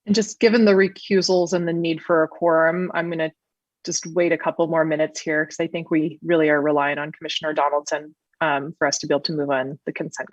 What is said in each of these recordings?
And just given the recusals and the need for a quorum, I'm going to just wait a couple more minutes here because I think we really are relying on Commissioner Donaldson for us to be able to move on the consent.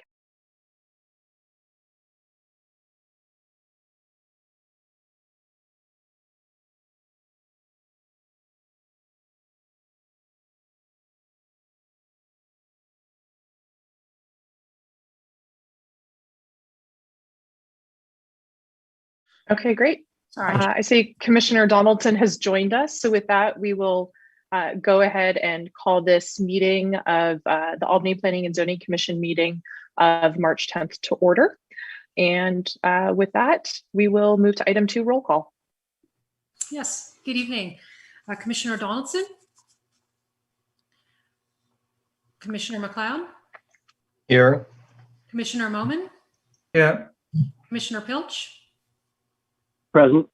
Okay, great. I see Commissioner Donaldson has joined us. So with that, we will go ahead and call this meeting of the Albany Planning and Zoning Commission meeting of March 10th to order. And with that, we will move to item 2, roll call. Yes, good evening. Commissioner Donaldson? Commissioner McLeod? Here. Commissioner Moman? Yeah. Commissioner Pilch? Present.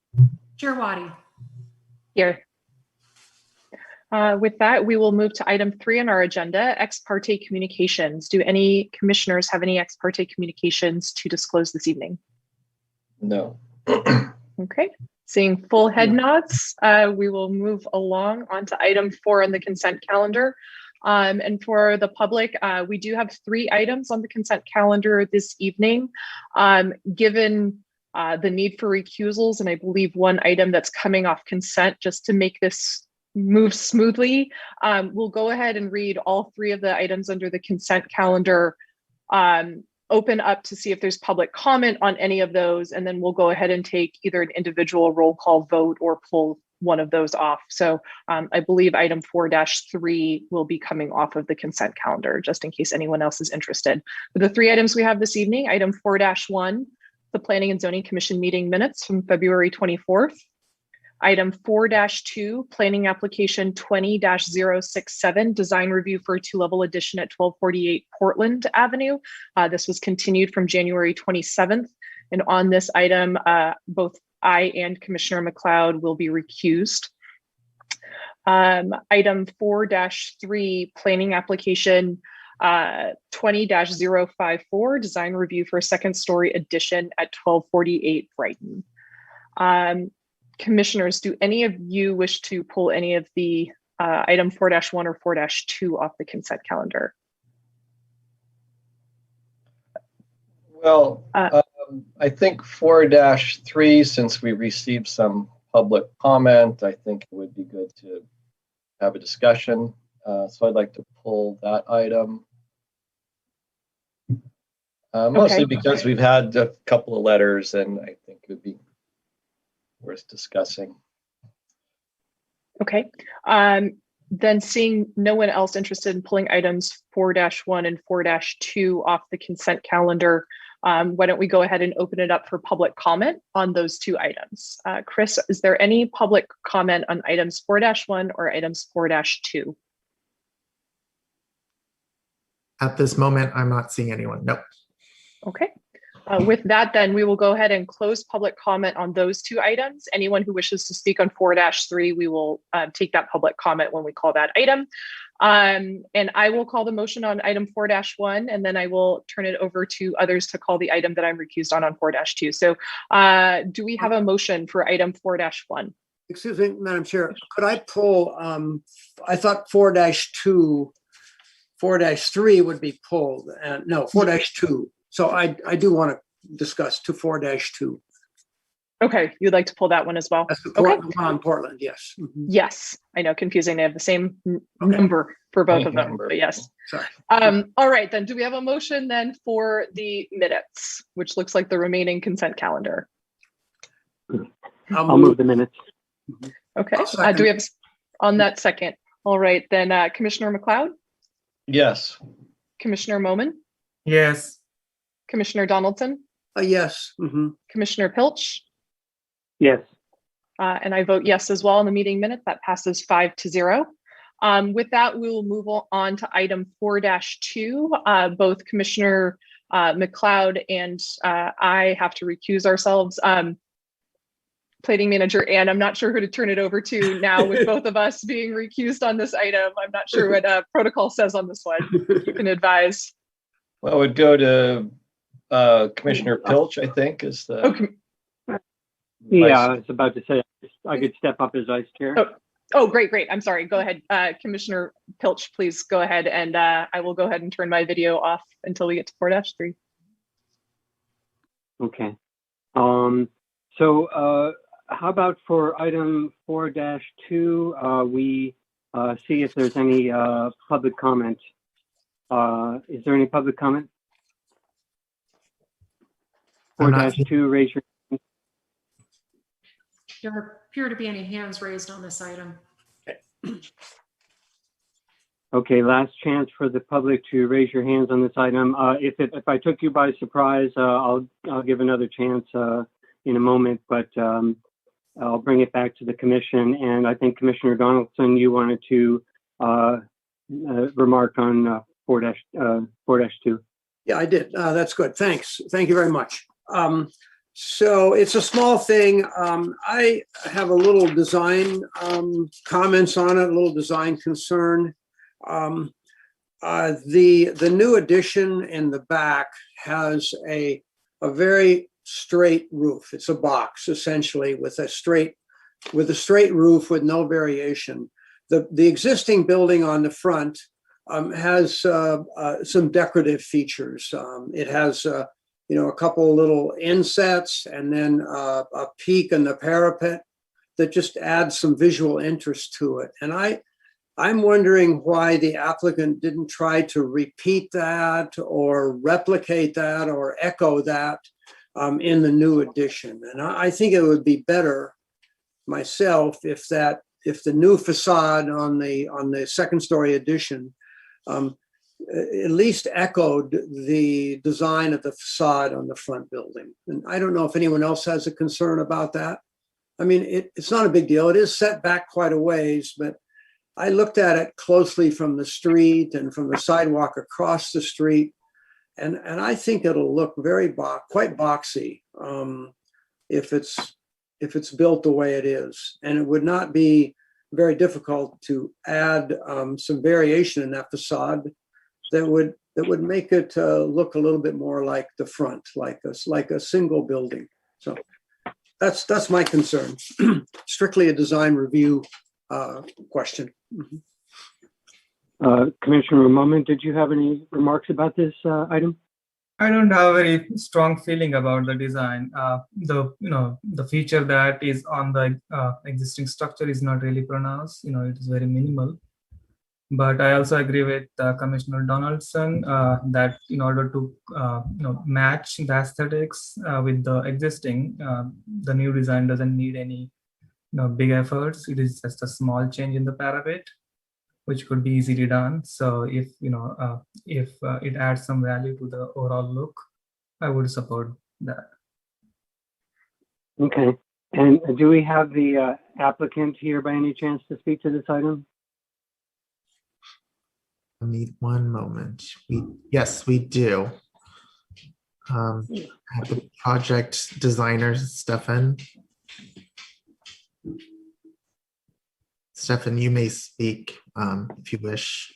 Chair Waddy? Here. With that, we will move to item 3 on our agenda, ex parte communications. Do any commissioners have any ex parte communications to disclose this evening? No. Okay, seeing full head nods, we will move along onto item 4 on the consent calendar. And for the public, we do have 3 items on the consent calendar this evening. Given the need for recusals, and I believe 1 item that's coming off consent, just to make this move smoothly, we'll go ahead and read all 3 of the items under the consent calendar, open up to see if there's public comment on any of those, and then we'll go ahead and take either an individual roll call vote or pull one of those off. So I believe item 4-3 will be coming off of the consent calendar, just in case anyone else is interested. But the 3 items we have this evening, item 4-1, the Planning and Zoning Commission meeting minutes from February 24th. Item 4-2, planning application 20-067, design review for a 2-level addition at 1248 Portland Avenue. This was continued from January 27th. And on this item, both I and Commissioner McLeod will be recused. Item 4-3, planning application 20-054, design review for a 2nd-story addition at 1248 Brighton. Commissioners, do any of you wish to pull any of the item 4-1 or 4-2 off the consent calendar? Well, I think 4-3, since we received some public comment, I think it would be good to have a discussion. So I'd like to pull that item. Mostly because we've had a couple of letters and I think it would be worth discussing. Okay. Then seeing no one else interested in pulling items 4-1 and 4-2 off the consent calendar, why don't we go ahead and open it up for public comment on those 2 items? Chris, is there any public comment on items 4-1 or items 4-2? At this moment, I'm not seeing anyone. Nope. Okay. With that, then we will go ahead and close public comment on those 2 items. Anyone who wishes to speak on 4-3, we will take that public comment when we call that item. And I will call the motion on item 4-1, and then I will turn it over to others to call the item that I'm recused on 4-2. So do we have a motion for item 4-1? Excuse me, Madam Chair, could I pull, I thought 4-2, 4-3 would be pulled, and no, 4-2. So I do want to discuss 4-2. Okay, you'd like to pull that one as well? That's the okay. one on Portland, yes. Mm-hmm. Yes, I know, confusing. They have the same number for both of them, but yes. Sorry. All right, then do we have a motion then for the minutes, which looks like the remaining consent calendar? I'll move the minutes. Okay, do we have on that second? All right, then Commissioner McLeod? Yes. Commissioner Moman? Yes. Commissioner Donaldson? Yes. Mm-hmm. Commissioner Pilch? Yes. And I vote yes as well in the meeting minute. That passes 5-0. With that, we will move on to item 4-2. Both Commissioner McLeod and I have to recuse ourselves. Planning manager, and I'm not sure who to turn it over to now with both of us being recused on this item. I'm not sure what protocol says on this one. You can advise. Well, it would go to Commissioner Pilch, I think, is the... Yeah, Yeah, I was about to say I could step up as vice chair. Oh, great. I'm sorry. Go ahead. Commissioner Pilch, please go ahead, and I will go ahead and turn my video off until we get to 4-3. Okay. So how about for item 4-2, we see if there's any public comment. Is there any public comment? I'm not 4-2, raise your hand. There appear to be any hands raised on this item. Okay, last chance for the public to raise your hands on this item. If I took you by surprise, I'll give another chance in a moment, but I'll bring it back to the commission. And I think Commissioner Donaldson, you wanted to remark on 4-2. Yeah, I did. That's good. Thanks. Thank you very much. So it's a small thing. I have a little design comments on it, a little design concern. The new addition in the back has a very straight roof. It's a box essentially with a straight roof with no variation. The existing building on the front has some decorative features. It has a couple of little insets and then a peak in the parapet that just adds some visual interest to it. And I'm wondering why the applicant didn't try to repeat that or replicate that or echo that in the new addition. And I think it would be better myself if the new facade on the second story addition at least echoed the design of the facade on the front building. And I don't know if anyone else has a concern about that. I mean, it's not a big deal. It is set back quite a ways, but I looked at it closely from the street and from the sidewalk across the street. And I think it'll look quite boxy if it's built the way it is. And it would not be very difficult to add some variation in that facade that would make it look a little bit more like the front, like a single building. So that's my concern. Strictly a design review question. Commissioner Momin, did you have any remarks about this item? I don't have a very strong feeling about the design. The feature that is on the existing structure is not really pronounced. It is very minimal. But I also agree with Commissioner Donaldson that in order to match the aesthetics with the existing, the new design doesn't need any big efforts. It is just a small change in the parapet, which could be easily done. So if it adds some value to the overall look, I would support that. Okay. And do we have the applicant here by any chance to speak to this item? Give me one moment. Yes, we do. Have the project designer, Stefan. Stefan, you may speak if you wish.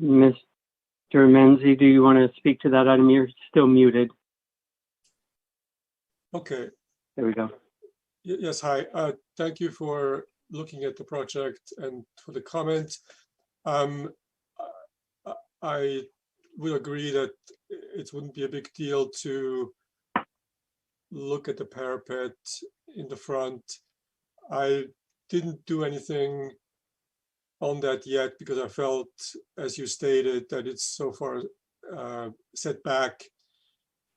Mr. Menzie, do you want to speak to that item? You're still muted. Okay. There we go. Yes, hi. Thank you for looking at the project and for the comment. I will agree that it wouldn't be a big deal to look at the parapet in the front. I didn't do anything on that yet because I felt, as you stated, that it's so far set back,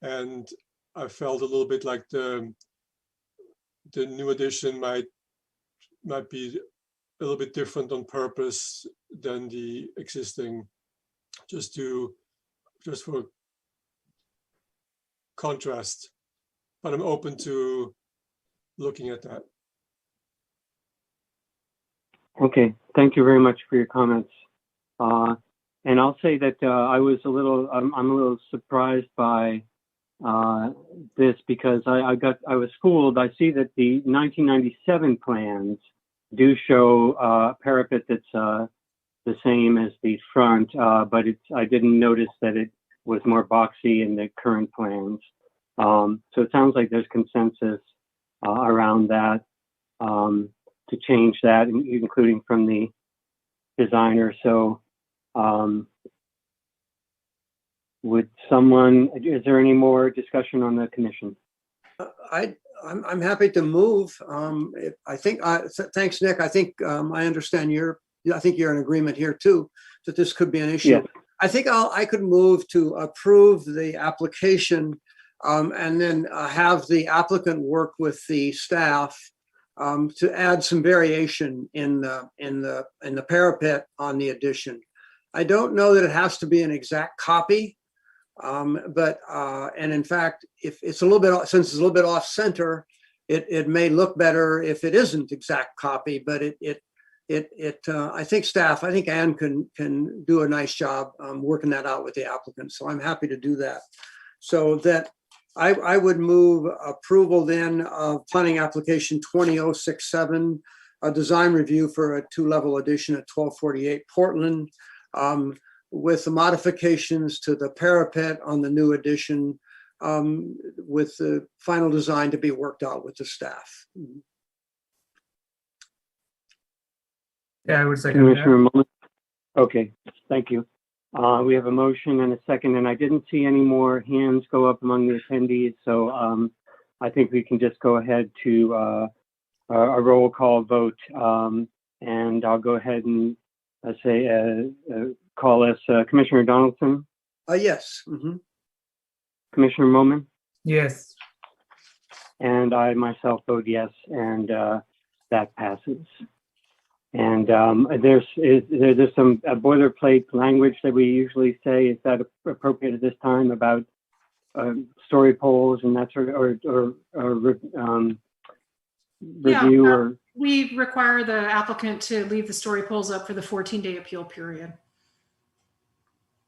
and I felt a little bit like the new addition might be a little bit different on purpose than the existing, just for contrast. But I'm open to looking at that. Okay, thank you very much for your comments. And I'll say that I'm a little surprised by this because I was schooled. I see that the 1997 plans do show a parapet that's the same as the front, but I didn't notice that was more boxy in the current plans. So it sounds like there's consensus around that to change that, including from the designer. So is there any more discussion on the commission? I'm happy to move. I think, thanks, Nick. I think I understand I think you're in agreement here too, that this could be an issue. Yes. I think I could move to approve the application and then have the applicant work with the staff to add some variation in the parapet on the addition. I don't know that it has to be an exact copy, but in fact, if it's a little bit, since it's a little bit off center, it may look better if it isn't exact copy. But I think Anne can do a nice job working that out with the applicant. So I'm happy to do that. So that I would move approval then of planning application 20067, a design review for a 2-level addition at 1248 Portland, with the modifications to the parapet on the new addition, with the final design to be worked out with the staff. Yeah, I would second Commissioner that. Mullen? Okay, thank you. We have a motion and a second, and I didn't see any more hands go up among the attendees, so I think we can just go ahead to a roll call vote, and I'll go ahead and call us Commissioner Donaldson. Yes. Mm-hmm. Commissioner Moman? Yes. And I myself vote yes, and that passes. And there's some boilerplate language that we usually say. Is that appropriate at this time about story polls and that sort of, review? Or we require the applicant to leave the story polls up for the 14-day appeal period.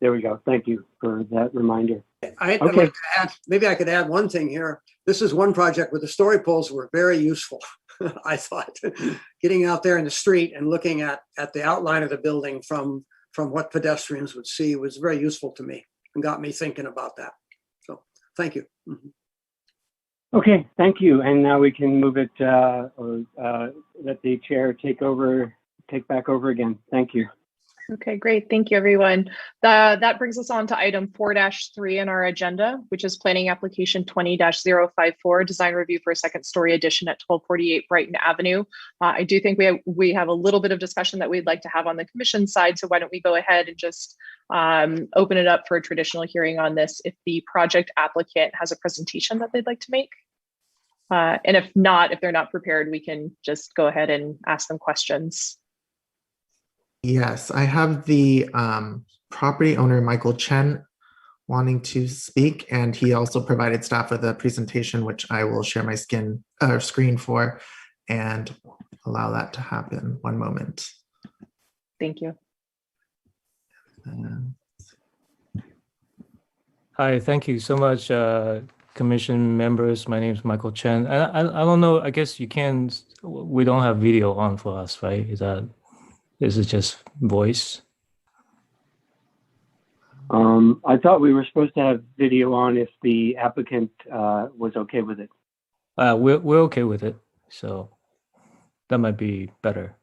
There we go. Thank you for that reminder. I'd like to add, maybe I could add one thing here. This is one project where the story polls were very useful. I thought getting out there in the street and looking at the outline of the building from what pedestrians would see was very useful to me and got me thinking about that. So thank you. Mm-hmm. Okay, thank you. And now we can move it, let the chair take back over again. Thank you. Okay, great. Thank you, everyone. That brings us on to item 4-3 in our agenda, which is planning application 20-054, design review for a second-story addition at 1248 Brighton Avenue. I do think we have a little bit of discussion that we'd like to have on the commission side, so why don't we go ahead and just open it up for a traditional hearing on this if the project applicant has a presentation that they'd like to make. And if they're not prepared, we can just go ahead and ask them questions. Yes, I have the property owner, Michael Chen, wanting to speak, and he also provided staff with a presentation, which I will share my screen for and allow that to happen. One moment. Thank you. Hi, thank you so much, commission members. My name is Michael Chen. I don't know, I guess we don't have video on for us, right? Is it just voice? I thought we were supposed to have video on if the applicant was okay with it. We're okay with it, so that might be better.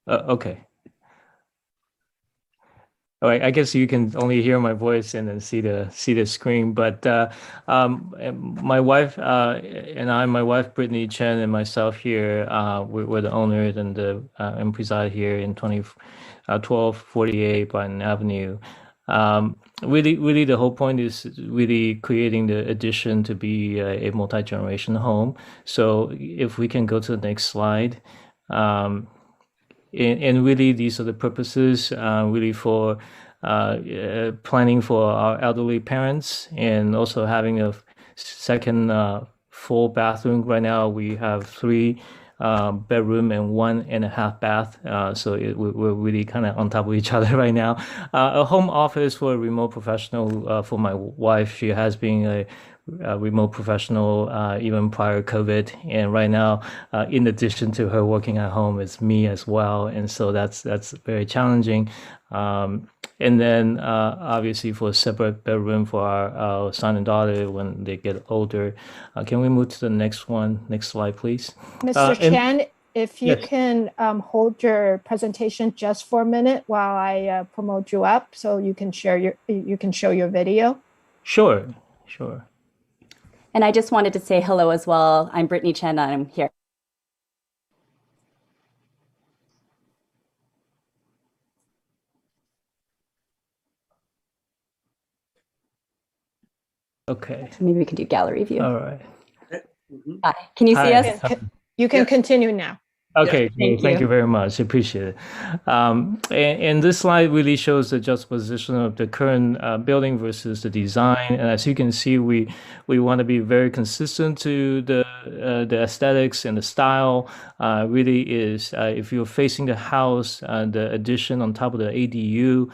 Okay. All right, I guess you can only hear my voice and then see the screen. But my wife my wife Brittany Chen and myself here, we're the owners and preside here in 1248 Brighton Avenue. Really, the whole point is really creating the addition to be a multi-generation home. So if we can go to the next slide. And really, these are the purposes really for planning for our elderly parents and also having a second full bathroom. Right now, we have 3 bedroom and 1.5 bath. So we're really kind of on top of each other right now. A home office for a remote professional for my wife. She has been a remote professional even prior COVID, and right now, in addition to her working at home, it's me as well, and so that's very challenging. And then obviously for a separate bedroom for our son and daughter when they get older. Can we move to the next one? Next slide, please. Mr. Chen, if you yes. can hold your presentation just for a minute while I promote you up, so you can show your video. Sure. And I just wanted to say hello as well. I'm Brittany Chen. I'm here. Okay. Maybe we can do gallery view. All right. Hi. Can you see us? You can continue now. Okay, Yeah. thank you very much. Appreciate it. And this slide really shows the juxtaposition of the current building versus the design. And as you can see, we want to be very consistent to the aesthetics and the style. Really is if you're facing the house, the addition on top of the ADU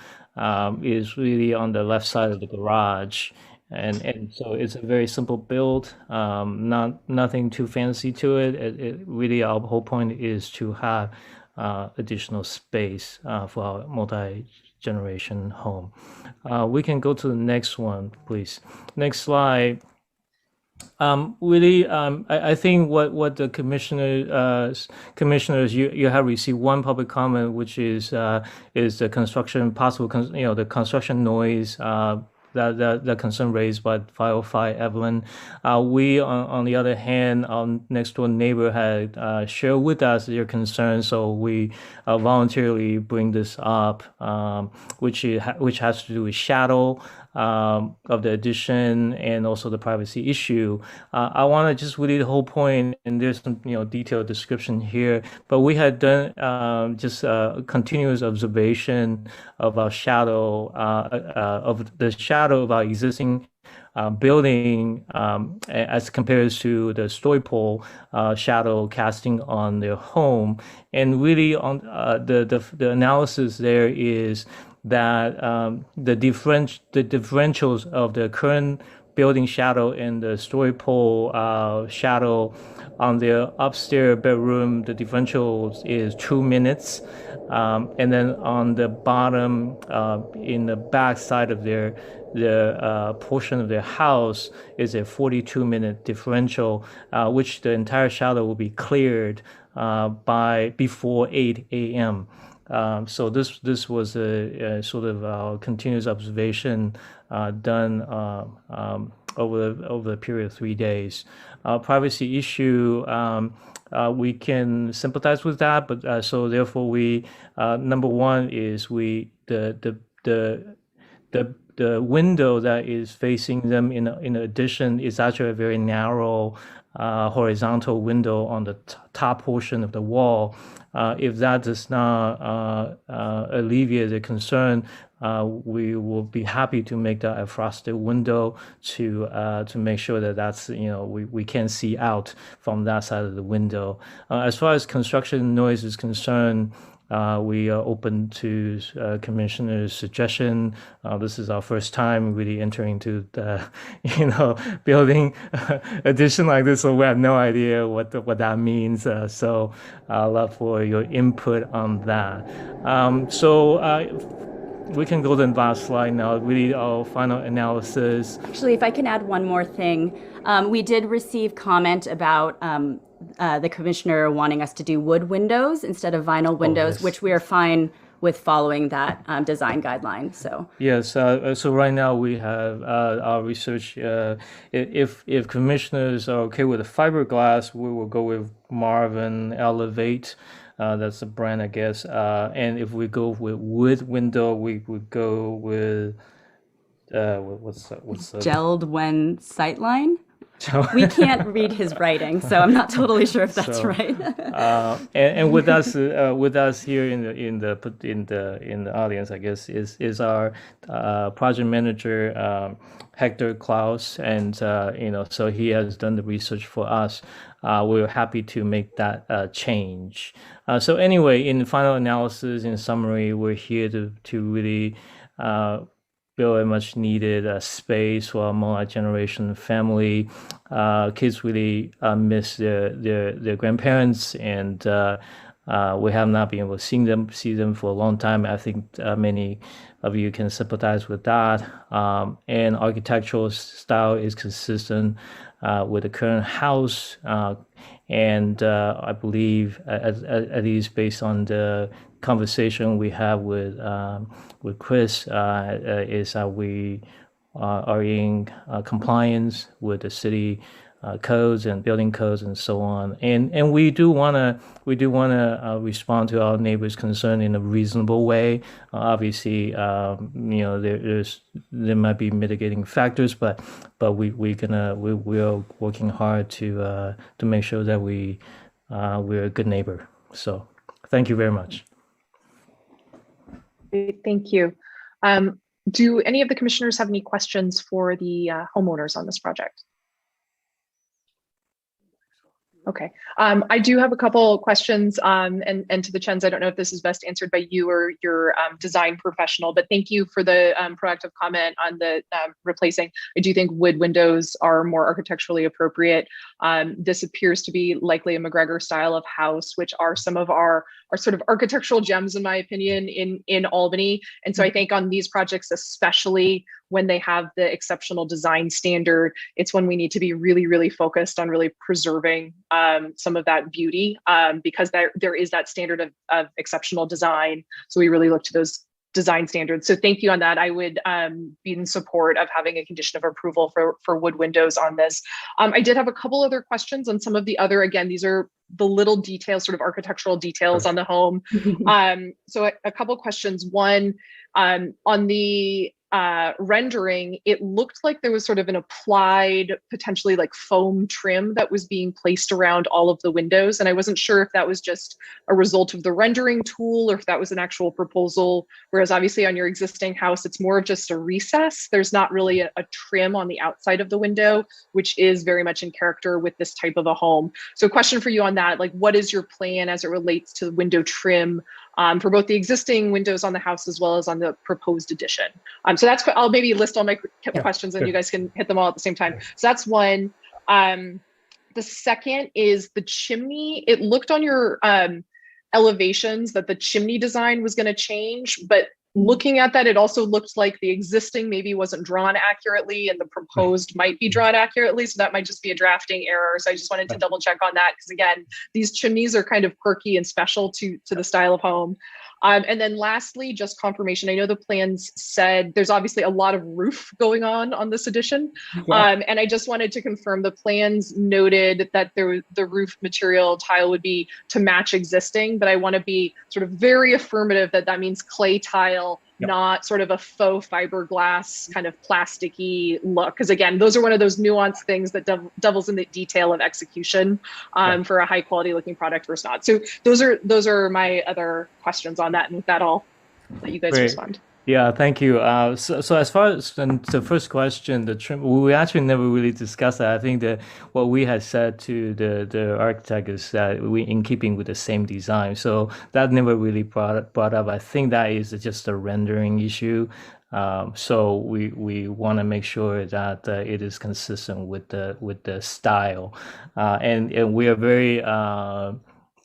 is really on the left side of the garage. And so it's a very simple build, nothing too fancy to it. It really, our whole point is to have additional space for our multi-generation home. We can go to the next one, please. Next slide. Really, I think what the commissioners, you have received one public comment, which is the construction the construction noise. That concern raised by 505 Evelyn. We, on the other hand, our next door neighbor had shared with us their concerns, so we voluntarily bring this up, which has to do with shadow of the addition and also the privacy issue. I want to just really the whole point, and there's some detailed description here, but we had done just continuous observation of our shadow of the shadow of our existing building as compared to the story pole shadow casting on their home. And really on the analysis there is that the differentials of the current building shadow and the story pole shadow on their upstairs bedroom, the differential is 2 minutes. And then on the bottom, in the back side of the portion of their house is a 42-minute differential, which the entire shadow will be cleared before 8 a.m. So this was a sort of continuous observation done over the period of 3 days. Privacy issue, we can sympathize with that, but so therefore we number one is the window that is facing them in addition is actually a very narrow horizontal window on the top portion of the wall. If that does not alleviate the concern, we will be happy to make that a frosted window to make sure that that's we can see out from that side of the window. As far as construction noise is concerned, we are open to commissioner's suggestion. This is our first time really entering into the, building addition like this, so we have no idea what that means. So I'd love for your input on that. We can go to the last slide now, really our final analysis. Actually, if I can add one more thing. We did receive comment about the commissioner wanting us to do wood windows instead of vinyl windows, yes. which we are fine with following that design guideline. So yes, so right now we have our research. If commissioners are okay with the fiberglass, we will go with Marvin Elevate. That's the brand, I guess. And if we go with wood window, we would go with what's Gelled when sightline. We can't read his writing, so I'm not totally sure if that's right. And with us here in the audience, I guess, is our project manager Hector Klaus, and so he has done the research for us. We're happy to make that change. So anyway, in the final analysis, in summary, we're here to really build a much needed space for a multi-generation family. Kids really miss their grandparents, and we have not been able to see them for a long time. I think many of you can sympathize with that. And architectural style is consistent with the current house. And I believe, at least based on the conversation we have with Chris, is that we are in compliance with the city codes and building codes and so on. And we do want to respond to our neighbors' concern in a reasonable way. Obviously, there might be mitigating factors, but we are working hard to make sure that we're a good neighbor. So thank you very much. Great, thank you. Do any of the commissioners have any questions for the homeowners on this project? Okay, I do have a couple questions, and to the Chens, I don't know if this is best answered by you or your design professional, but thank you for the proactive comment on the replacing. I do think wood windows are more architecturally appropriate. This appears to be likely a McGregor style of house, which are some of our sort of architectural gems, in my opinion, in Albany. And so I think on these projects, especially when they have the exceptional design standard, it's when we need to be really, really focused on really preserving some of that beauty, because there is that standard of exceptional design. So we really look to those design standards. So thank you on that. I would be in support of having a condition of approval for wood windows on this. I did have a couple other questions on some of the other, again, these are the little details, sort of architectural details on the home. So a couple questions. One, on the rendering, it looked like there was sort of an applied, potentially like foam trim that was being placed around all of the windows. And I wasn't sure if that was just a result of the rendering tool or if that was an actual proposal. Whereas obviously on your existing house, it's more of just a recess. There's not really a trim on the outside of the window, which is very much in character with this type of a home. So question for you on that, like what is your plan as it relates to the window trim for both the existing windows on the house as well as on the proposed addition? So that's, I'll maybe list all my questions and you guys can hit them all at the same time. So that's one. The second is the chimney. It looked on your elevations that the chimney design was going to change, but looking at that, it also looked like the existing maybe wasn't drawn accurately and the proposed might be drawn accurately. So that might just be a drafting error. So I just wanted to double check on that, because again, these chimneys are kind of quirky and special to the style of home. And then lastly, just confirmation. I know the plans said there's obviously a lot of roof going on this addition. And I just wanted to confirm the plans noted that the roof material tile would be to match existing, but I want to be sort of very affirmative that means clay tile, not sort of a faux fiberglass kind of plasticky look. Because again, those are one of those nuanced things that devils in the detail of execution for a high quality looking product versus not. So those are my other questions on that. And with that, I'll let you guys respond. Yeah, thank you. So as far as the first question, the trim, we actually never really discussed that. I think that what we had said to the architect is that we in keeping with the same design. So that never really brought up. I think that is just a rendering issue. So we want to make sure that it is consistent with the style, and we are very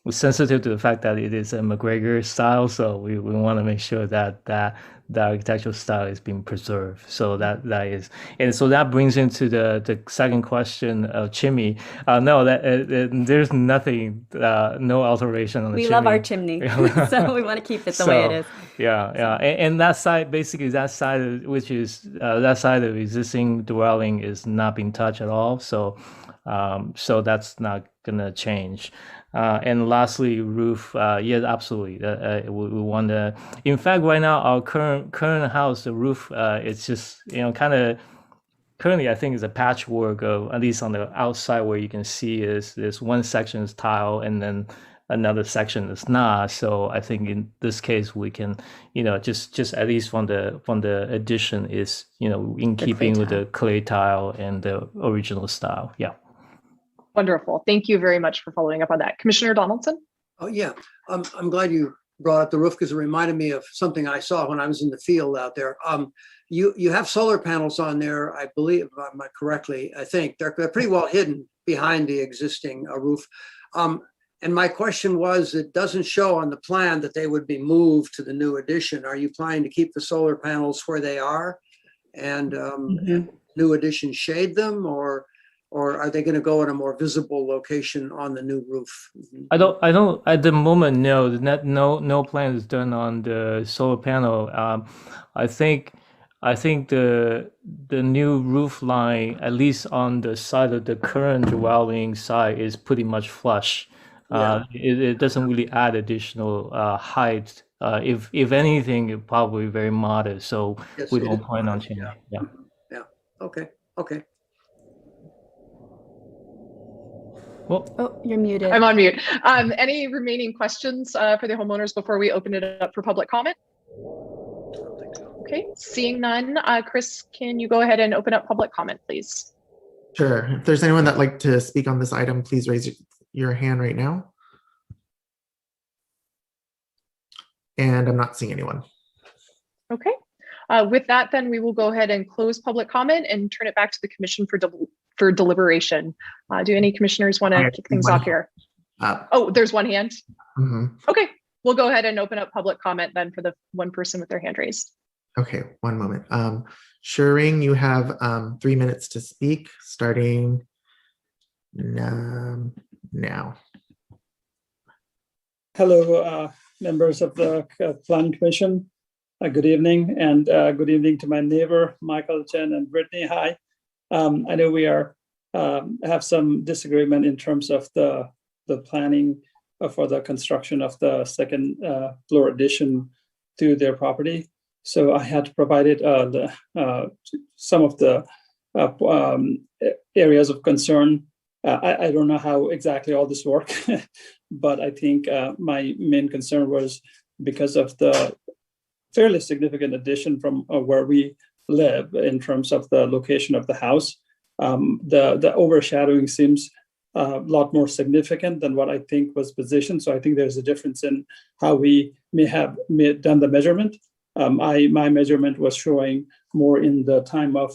we're sensitive to the fact that it is a McGregor style. So we want to make sure that the architectural style is being preserved. So that is, and so that brings into the second question of chimney. No, there's nothing, no alteration on the chimney. We love our chimney, so we want to keep it the way it is. Yeah. And that side, basically that side of existing dwelling is not being touched at all. So that's not gonna change. And lastly, roof. Yes, absolutely. We want to. In fact, right now, our current house, the roof, it's just kind of. Currently, I think it's a patchwork of, at least on the outside, where you can see is there's one section is tile and then another section is not. So I think in this case, we can, just at least from the addition is in keeping with the clay tile and the original style. Yeah. Wonderful. Thank you very much for following up on that. Commissioner Donaldson? Oh, yeah. I'm glad you brought up the roof because it reminded me of something I saw when I was in the field out there. You have solar panels on there, I believe, if I'm correctly, I think. They're pretty well hidden behind the existing roof. And my question was, it doesn't show on the plan that they would be moved to the new addition. Are you planning to keep the solar panels where they are and new addition shade them, or are they going to go in a more visible location on the new roof? I don't at the moment. No plan is done on the solar panel. I think the new roof line, at least on the side of the current dwelling side, is pretty much flush. It doesn't really add additional height. If anything, it probably very modest. So Yes, we it don't is plan on modest, changing. yeah. Okay. Well, Oh, you're muted. I'm on mute. Any remaining questions for the homeowners before we open it up for public comment? Okay, seeing none. Chris, can you go ahead and open up public comment, please? Sure. If there's anyone that'd like to speak on this item, please raise your hand right now. And I'm not seeing anyone. Okay. With that, then we will go ahead and close public comment and turn it back to the commission for deliberation. Do any commissioners want to kick things off here? Oh, there's one hand. Okay, we'll go ahead and open up public comment then for the one person with their hand raised. Okay, one moment. Shireen, you have 3 minutes to speak, starting now. Hello, members of the Planning Commission. Good evening, and good evening to my neighbor, Michael Chen and Brittany. Hi. I know we have some disagreement in terms of the planning for the construction of the second floor addition to their property. So I had provided some of the areas of concern. I don't know how exactly all this works, but I think my main concern was because of the fairly significant addition from where we live in terms of the location of the house. The overshadowing seems a lot more significant than what I think was positioned. So I think there's a difference in how we may have done the measurement. My measurement was showing more in the time of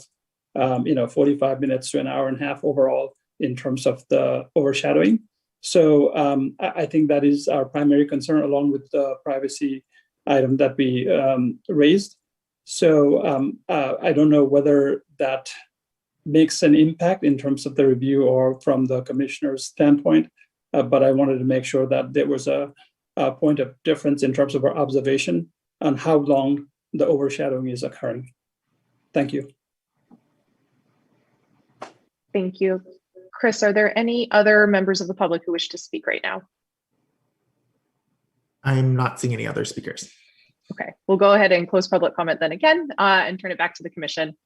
45 minutes to an hour and a half overall in terms of the overshadowing. So I think that is our primary concern, along with the privacy item that we raised. So I don't know whether that makes an impact in terms of the review or from the commissioner's standpoint, but I wanted to make sure that there was a point of difference in terms of our observation on how long the overshadowing is occurring. Thank you. Thank you. Chris, are there any other members of the public who wish to speak right now? I'm not seeing any other speakers. Okay, we'll go ahead and close public comment then again and turn it back to the commission.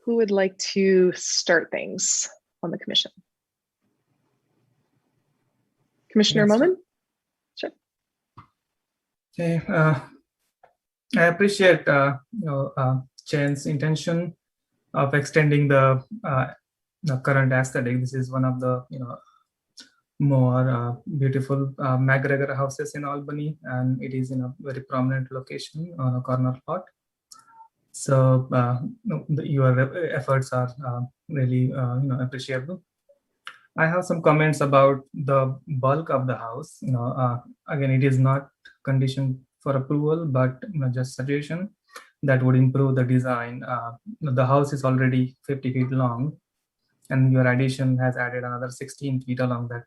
Who would like to start things on the commission? Commissioner Momin? Sure. Okay, I appreciate Chen's intention of extending the current aesthetic. This is one of the more beautiful McGregor houses in Albany, and it is in a very prominent location on a corner lot. So your efforts are really appreciable. I have some comments about the bulk of the house. Again, it is not conditioned for approval, but just suggestion that would improve the design. The house is already 50 feet long, and your addition has added another 16 feet along that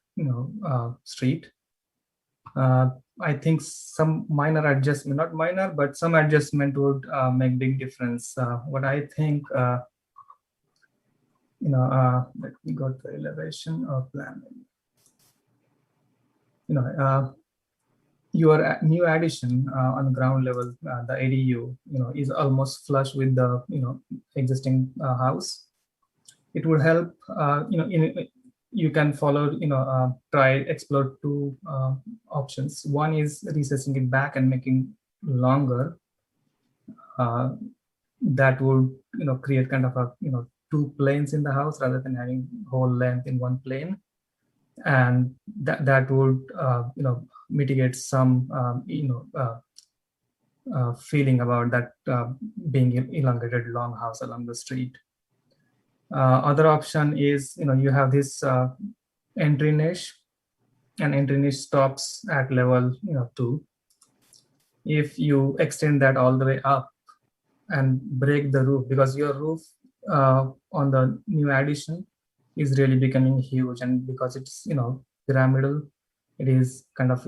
street. I think some minor adjustment, not minor, but some adjustment would make big difference. What I think, let me go to elevation or plan. Your new addition on the ground level, the ADU, is almost flush with the existing house. It would help. You can follow. Explore two options. One is recessing it back and making longer. That would create kind of a two planes in the house rather than having whole length in one plane. and that would mitigate some feeling about that being an elongated long house along the street. Other option is you have this entry niche, and entry niche stops at level 2. If you extend that all the way up and break the roof, because your roof on the new addition is really becoming huge, and because it's pyramidal, it is kind of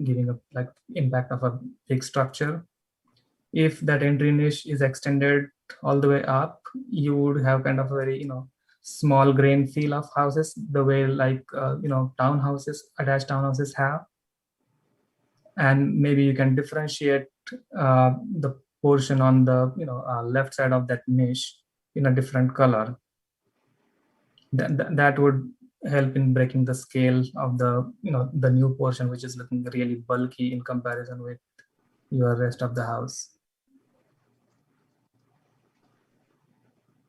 giving a like impact of a big structure. If that entry niche is extended all the way up, you would have kind of a very small grain feel of houses, the way like townhouses, attached townhouses have. And maybe you can differentiate the portion on the left side of that niche in a different color. That would help in breaking the scale of the the new portion, which is looking really bulky in comparison with your rest of the house.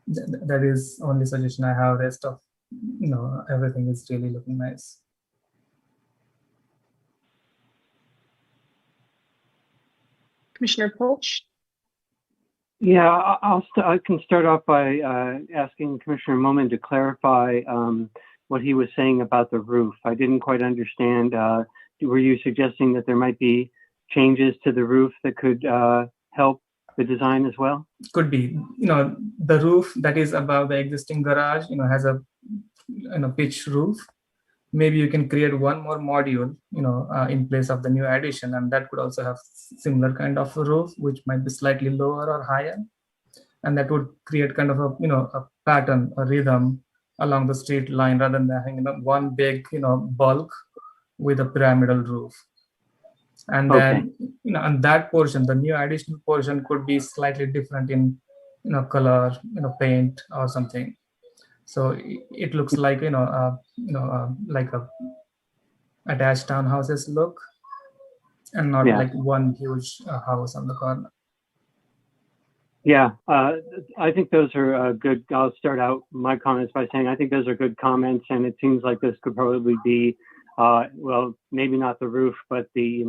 That is only suggestion I have. Rest of everything is really looking nice. Commissioner Polch? Yeah, I can start off by asking Commissioner Momin to clarify what he was saying about the roof. I didn't quite understand. Were you suggesting that there might be changes to the roof that could help the design as well? Could be. The roof that is above the existing garage, has a pitched roof. Maybe you can create one more module, in place of the new addition, and that could also have similar kind of a roof, which might be slightly lower or higher, and that would create kind of a pattern, a rhythm along the street line, rather than having one big bulk with a pyramidal roof. And then on that portion, the new additional portion could be slightly different in color, paint or something. So it looks like like a attached townhouses look, and not like one huge house on the corner. Yeah, I think those are good. I'll start out my comments by saying I think those are good comments, and it seems like this could probably be, well, maybe not the roof, but the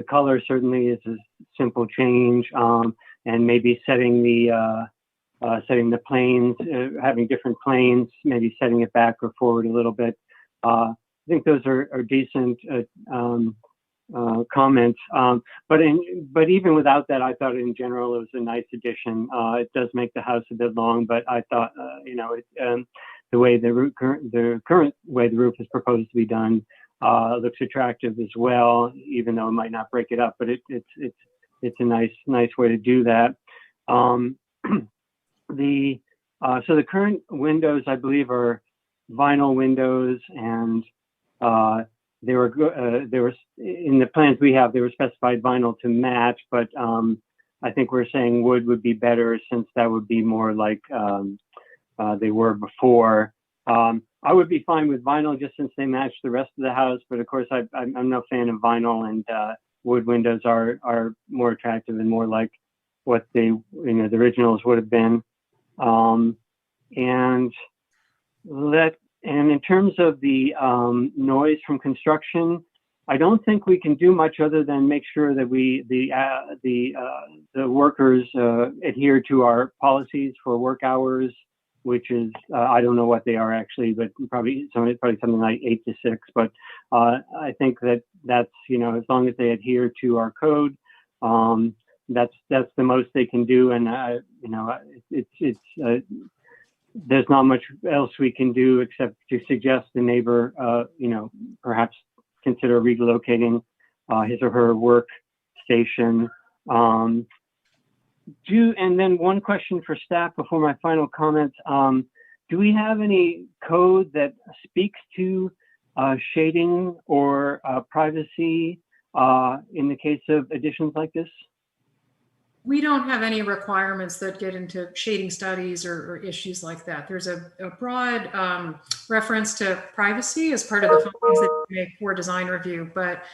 color certainly is a simple change, and maybe setting the planes, having different planes, maybe setting it back or forward a little bit. I think those are decent comments. But even without that, I thought in general it was a nice addition. It does make the house a bit long, but I thought the way the current way the roof is proposed to be done looks attractive as well, even though it might not break it up. But it's a nice way to do that. So the current windows, I believe, are vinyl windows, and they were in the plans we have, they were specified vinyl to match, but I think we're saying wood would be better, since that would be more like they were before. I would be fine with vinyl just since they match the rest of the house, but of course I'm no fan of vinyl, and wood windows are more attractive and more like what the originals would have been. And in terms of the noise from construction, I don't think we can do much other than make sure that the workers adhere to our policies for work hours, which is I don't know what they are actually, but probably something like 8 to 6. But I think that's as long as they adhere to our code, that's the most they can do, and there's not much else we can do except to suggest the neighbor, perhaps consider relocating his or her workstation. And then one question for staff before my final comments. Do we have any code that speaks to shading or privacy in the case of additions like this? We don't have any requirements that get into shading studies or issues like that. There's a broad reference to privacy as part of the findings that we make for design review, but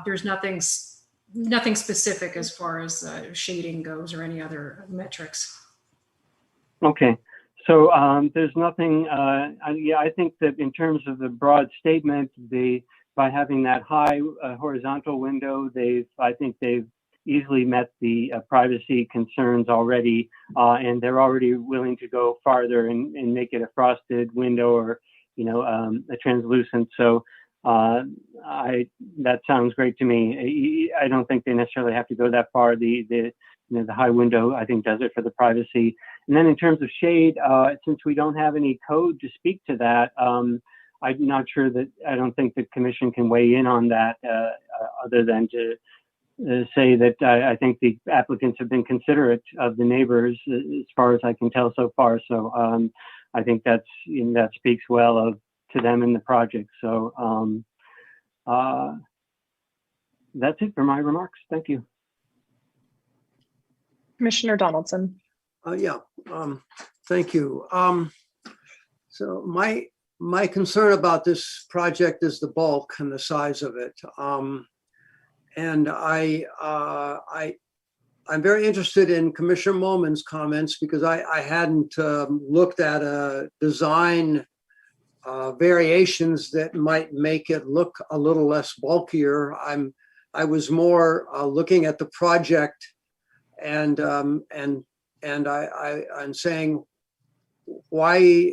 there's nothing specific as far as shading goes or any other metrics. Okay, There's nothing, yeah, I think that in terms of the broad statement, by having that high horizontal window, I think they've easily met the privacy concerns already, and they're already willing to go farther and make it a frosted window or, a translucent. So that sounds great to me. I don't think they necessarily have to go that far. The high window, I think, does it for the privacy. And then in terms of shade, since we don't have any code to speak to that, I'm not sure that, I don't think the commission can weigh in on that other than to say that I think the applicants have been considerate of the neighbors as far as I can tell so far. So I think that speaks well to them in the project. So that's it for my remarks. Thank you. Commissioner Donaldson. Thank you. So my concern about this project is the bulk and the size of it. And I'm very interested in Commissioner Moman's comments because I hadn't looked at design variations that might make it look a little less bulkier. I was more looking at the project and I'm saying why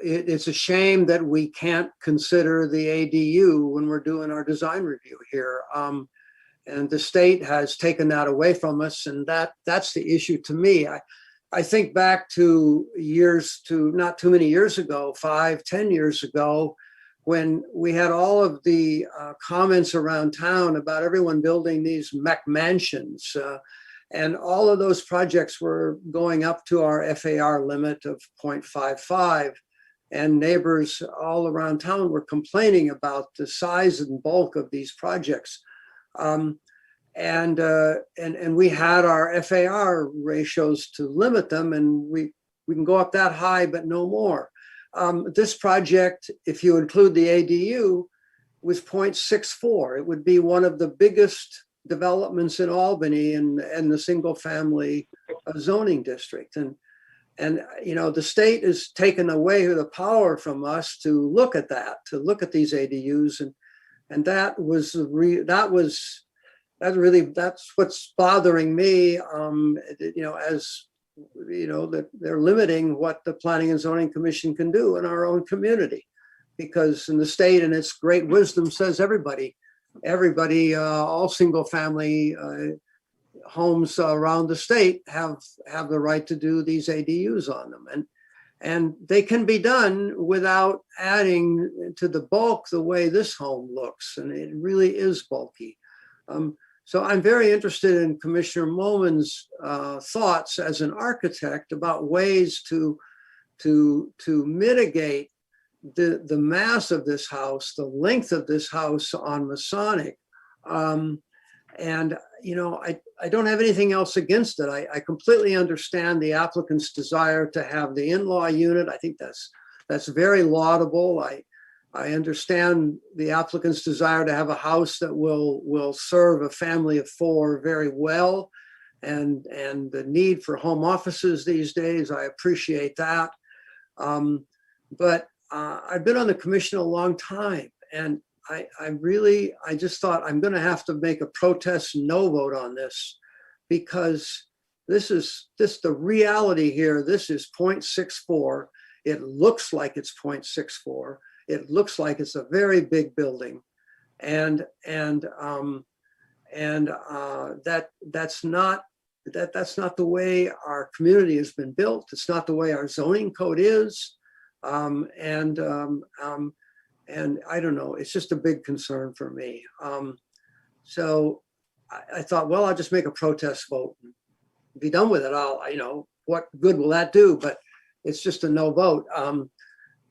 it's a shame that we can't consider the ADU when we're doing our design review here. And the state has taken that away from us, and that's the issue to me. I think back to not too many years ago, 5-10 years ago, when we had all of the comments around town about everyone building these mech mansions. And all of those projects were going up to our FAR limit of 0.55. And neighbors all around town were complaining about the size and bulk of these projects. And we had our FAR ratios to limit them, and we can go up that high, but no more. This project, if you include the ADU, was 0.64. It would be one of the biggest developments in Albany and the single family zoning district. And the state has taken away the power from us to look at that, to look at these ADUs. And that's what's bothering me, that they're limiting what the Planning and Zoning Commission can do in our own community. Because in the state, and its great wisdom, says everybody, all single family homes around the state have the right to do these ADUs on them. And they can be done without adding to the bulk the way this home looks. And it really is bulky. So I'm very interested in Commissioner Moman's thoughts as an architect about ways to mitigate the mass of this house, the length of this house on Masonic. I don't have anything else against it. I completely understand the applicant's desire to have the in-law unit. I think that's very laudable. I understand the applicant's desire to have a house that will serve a family of 4 very well, and the need for home offices these days. I appreciate that. But I've been on the commission a long time, and I just thought I'm going to have to make a protest no vote on this, because the reality here. This is 0.64. It looks like it's 0.64. It looks like it's a very big building, and that's not the way our community has been built. It's not the way our zoning code is, and I don't know. It's just a big concern for me. So I thought, well, I'll just make a protest vote and be done with it. What good will that do? But it's just a no vote.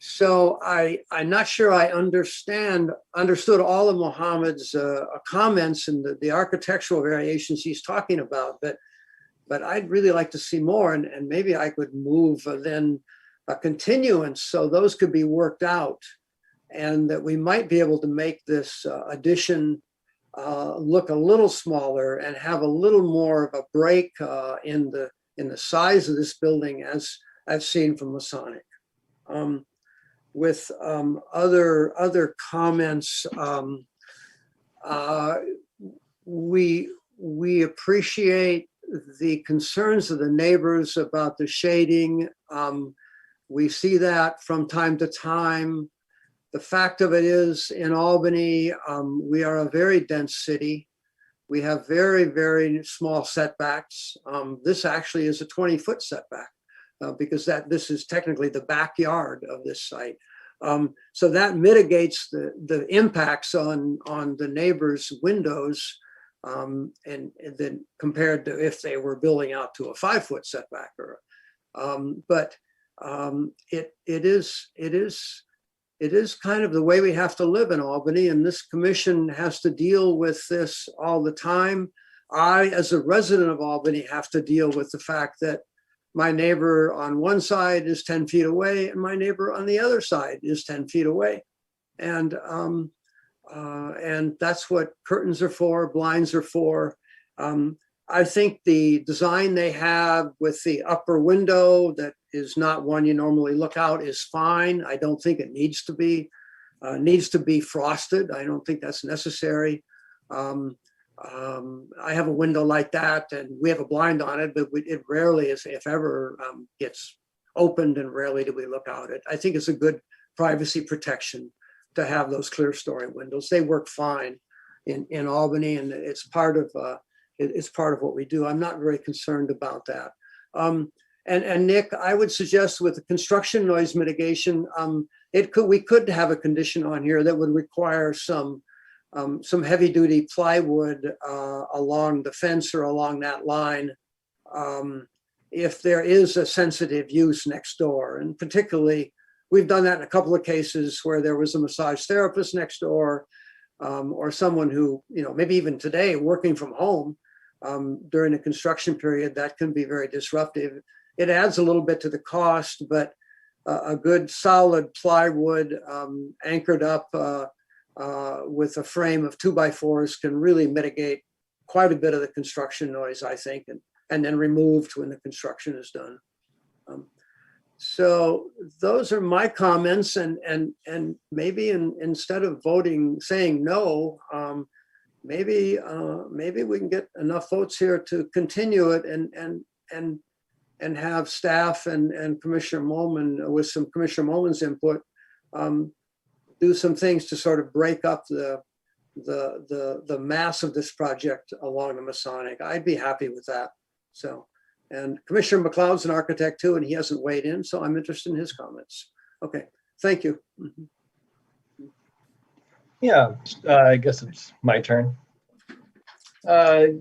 So I'm not sure I understood all of Mohammed's comments and the architectural variations he's talking about, but I'd really like to see more, and maybe I could move then a continuance so those could be worked out, and that we might be able to make this addition look a little smaller and have a little more of a break in the size of this building as I've seen from Masonic. With other comments, we appreciate the concerns of the neighbors about the shading. We see that from time to time. The fact of it is, in Albany, we are a very dense city. We have very, very small setbacks. This actually is a 20-foot setback because this is technically the backyard of this site. So that mitigates the impacts on the neighbors' windows, and then compared to if they were building out to a 5-foot setback. But it is kind of the way we have to live in Albany, and this commission has to deal with this all the time. I, as a resident of Albany, have to deal with the fact that my neighbor on one side is 10 feet away and my neighbor on the other side is 10 feet away. And that's what curtains are for, blinds are for. I think the design they have with the upper window that is not one you normally look out is fine. I don't think it needs to be frosted. I don't think that's necessary. I have a window like that and we have a blind on it, but it rarely is, if ever, gets opened, and rarely do we look out it. I think it's a good privacy protection to have those clear story windows. They work fine in Albany, and it's part of what we do. I'm not very concerned about that. And Nick, I would suggest with the construction noise mitigation, we could have a condition on here that would require some heavy duty plywood along the fence or along that line if there is a sensitive use next door. And particularly, we've done that in a couple of cases where there was a massage therapist next door, or someone who, maybe even today working from home during the construction period. That can be very disruptive. It adds a little bit to the cost, but a good solid plywood anchored up with a frame of 2x4s can really mitigate quite a bit of the construction noise, I think, and then removed when the construction is done. So those are my comments, and maybe instead of saying no, maybe we can get enough votes here to continue it and have staff and Commissioner Mohlman, with some Commissioner Mohlman's input, do some things to sort of break up the mass of this project along the Masonic. I'd be happy with that. So, and Commissioner McLeod's an architect too, and he hasn't weighed in, so I'm interested in his comments. Okay, thank you. Yeah, I guess it's my turn. I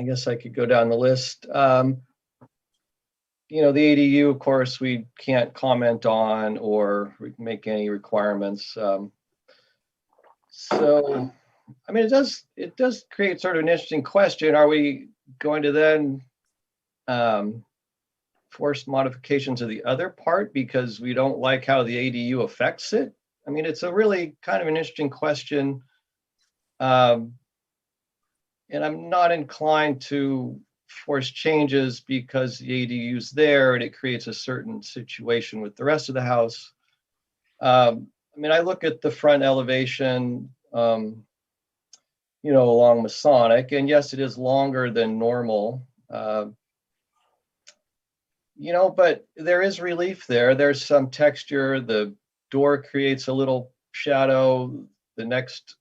guess I could go down the list. The ADU, of course, we can't comment on or make any requirements. So, I mean, it does create sort of an interesting question. Are we going to then force modifications of the other part because we don't like how the ADU affects it? I mean, it's a really kind of an interesting question. And I'm not inclined to force changes because the ADU is there and it creates a certain situation with the rest of the house. I mean, I look at the front elevation, along Masonic, and yes, it is longer than normal, but there is relief there. There's some texture. The door creates a little shadow. The next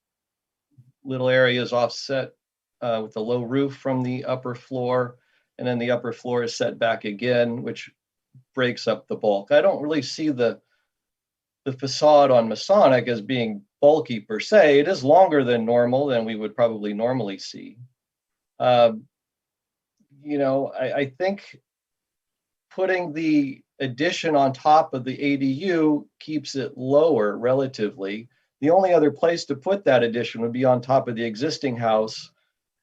little area is offset with a low roof from the upper floor, and then the upper floor is set back again, which breaks up the bulk. I don't really see the facade on Masonic as being bulky per se. It is longer than normal, than we would probably normally see. I think putting the addition on top of the ADU keeps it lower relatively. The only other place to put that addition would be on top of the existing house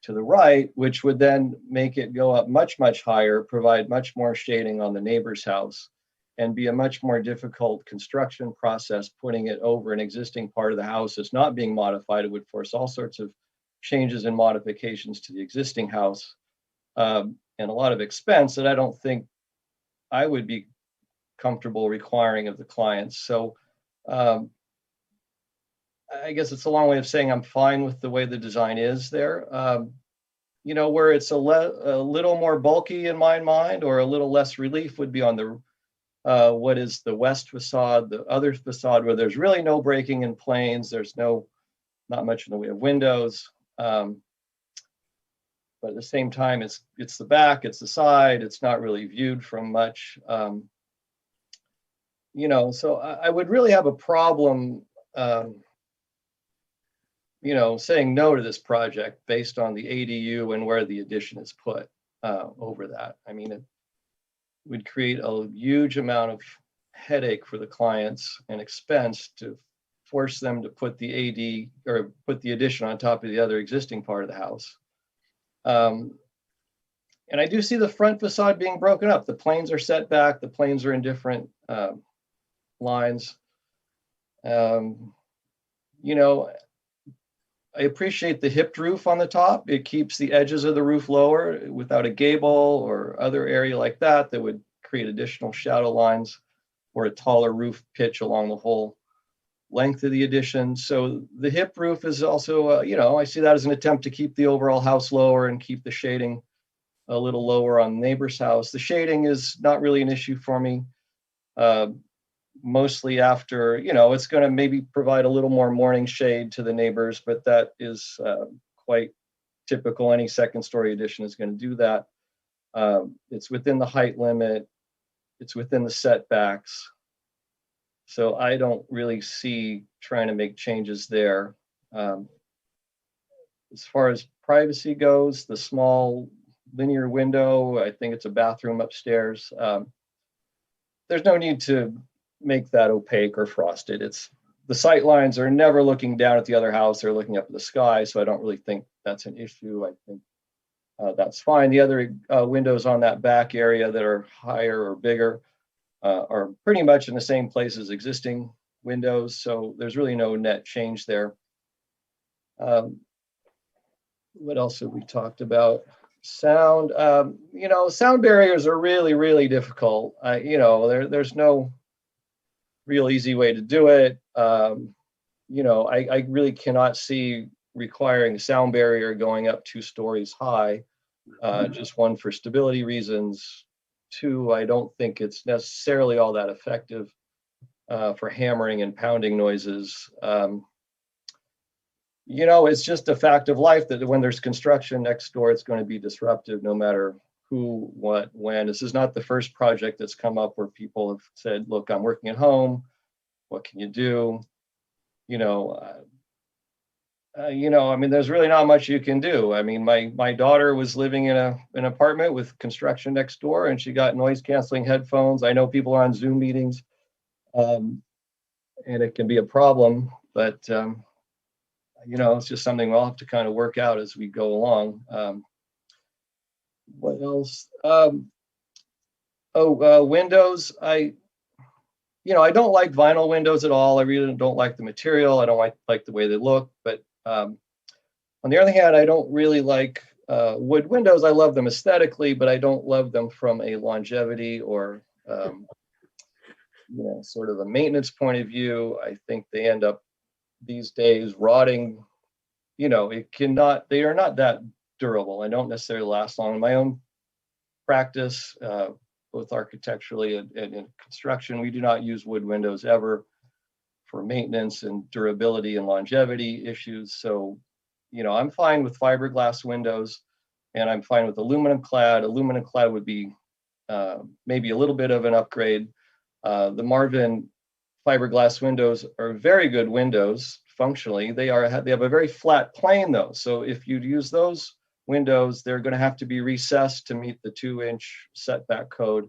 to the right, which would then make it go up much, much higher, provide much more shading on the neighbor's house, and be a much more difficult construction process putting it over an existing part of the house that's not being modified. It would force all sorts of changes and modifications to the existing house. and a lot of expense that I don't think I would be comfortable requiring of the clients. So I guess it's a long way of saying I'm fine with the way the design is there. You know, where it's a little more bulky in my mind, or a little less relief, would be on the what is the west facade, the other facade where there's really no breaking in planes. There's not much in the way of windows. But at the same time, it's the back, it's the side, it's not really viewed from much. You know, so I would really have a problem, you know, saying no to this project based on the ADU and where the addition is put over that. I mean, it would create a huge amount of headache for the clients and expense to force them to put the AD or put the addition on top of the other existing part of the house. And I do see the front facade being broken up. The planes are set back, the planes are in different lines. You know, I appreciate the hipped roof on the top. It keeps the edges of the roof lower without a gable or other area like that that would create additional shadow lines, or a taller roof pitch along the whole length of the addition. So the hip roof is also, you know, I see that as an attempt to keep the overall house lower and keep the shading a little lower on the neighbor's house. The shading is not really an issue for me. Mostly after, you know, it's going to maybe provide a little more morning shade to the neighbors, but that is quite typical. Any second story addition is going to do that. It's within the height limit. It's within the setbacks. So I don't really see trying to make changes there. As far as privacy goes, the small linear window, I think it's a bathroom upstairs. There's no need to make that opaque or frosted. It's the sight lines are never looking down at the other house, they're looking up at the sky, so I don't really think that's an issue. I think that's fine. The other windows on that back area that are higher or bigger are pretty much in the same place as existing windows, so there's really no net change there. What else have we talked about? Sound, you know, sound barriers are really, really difficult. You know, there's no real easy way to do it. You know, I really cannot see requiring a sound barrier going up 2 stories high. Just one, for stability reasons. 2, I don't think it's necessarily all that effective for hammering and pounding noises. You know, it's just a fact of life that when there's construction next door, it's going to be disruptive no matter who, what, when. This is not the first project that's come up where people have said, look, I'm working at home. What can you do? You know, I mean, there's really not much you can do. I mean, my daughter was living in an apartment with construction next door, and she got noise canceling headphones. I know people are on Zoom meetings, and it can be a problem, but you know, it's just something we'll have to kind of work out as we go along. What else? Windows. You know, I don't like vinyl windows at all. I really don't like the material. I don't like the way they look. But on the other hand, I don't really like wood windows. I love them aesthetically, but I don't love them from a longevity or you know, sort of a maintenance point of view. I think they end up these days rotting. You know, they are not that durable. I don't necessarily last long. In my own practice, both architecturally and in construction, we do not use wood windows ever for maintenance and durability and longevity issues. So, you know, I'm fine with fiberglass windows, and I'm fine with aluminum clad. Aluminum clad would be maybe a little bit of an upgrade. The Marvin fiberglass windows are very good windows functionally. They have a very flat plane though. So if you'd use those windows, they're going to have to be recessed to meet the 2-inch setback code,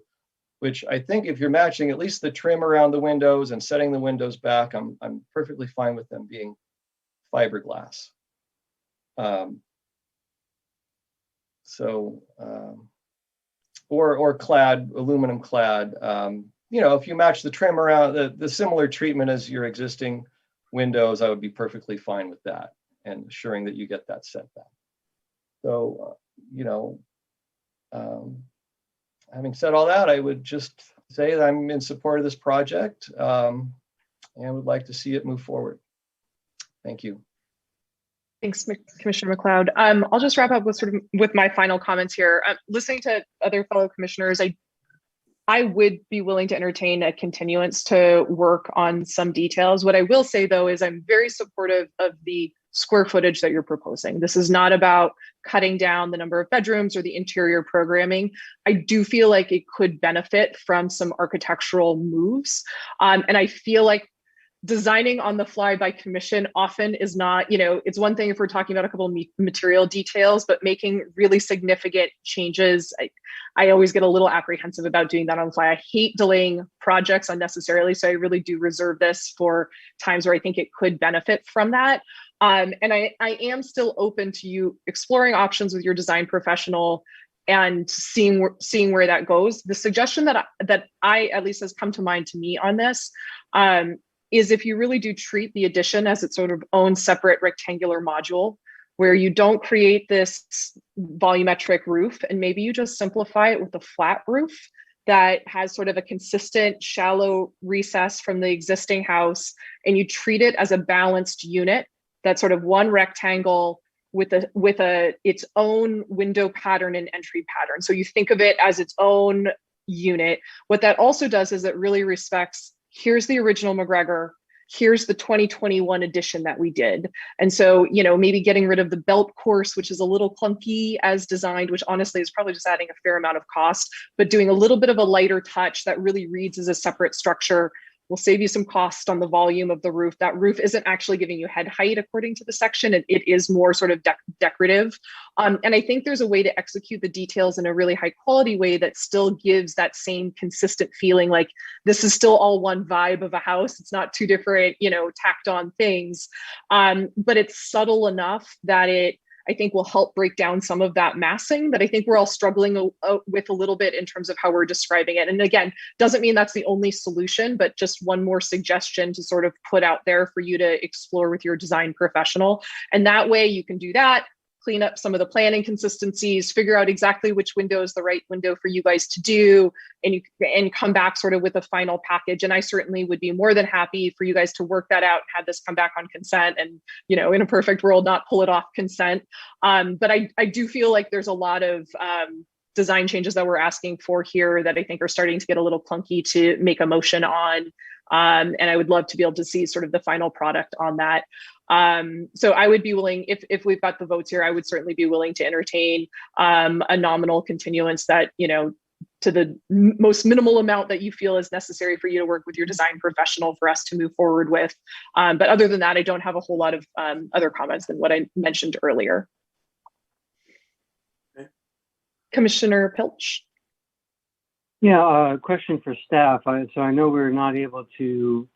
which I think if you're matching at least the trim around the windows and setting the windows back, I'm perfectly fine with them being fiberglass. Or clad, aluminum clad. You know, if you match the trim around the similar treatment as your existing windows, I would be perfectly fine with that and assuring that you get that setback. So, you know, Having said all that, I would just say that I'm in support of this project and would like to see it move forward. Thank you. Thanks, Commissioner McLeod. I'll just wrap up with my final comments here. Listening to other fellow commissioners, I would be willing to entertain a continuance to work on some details. What I will say, though, is I'm very supportive of the square footage that you're proposing. This is not about cutting down the number of bedrooms or the interior programming. I do feel like it could benefit from some architectural moves. And I feel like designing on the fly by commission often is not, it's one thing if we're talking about a couple of material details, but making really significant changes, I always get a little apprehensive about doing that on the fly. I hate delaying projects unnecessarily, so I really do reserve this for times where I think it could benefit from that. And I am still open to you exploring options with your design professional and seeing where that goes. The suggestion that I at least has come to mind to me on this is if you really do treat the addition as its sort of own separate rectangular module, where you don't create this volumetric roof, and maybe you just simplify it with a flat roof that has sort of a consistent shallow recess from the existing house, and you treat it as a balanced unit, that's sort of one rectangle with its own window pattern and entry pattern. So you think of it as its own unit. What that also does is it really respects, here's the original McGregor, here's the 2021 edition that we did. And so, maybe getting rid of the belt course, which is a little clunky as designed, which honestly is probably just adding a fair amount of cost, but doing a little bit of a lighter touch that really reads as a separate structure will save you some cost on the volume of the roof. That roof isn't actually giving you head height according to the section. It is more sort of decorative. And I think there's a way to execute the details in a really high quality way that still gives that same consistent feeling like this is still all one vibe of a house. It's not two different, tacked on things. But it's subtle enough that I think will help break down some of that massing that I think we're all struggling with a little bit in terms of how we're describing it. And again, doesn't mean that's the only solution, but just one more suggestion to sort of put out there for you to explore with your design professional. And that way you can do that, clean up some of the plan inconsistencies, figure out exactly which window is the right window for you guys to do, and come back sort of with a final package. And I certainly would be more than happy for you guys to work that out, have this come back on consent, and in a perfect world, not pull it off consent. But I do feel like there's a lot of design changes that we're asking for here that I think are starting to get a little clunky to make a motion on. And I would love to be able to see sort of the final product on that. So I would be willing, if we've got the votes here, I would certainly be willing to entertain a nominal continuance that, to the most minimal amount that you feel is necessary for you to work with your design professional for us to move forward with. But other than that, I don't have a whole lot of other comments than what I mentioned earlier. Okay. Commissioner Pilch. Yeah, question for staff. So I know we're not able to,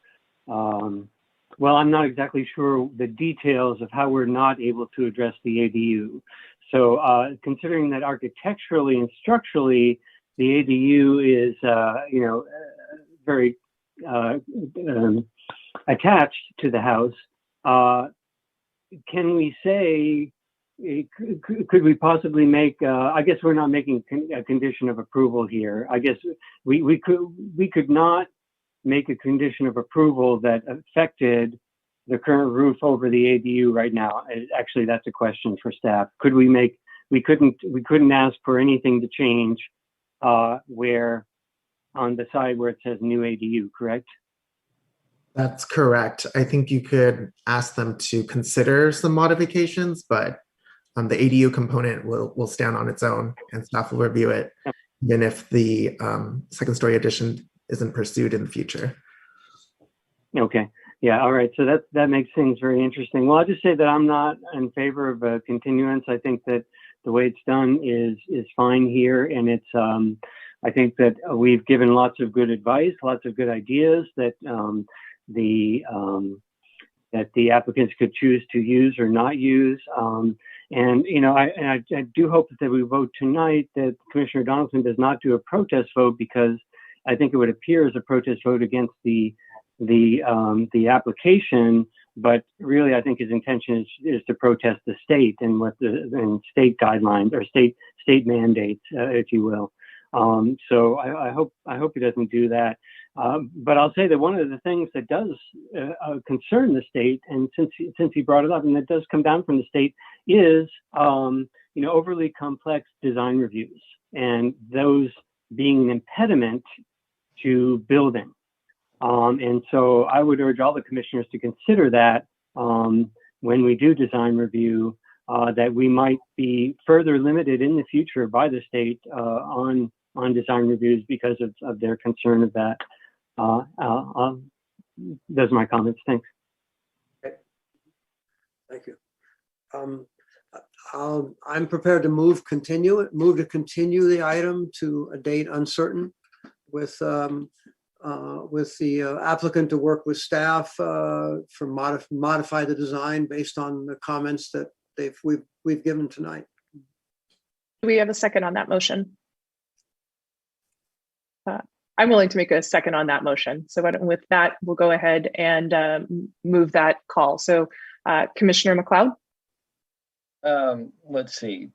well, I'm not exactly sure the details of how we're not able to address the ADU. So considering that architecturally and structurally, the ADU is, very attached to the house, can we say, could we possibly make, I guess we're not making a condition of approval here. I guess we could not make a condition of approval that affected the current roof over the ADU right now. Actually, that's a question for staff. Could we make, we couldn't ask for anything to change where on the side where it says new ADU, correct? That's correct. I think you could ask them to consider some modifications, but the ADU component will stand on its own and staff will review it, even if the second story addition isn't pursued in the future. Okay. Yeah. All right. So that makes things very interesting. Well, I'll just say that I'm not in favor of a continuance. I think that the way it's done is fine here. And it's, I think that we've given lots of good advice, lots of good ideas that the applicants could choose to use or not use. And I do hope that we vote tonight that Commissioner Donaldson does not do a protest vote, because I think it would appear as a protest vote against the application but really, I think his intention is to protest the state and state guidelines or state mandates, if you will. So I hope he doesn't do that. But I'll say that one of the things that does concern the state, and since he brought it up, and that does come down from the state, is overly complex design reviews, and those being an impediment to building. And so I would urge all the commissioners to consider that when we do design review, that we might be further limited in the future by the state on design reviews because of their concern of that. Those are my comments. Thanks. Okay. Thank you. I'm prepared to move to continue the item to a date uncertain with the applicant to work with staff modify the design based on the comments that we've given tonight. Do we have a second on that motion? I'm willing to make a second on that motion. So with that, we'll go ahead and move that call. So Commissioner McLeod? Let's see.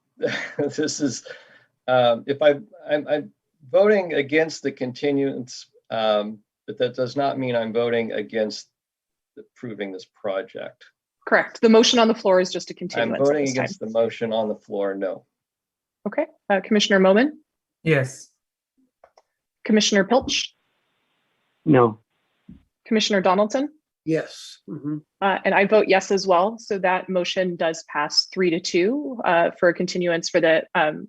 This is, if I'm voting against the continuance, but that does not mean I'm voting against approving this project. Correct. The motion on the floor is just a continuance. I'm voting against the motion on the floor, no. Okay. Commissioner Moman? Yes. Commissioner Pilch? No. Commissioner Donaldson? Yes. Mm-hmm. And I vote yes as well. So that motion does pass 3-2 for a continuance for the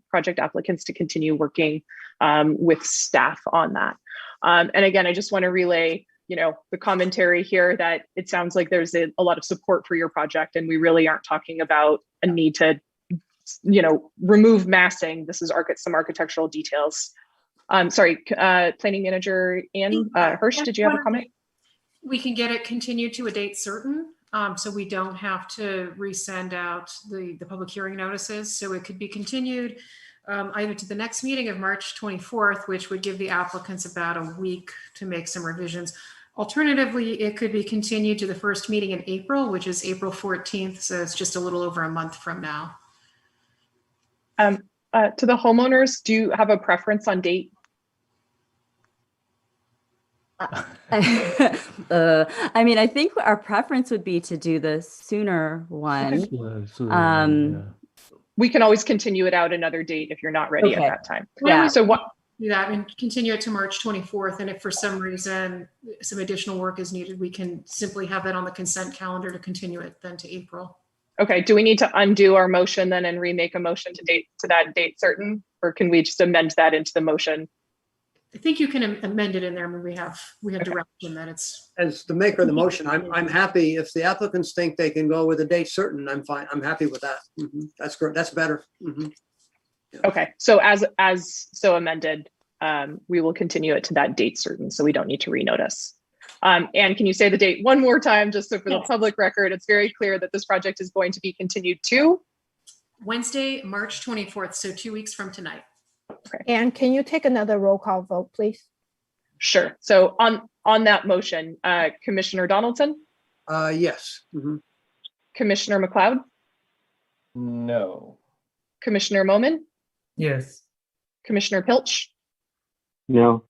project applicants to continue working with staff on that. And again, I just want to relay, the commentary here that it sounds like there's a lot of support for your project, and we really aren't talking about a need to, remove massing. This is some architectural details. Sorry, Planning Manager Ann Hirsch, did you have a comment? We can get it continued to a date certain, so we don't have to resend out the public hearing notices. So it could be continued either to the next meeting of March 24th, which would give the applicants about a week to make some revisions. Alternatively, it could be continued to the first meeting in April, which is April 14th. So it's just a little over a month from now. To the homeowners, do you have a preference on date? I mean, I think our preference would be to do the sooner one. We can always continue it out another date if you're not ready at that time. Yeah. So what? Do that and continue it to March 24th. And if for some reason some additional work is needed, we can simply have that on the consent calendar to continue it then to April. Okay. Do we need to undo our motion then and remake a motion to that date certain, or can we just amend that into the motion? I think you can amend it in there. I mean, we have direction that it's. As the maker of the motion, I'm happy if the applicants think they can go with a date certain. I'm fine. I'm happy with that. Mm-hmm. That's great. That's better. Mm-hmm. Yeah. Okay. So as so amended, we will continue it to that date certain. So we don't need to renotice. And can you say the date one more time, just so for the public record, it's very clear that this project is going to be continued to Wednesday, March 24th. So 2 weeks from tonight. Okay. And can you take another roll call vote, please? Sure. So on that motion, Commissioner Donaldson? Yes. Mm-hmm. Commissioner McLeod? No. Commissioner Moman? Yes. Commissioner Pilch? No.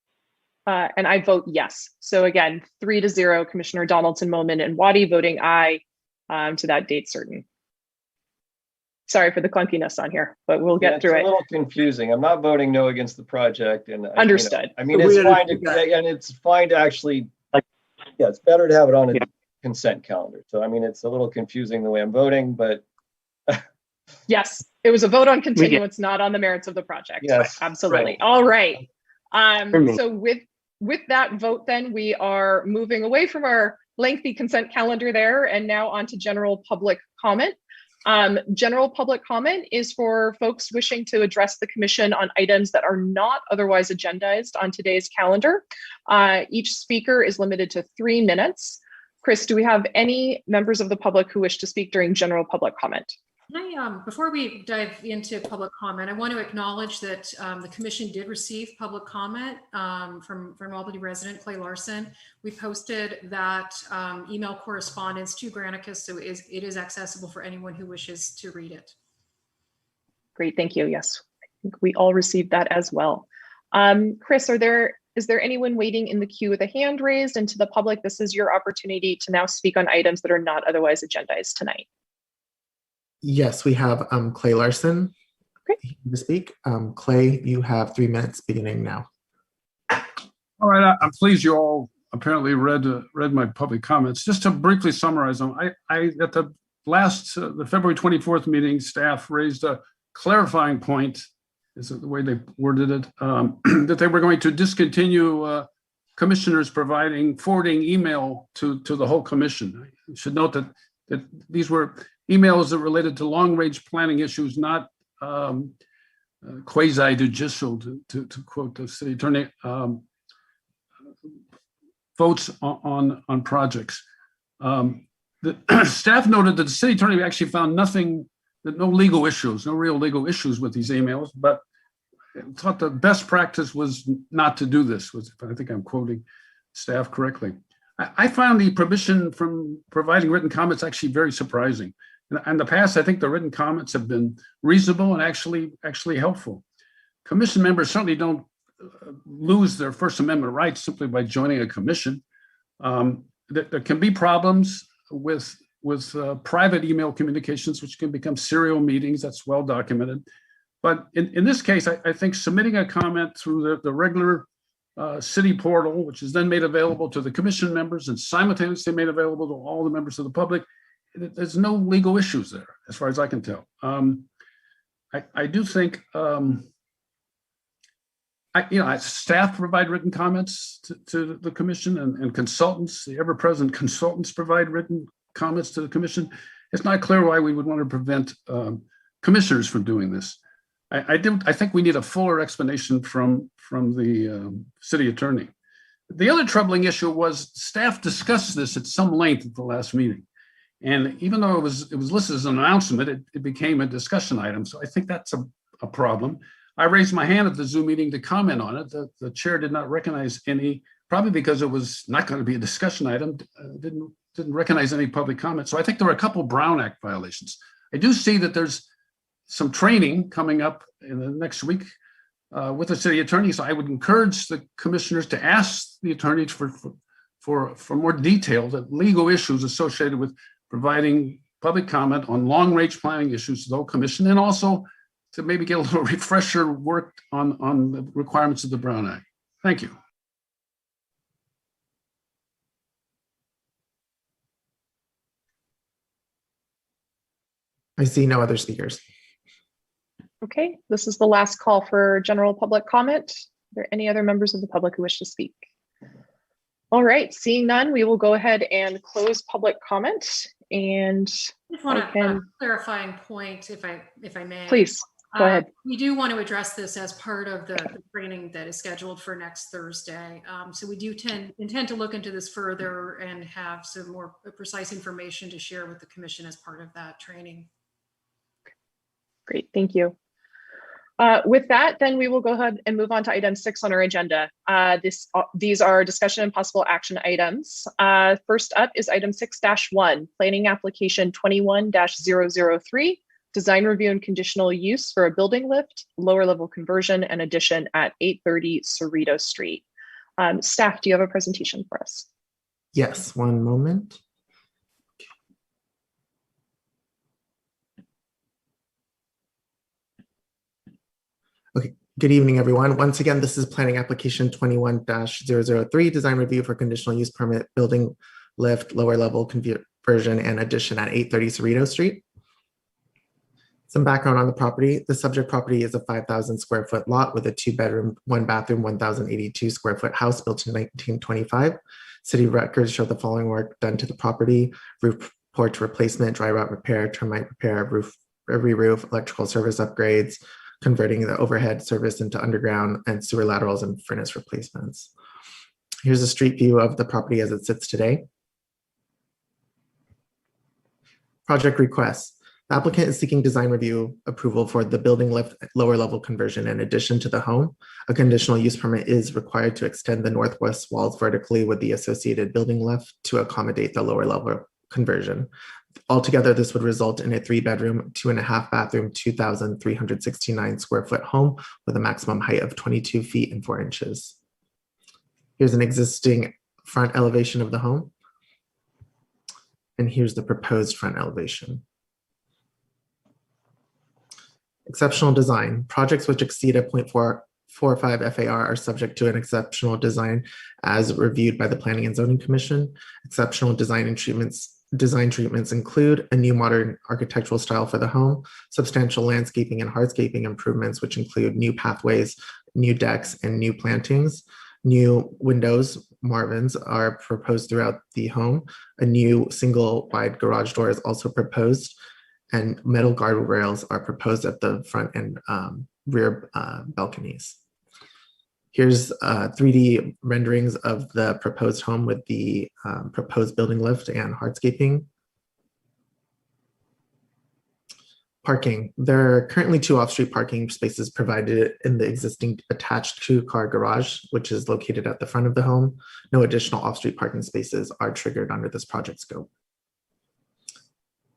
And I vote yes. So again, 3-0, Commissioner Donaldson, Moman, and Waddy voting aye to that date certain. Sorry for the clunkiness on here, but we'll get through it. It's a little confusing. I'm not voting no against the project, and understood. I mean, it's fine it's fine to actually, it's better to have it on a consent calendar. So I mean, it's a little confusing the way I'm voting, but yes, it was a vote on continuance, not on the merits of the project. Yes, absolutely. Right. All right. So with that vote, then we are moving away from our lengthy consent calendar there, and now on to general public comment. General public comment is for folks wishing to address the commission on items that are not otherwise agendized on today's calendar. Each speaker is limited to 3 minutes. Chris, do we have any members of the public who wish to speak during general public comment? Before we dive into public comment, I want to acknowledge that the commission did receive public comment from Albany resident Clay Larson. We posted that email correspondence to Granicus, so it is accessible for anyone who wishes to read it. Great, thank you. Yes, I think we all received that as well. Chris, is there anyone waiting in the queue with a hand raised? And to the public, this is your opportunity to now speak on items that are not otherwise agendized tonight. Yes, we have Clay Larson Great. to speak. Clay, you have 3 minutes beginning now. All right, I'm pleased you all apparently read my public comments. Just to briefly summarize them, I at the last the February 24th meeting, staff raised a clarifying point, is the way they worded it, that they were going to discontinue commissioners forwarding email to the whole commission. I should note that these were emails that related to long-range planning issues, not quasi-judicial, to quote the city attorney, votes on projects. The staff noted that the city attorney actually found no real legal issues with these emails, but thought the best practice was not to do this. I think I'm quoting staff correctly. I found the prohibition from providing written comments actually very surprising. In the past, I think the written comments have been reasonable and actually helpful. Commission members certainly don't lose their First Amendment rights simply by joining a commission. There can be problems with private email communications, which can become serial meetings. That's well documented. But in this case, I think submitting a comment through the regular city portal, which is then made available to the commission members and simultaneously made available to all the members of the public, there's no legal issues there, as far as I can tell. I do think, staff provide written comments to the commission, and consultants, the ever-present consultants provide written comments to the commission. It's not clear why we would want to prevent commissioners from doing this. I think we need a fuller explanation from the city attorney. The other troubling issue was staff discussed this at some length at the last meeting. And even though it was listed as an announcement, it became a discussion item. So I think that's a problem. I raised my hand at the Zoom meeting to comment on it. The chair did not recognize any, probably because it was not going to be a discussion item, didn't recognize any public comment. So I think there were a couple Brown Act violations. I do see that there's some training coming up in the next week with the city attorney. So I would encourage the commissioners to ask the attorney for more detailed legal issues associated with providing public comment on long-range planning issues to the whole commission, and also to maybe get a little refresher work on the requirements of the Brown Act. Thank you. I see no other speakers. Okay, this is the last call for general public comment. Are there any other members of the public who wish to speak? All right, seeing none, we will go ahead and close public comment. And I just want a clarifying point, if I may. Please, go ahead. We do want to address this as part of the training that is scheduled for next Thursday. So we do intend to look into this further and have some more precise information to share with the commission as part of that training. Great, thank you. With that, then we will go ahead and move on to item 6 on our agenda. These are discussion and possible action items. First up is item 6-1, planning application 21-003, design review and conditional use for a building lift, lower level conversion and addition at 830 Cerrito Street. Staff, do you have a presentation for us? Yes, one moment. Okay, good evening, everyone. Once again, this is planning application 21-003, design review for conditional use permit, building lift, lower level conversion and addition at 830 Cerrito Street. Some background on the property. The subject property is a 5,000 square foot lot with a 2-bedroom, 1-bathroom, 1,082 square foot house built in 1925. City records show the following work done to the property: roof porch replacement, dry rot repair, termite repair, re-roof, electrical service upgrades, converting the overhead service into underground, and sewer laterals and furnace replacements. Here's a street view of the property as it sits today. Project requests. The applicant is seeking design review approval for the building lift lower level conversion in addition to the home. A conditional use permit is required to extend the northwest walls vertically with the associated building lift to accommodate the lower level conversion. Altogether, this would result in a 3-bedroom, 2.5 bathroom, 2,369 square foot home with a maximum height of 22 feet and 4 inches. Here's an existing front elevation of the home. And here's the proposed front elevation. Exceptional design. Projects which exceed a 0.445 FAR are subject to an exceptional design as reviewed by the Planning and Zoning Commission. Exceptional design treatments include a new modern architectural style for the home, substantial landscaping and hardscaping improvements, which include new pathways, new decks, and new plantings. New windows, Marvins, are proposed throughout the home. A new single wide garage door is also proposed, and metal guardrails are proposed at the front and rear balconies. Here's 3D renderings of the proposed home with the proposed building lift and hardscaping. Parking. There are currently 2 off-street parking spaces provided in the existing attached 2-car garage, which is located at the front of the home. No additional off-street parking spaces are triggered under this project scope.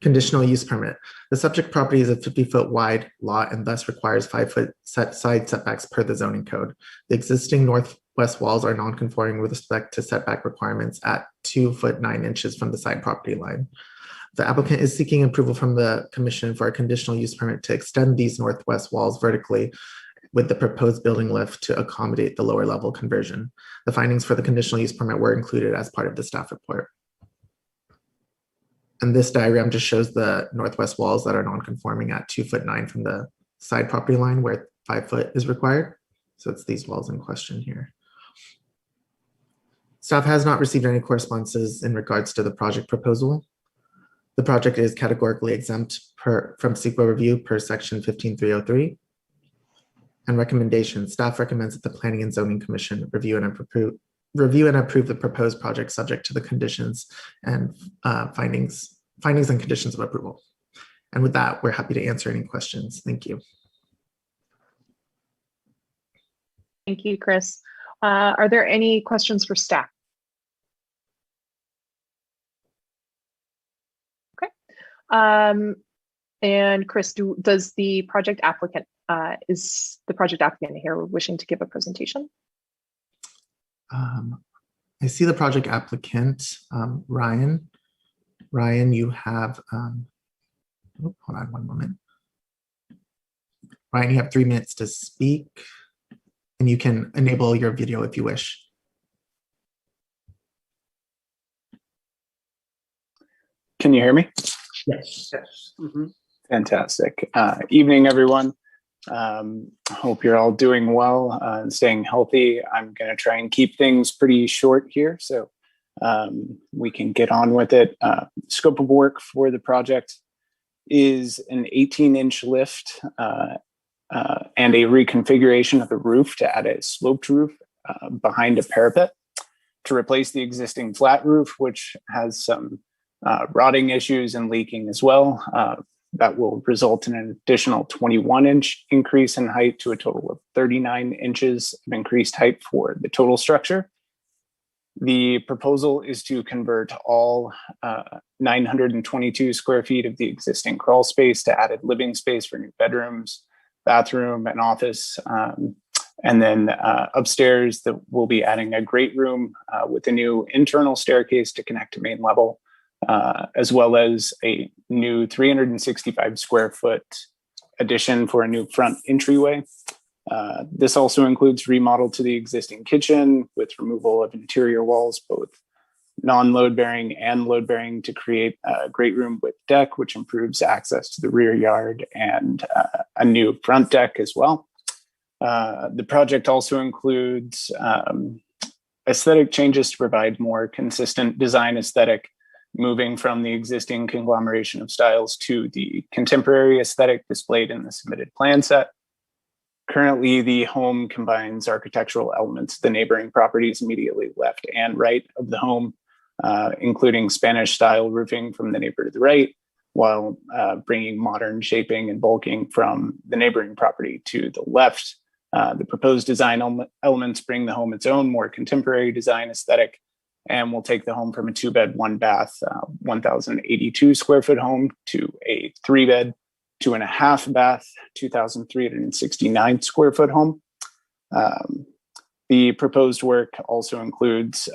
Conditional use permit. The subject property is a 50-foot wide lot and thus requires 5-foot side setbacks per the zoning code. The existing northwest walls are non-conforming with respect to setback requirements at 2 foot 9 inches from the side property line. The applicant is seeking approval from the commission for a conditional use permit to extend these northwest walls vertically with the proposed building lift to accommodate the lower level conversion. The findings for the conditional use permit were included as part of the staff report. And this diagram just shows the northwest walls that are non-conforming at 2 foot 9 from the side property line where 5 foot is required. So it's these walls in question here. Staff has not received any correspondences in regards to the project proposal. The project is categorically exempt from CEQA review per section 15303. And recommendations, staff recommends that the Planning and Zoning Commission review and approve the proposed project subject to the conditions and findings and conditions of approval. And with that, we're happy to answer any questions. Thank you. Thank you, Chris. Are there any questions for staff? Okay. And Chris, does the project applicant, is the project applicant here wishing to give a presentation? I see the project applicant, Ryan. Ryan, you have, hold on one moment. Ryan, you have 3 minutes to speak, and you can enable your video if you wish. Can you hear me? Yes. Yes. Mm-hmm. Fantastic. Evening, everyone. Hope you're all doing well and staying healthy. I'm going to try and keep things pretty short here so we can get on with it. Scope of work for the project is an 18-inch lift and a reconfiguration of the roof to add a sloped roof behind a parapet to replace the existing flat roof, which has some rotting issues and leaking as well. That will result in an additional 21-inch increase in height to a total of 39 inches of increased height for the total structure. The proposal is to convert all 922 square feet of the existing crawl space to added living space for new bedrooms, bathroom, and office. And then upstairs, we'll be adding a great room with a new internal staircase to connect to main level. As well as a new 365 square foot addition for a new front entryway. This also includes remodel to the existing kitchen with removal of interior walls, both non-load bearing and load bearing, to create a great room with deck, which improves access to the rear yard, and a new front deck as well. The project also includes aesthetic changes to provide more consistent design aesthetic, moving from the existing conglomeration of styles to the contemporary aesthetic displayed in the submitted plan set. Currently, the home combines architectural elements of the neighboring properties immediately left and right of the home, including Spanish style roofing from the neighbor to the right, while bringing modern shaping and bulking from the neighboring property to the left. The proposed design elements bring the home its own more contemporary design aesthetic, and will take the home from a 2-bed, 1-bath, 1,082 square foot home to a 3-bed, 2.5-bath, 2,369 square foot home. The proposed work also includes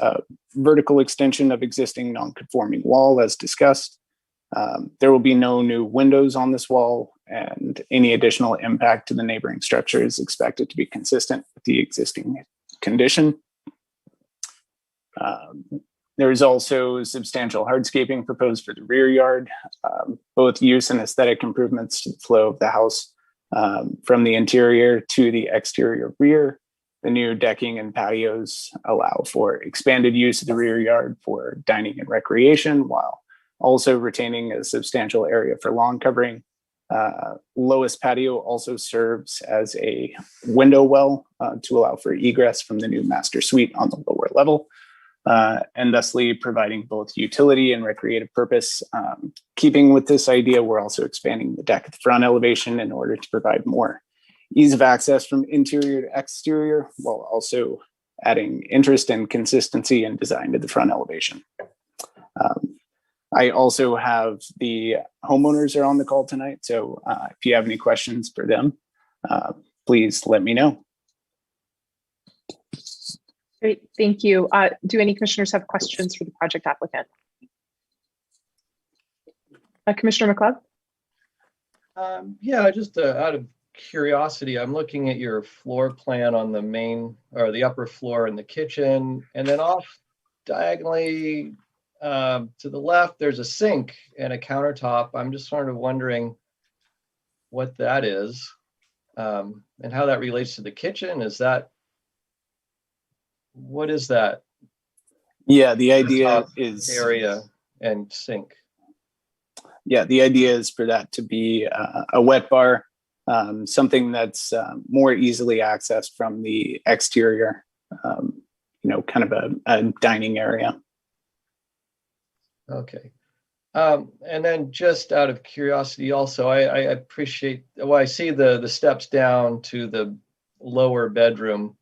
vertical extension of existing non-conforming wall as discussed. There will be no new windows on this wall, and any additional impact to the neighboring structure is expected to be consistent with the existing condition. There is also substantial hardscaping proposed for the rear yard, both use and aesthetic improvements to the flow of the house from the interior to the exterior rear. The new decking and patios allow for expanded use of the rear yard for dining and recreation, while also retaining a substantial area for lawn covering. Lowest patio also serves as a window well to allow for egress from the new master suite on the lower level, and thusly providing both utility and recreative purpose. Keeping with this idea, we're also expanding the deck at the front elevation in order to provide more ease of access from interior to exterior, while also adding interest and consistency in design to the front elevation. I also have the homeowners are on the call tonight, so if you have any questions for them, please let me know. Great, thank you. Do any commissioners have questions for the project applicant? Commissioner McLeod? Yeah, just out of curiosity, I'm looking at your floor plan on the main or the upper floor in the kitchen, and then off diagonally to the left, there's a sink and a countertop. I'm just sort of wondering what that is and how that relates to the kitchen. What is that? Yeah, the idea is area and sink. Yeah, the idea is for that to be a wet bar, something that's more easily accessed from the exterior, kind of a dining area. Okay. And then just out of curiosity also, I appreciate, well, I see the steps down to the lower bedroom.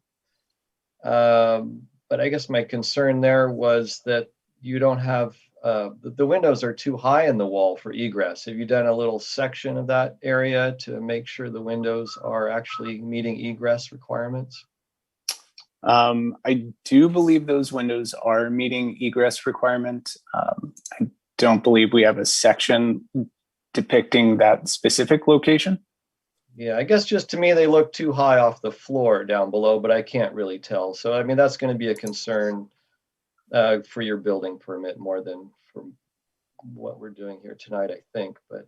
But I guess my concern there was that you don't have, the windows are too high in the wall for egress. Have you done a little section of that area to make sure the windows are actually meeting egress requirements? I do believe those windows are meeting egress requirement. I don't believe we have a section depicting that specific location. Yeah, I guess just to me, they look too high off the floor down below, but I can't really tell. So, I mean, that's going to be a concern for your building permit more than for what we're doing here tonight, I think. But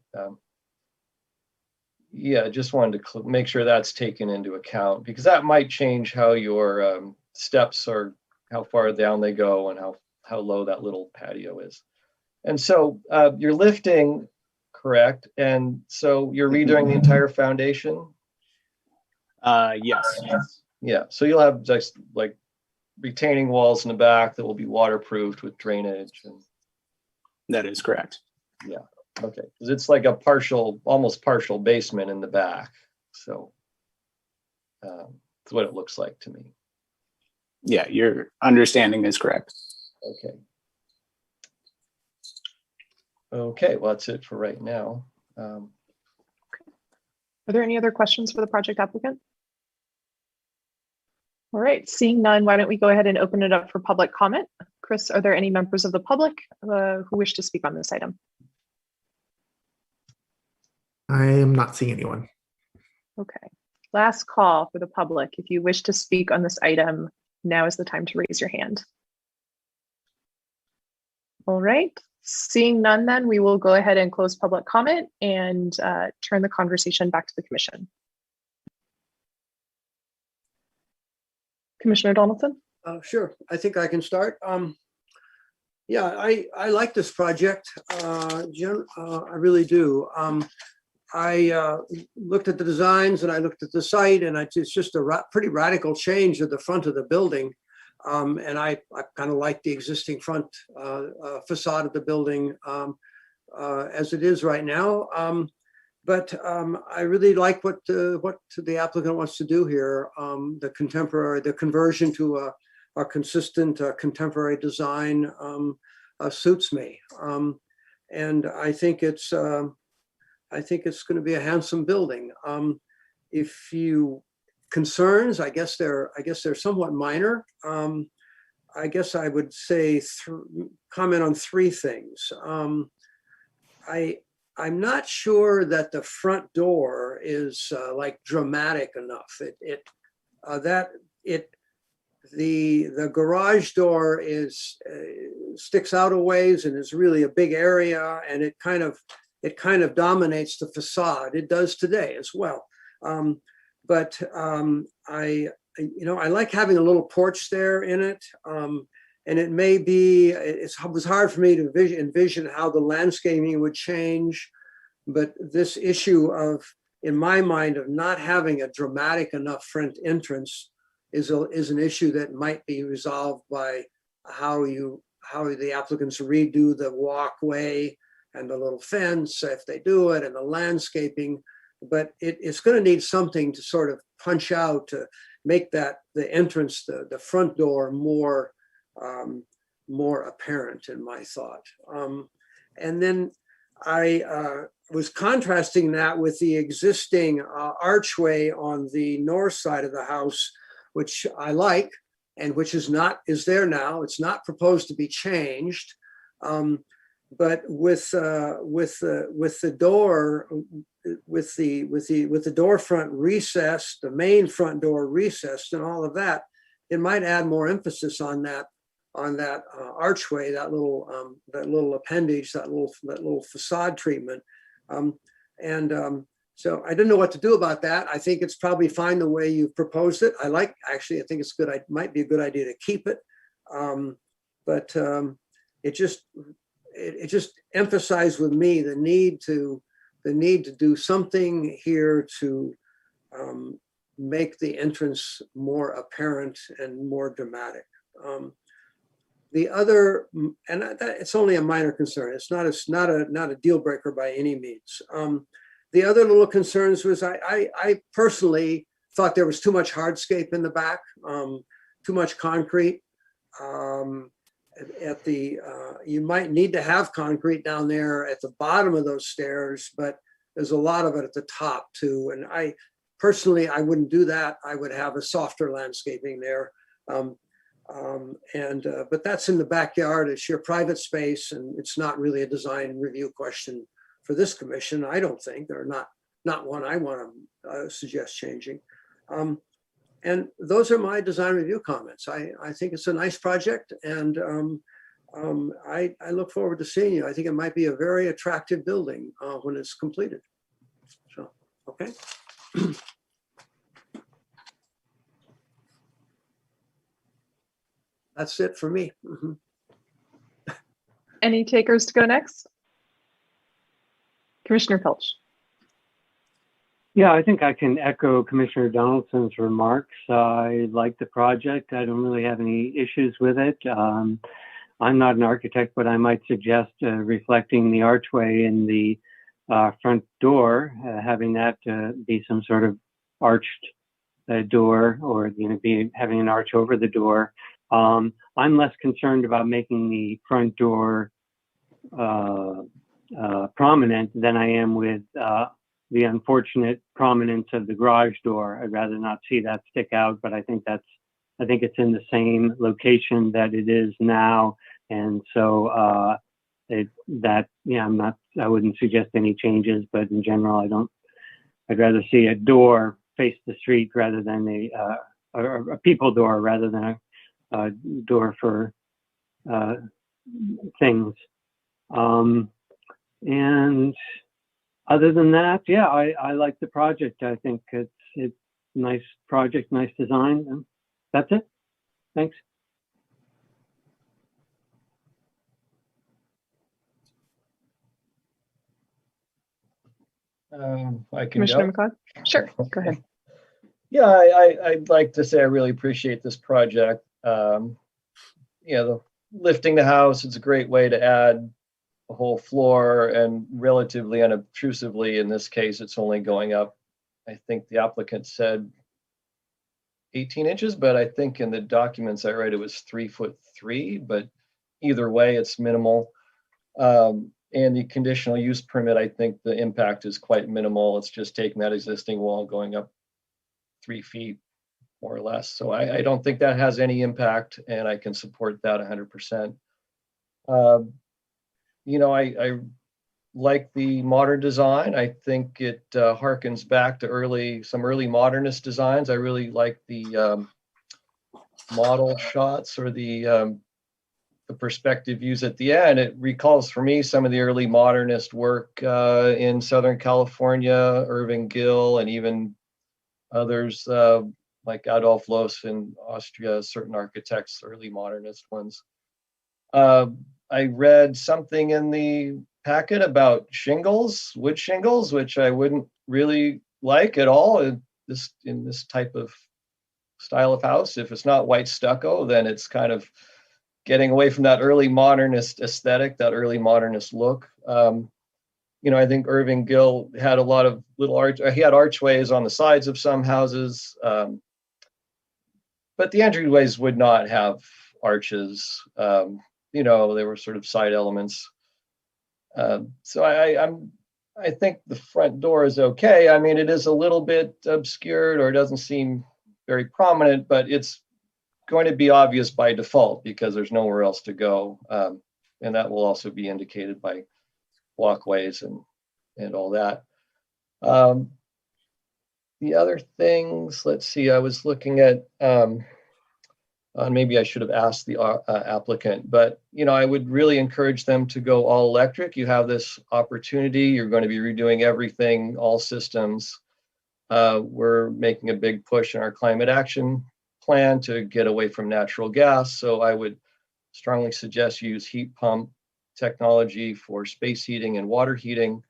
yeah, just wanted to make sure that's taken into account, because that might change how your steps are, how far down they go and how low that little patio is. And so you're lifting, correct? And so you're redoing the entire foundation? Yes. Yeah, so you'll have just like retaining walls in the back that will be waterproofed with drainage. And that is correct. Yeah, okay, because it's like a almost partial basement in the back. So that's what it looks like to me. Yeah, your understanding is correct. Okay. Okay, well, that's it for right now. Are there any other questions for the project applicant? All right, seeing none, why don't we go ahead and open it up for public comment? Chris, are there any members of the public who wish to speak on this item? I am not seeing anyone. Okay, last call for the public. If you wish to speak on this item, now is the time to raise your hand. All right, seeing none, then we will go ahead and close public comment and turn the conversation back to the commission. Commissioner Donaldson? Sure, I think I can start. Yeah, I like this project, Jim, I really do. I looked at the designs and I looked at the site, and it's just a pretty radical change at the front of the building. And I kind of like the existing front facade of the building. as it is right now. But I really like what the applicant wants to do here. The conversion to a consistent contemporary design suits me. And I think it's going to be a handsome building. If you concerns, I guess they're somewhat minor. I guess I would say comment on three things. I'm not sure that the front door is like dramatic enough. The garage door sticks out a ways and is really a big area, and it kind of dominates the facade. It does today as well. But I like having a little porch there in it. And it may be, it was hard for me to envision how the landscaping would change, but this issue of, in my mind, of not having a dramatic enough front entrance is an issue that might be resolved by how the applicants redo the walkway and the little fence, if they do it, and the landscaping. But it's going to need something to sort of punch out to make the entrance, the front door more apparent in my thought. And then I was contrasting that with the existing archway on the north side of the house, which I like, and which is there now. It's not proposed to be changed. But with the door front recessed, the main front door recessed, and all of that, it might add more emphasis on that archway, that little appendage, that little facade treatment. So I didn't know what to do about that. I think it's probably fine the way you've proposed it. I think it's good. It might be a good idea to keep it. But it just emphasized with me the need to do something here to make the entrance more apparent and more dramatic. The other, and it's only a minor concern. It's not a deal breaker by any means. The other little concerns was I personally thought there was too much hardscape in the back, too much concrete. You might need to have concrete down there at the bottom of those stairs, but there's a lot of it at the top too. And I wouldn't do that. I would have a softer landscaping there. But that's in the backyard. It's your private space, and it's not really a design review question for this commission. I don't think, or not one I want to suggest changing. And those are my design review comments. I think it's a nice project, and I look forward to seeing you. I think it might be a very attractive building when it's completed. So, okay. That's it for me. Mhm. Any takers to go next? Commissioner Pilch. Yeah, I think I can echo Commissioner Donaldson's remarks. I like the project. I don't really have any issues with it. I'm not an architect, but I might suggest reflecting the archway in the front door, having that be some sort of arched door, or having an arch over the door. I'm less concerned about making the front door prominent than I am with the unfortunate prominence of the garage door. I'd rather not see that stick out, but I think it's in the same location that it is now, and so I wouldn't suggest any changes. But in general, I'd rather see a door face the street rather than a people door rather than a door for things. And other than that, yeah, I like the project. I think it's a nice project, nice design. And that's it. Thanks. I can Commissioner go. McLeod? Sure, go ahead. Yeah, I'd like to say I really appreciate this project. The lifting the house, it's a great way to add a whole floor, and relatively unobtrusively, in this case, it's only going up, I think the applicant said 18 inches, but I think in the documents I read it was 3'3", but either way, it's minimal. And the conditional use permit, I think the impact is quite minimal. It's just taking that existing wall going up 3 feet, more or less. So I don't think that has any impact, and I can support that 100%. You know, I like the modern design. I think it harkens back to some early modernist designs. I really like the model shots, or the perspective views at the end. It recalls for me some of the early modernist work in Southern California, Irving Gill, and even others like Adolf Loos in Austria, certain architects, early modernist ones. I read something in the packet about shingles, wood shingles, which I wouldn't really like at all in this type of style of house. If it's not white stucco, then it's kind of getting away from that early modernist aesthetic, that early modernist look. You know, I think Irving Gill had a lot of little he had archways on the sides of some houses, but the entryways would not have arches. You know, they were sort of side elements. So I think the front door is okay. I mean, it is a little bit obscured, or it doesn't seem very prominent, but it's going to be obvious by default because there's nowhere else to go. And that will also be indicated by walkways and all that. The other things, let's see, I was looking at, maybe I should have asked the applicant, but you know, I would really encourage them to go all electric. You have this opportunity. You're going to be redoing everything, all systems. We're making a big push in our climate action plan to get away from natural gas. So I would strongly suggest you use heat pump technology for space heating and water heating.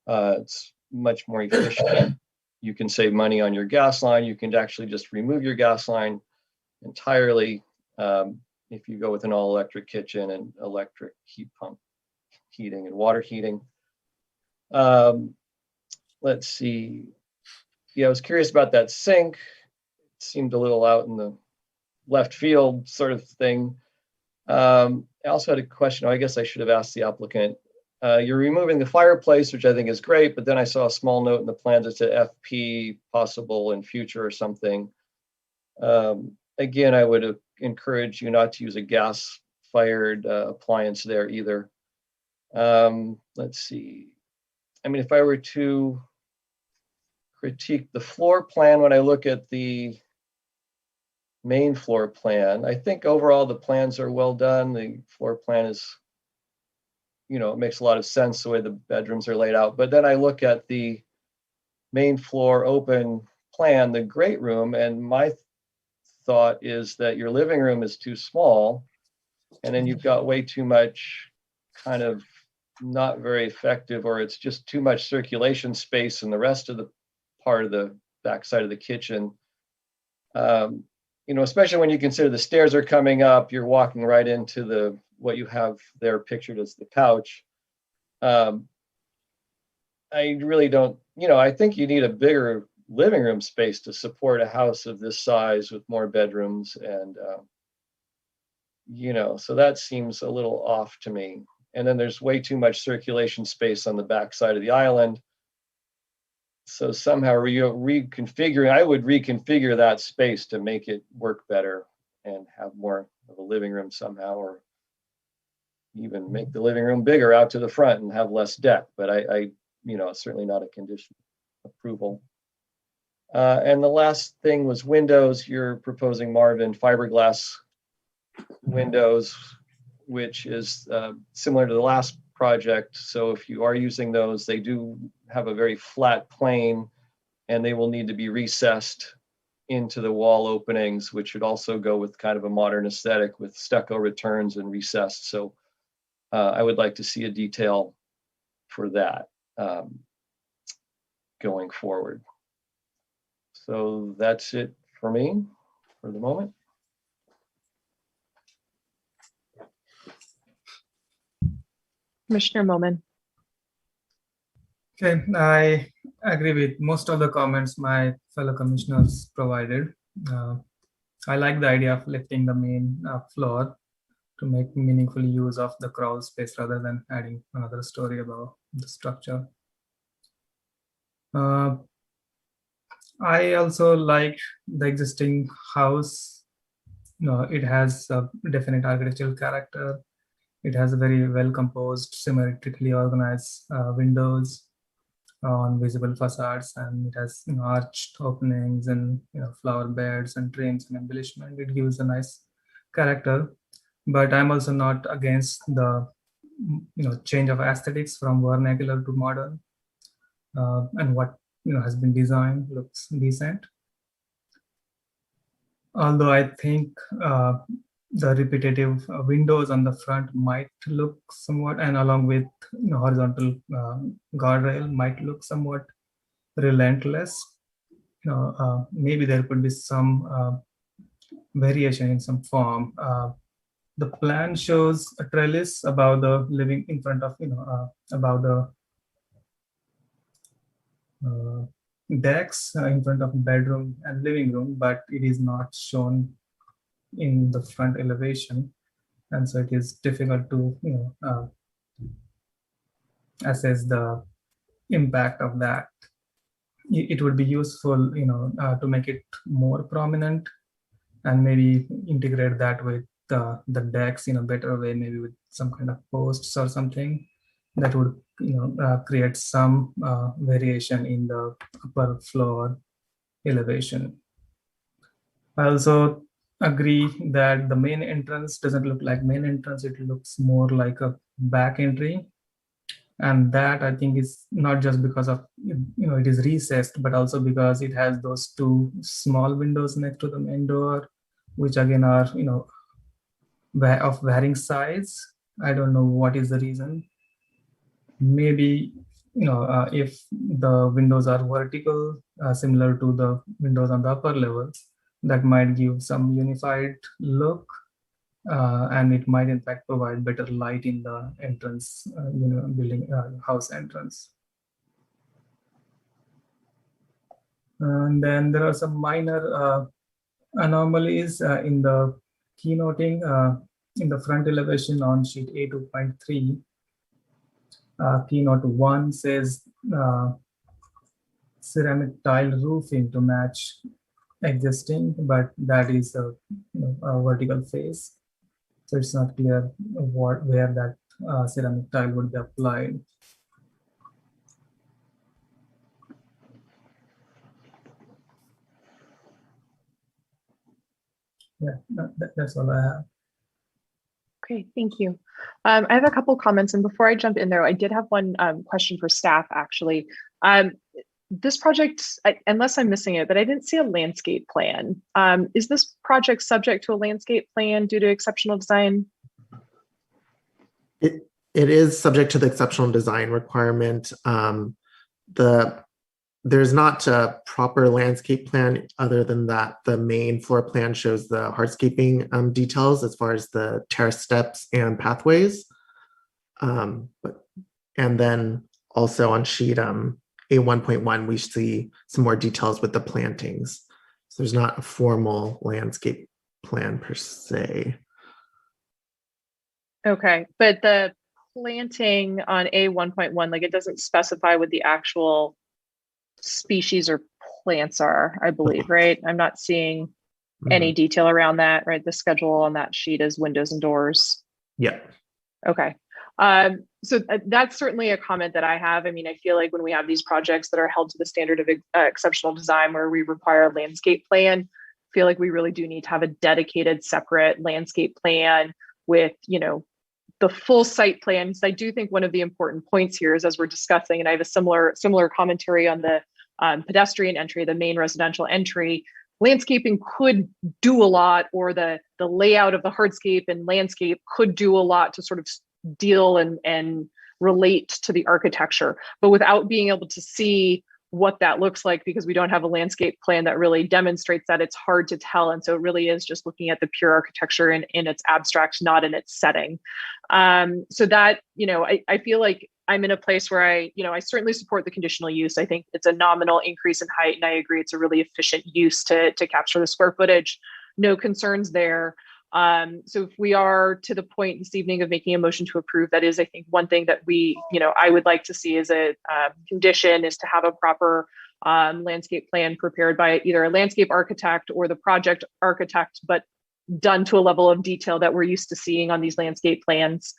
It's much more efficient. You can save money on your gas line. You can actually just remove your gas line entirely if you go with an all electric kitchen and electric heat pump heating and water heating. Let's see. Yeah, I was curious about that sink. It seemed a little out in the left field sort of thing. I also had a question. I guess I should have asked the applicant. You're removing the fireplace, which I think is great, but then I saw a small note in the plans that said FP possible in future or something. Again, I would encourage you not to use a gas-fired appliance there either. Let's see. I mean, if I were to critique the floor plan, when I look at the main floor plan, I think overall the plans are well done. The floor plan is, you know, it makes a lot of sense the way the bedrooms are laid out. But then I look at the main floor open plan, the great room, and my thought is that your living room is too small, and then you've got way too much kind of not very effective, or it's just too much circulation space in the rest of the part of the backside of the kitchen. You know, especially when you consider the stairs are coming up, you're walking right into what you have there pictured as the couch. I really don't, you know, I think you need a bigger living room space to support a house of this size with more bedrooms, and you know, so that seems a little off to me. And then there's way too much circulation space on the back side of the island. So somehow reconfiguring, I would reconfigure that space to make it work better and have more of a living room somehow, or even make the living room bigger out to the front and have less deck. But I you know, it's certainly not a condition of approval. And the last thing was windows. You're proposing Marvin fiberglass windows, which is similar to the last project. So if you are using those, they do have a very flat plane, and they will need to be recessed into the wall openings, which would also go with kind of a modern aesthetic with stucco returns and recessed. So I would like to see a detail for that going forward. So that's it for me for the moment. Commissioner Momin. Okay, I agree with most of the comments my fellow commissioners provided. I like the idea of lifting the main floor to make meaningful use of the crawl space rather than adding another story above the structure. I also like the existing house. It has a definite architectural character. It has a very well composed, symmetrically organized windows on visible facades, and it has arched openings and flower beds and trims and embellishment. It gives a nice character. But I'm also not against the change of aesthetics from vernacular to modern, and what has been designed looks decent. Although I think the repetitive windows on the front might look somewhat, and along with horizontal guardrail might look somewhat relentless. Maybe there could be some variation in some form. The plan shows a trellis above the living in front of above the decks in front of bedroom and living room, but it is not shown in the front elevation, and so it is difficult to assess the impact of that. It would be useful to make it more prominent and maybe integrate that with the decks in a better way, maybe with some kind of posts or something that would create some variation in the upper floor elevation. I also agree that the main entrance doesn't look like main entrance. It looks more like a back entry, and that I think is not just because of it is recessed, but also because it has those two small windows next to the main door, which again are of varying size. I don't know what is the reason. Maybe if the windows are vertical, similar to the windows on the upper level, that might give some unified look, and it might in fact provide better light in the entrance, building house entrance. And then there are some minor anomalies in the keynoting in the front elevation on sheet A2.3. Keynote 1 says ceramic tile roofing to match existing, but that is a vertical face, so it's not clear where that ceramic tile would be applied. Yeah, that's all I have. Okay, thank you. I have a couple comments, and before I jump in there, I did have one question for staff, actually. This project, unless I'm missing it, but I didn't see a landscape plan. Is this project subject to a landscape plan due to exceptional design? It is subject to the exceptional design requirement. There's not a proper landscape plan other than that the main floor plan shows the hardscaping details as far as the terrace steps and pathways. And then also on sheet A1.1, we see some more details with the plantings. So there's not a formal landscape plan per se. Okay, but the planting on A1.1, like it doesn't specify what the actual species or plants are, I believe, right? I'm not seeing any detail around that, right? The schedule on that sheet is windows and doors. Yeah. Okay. So that's certainly a comment that I have. I mean, I feel like when we have these projects that are held to the standard of exceptional design where we require a landscape plan, I feel like we really do need to have a dedicated separate landscape plan with, the full site plan. So I do think one of the important points here is, as we're discussing, and I have a similar commentary on the pedestrian entry, the main residential entry, landscaping could do a lot, or the layout of the hardscape and landscape could do a lot to sort of deal and relate to the architecture. But without being able to see what that looks like because we don't have a landscape plan that really demonstrates that. It's hard to tell. And so it really is just looking at the pure architecture in its abstract, not in its setting. So that, I feel like I'm in a place where I certainly support the conditional use. I think it's a nominal increase in height, and I agree it's a really efficient use to capture the square footage. No concerns there. So if we are to the point this evening of making a motion to approve, that is, I think, one thing that I would like to see as a condition is to have a proper landscape plan prepared by either a landscape architect or the project architect, but done to a level of detail that we're used to seeing on these landscape plans.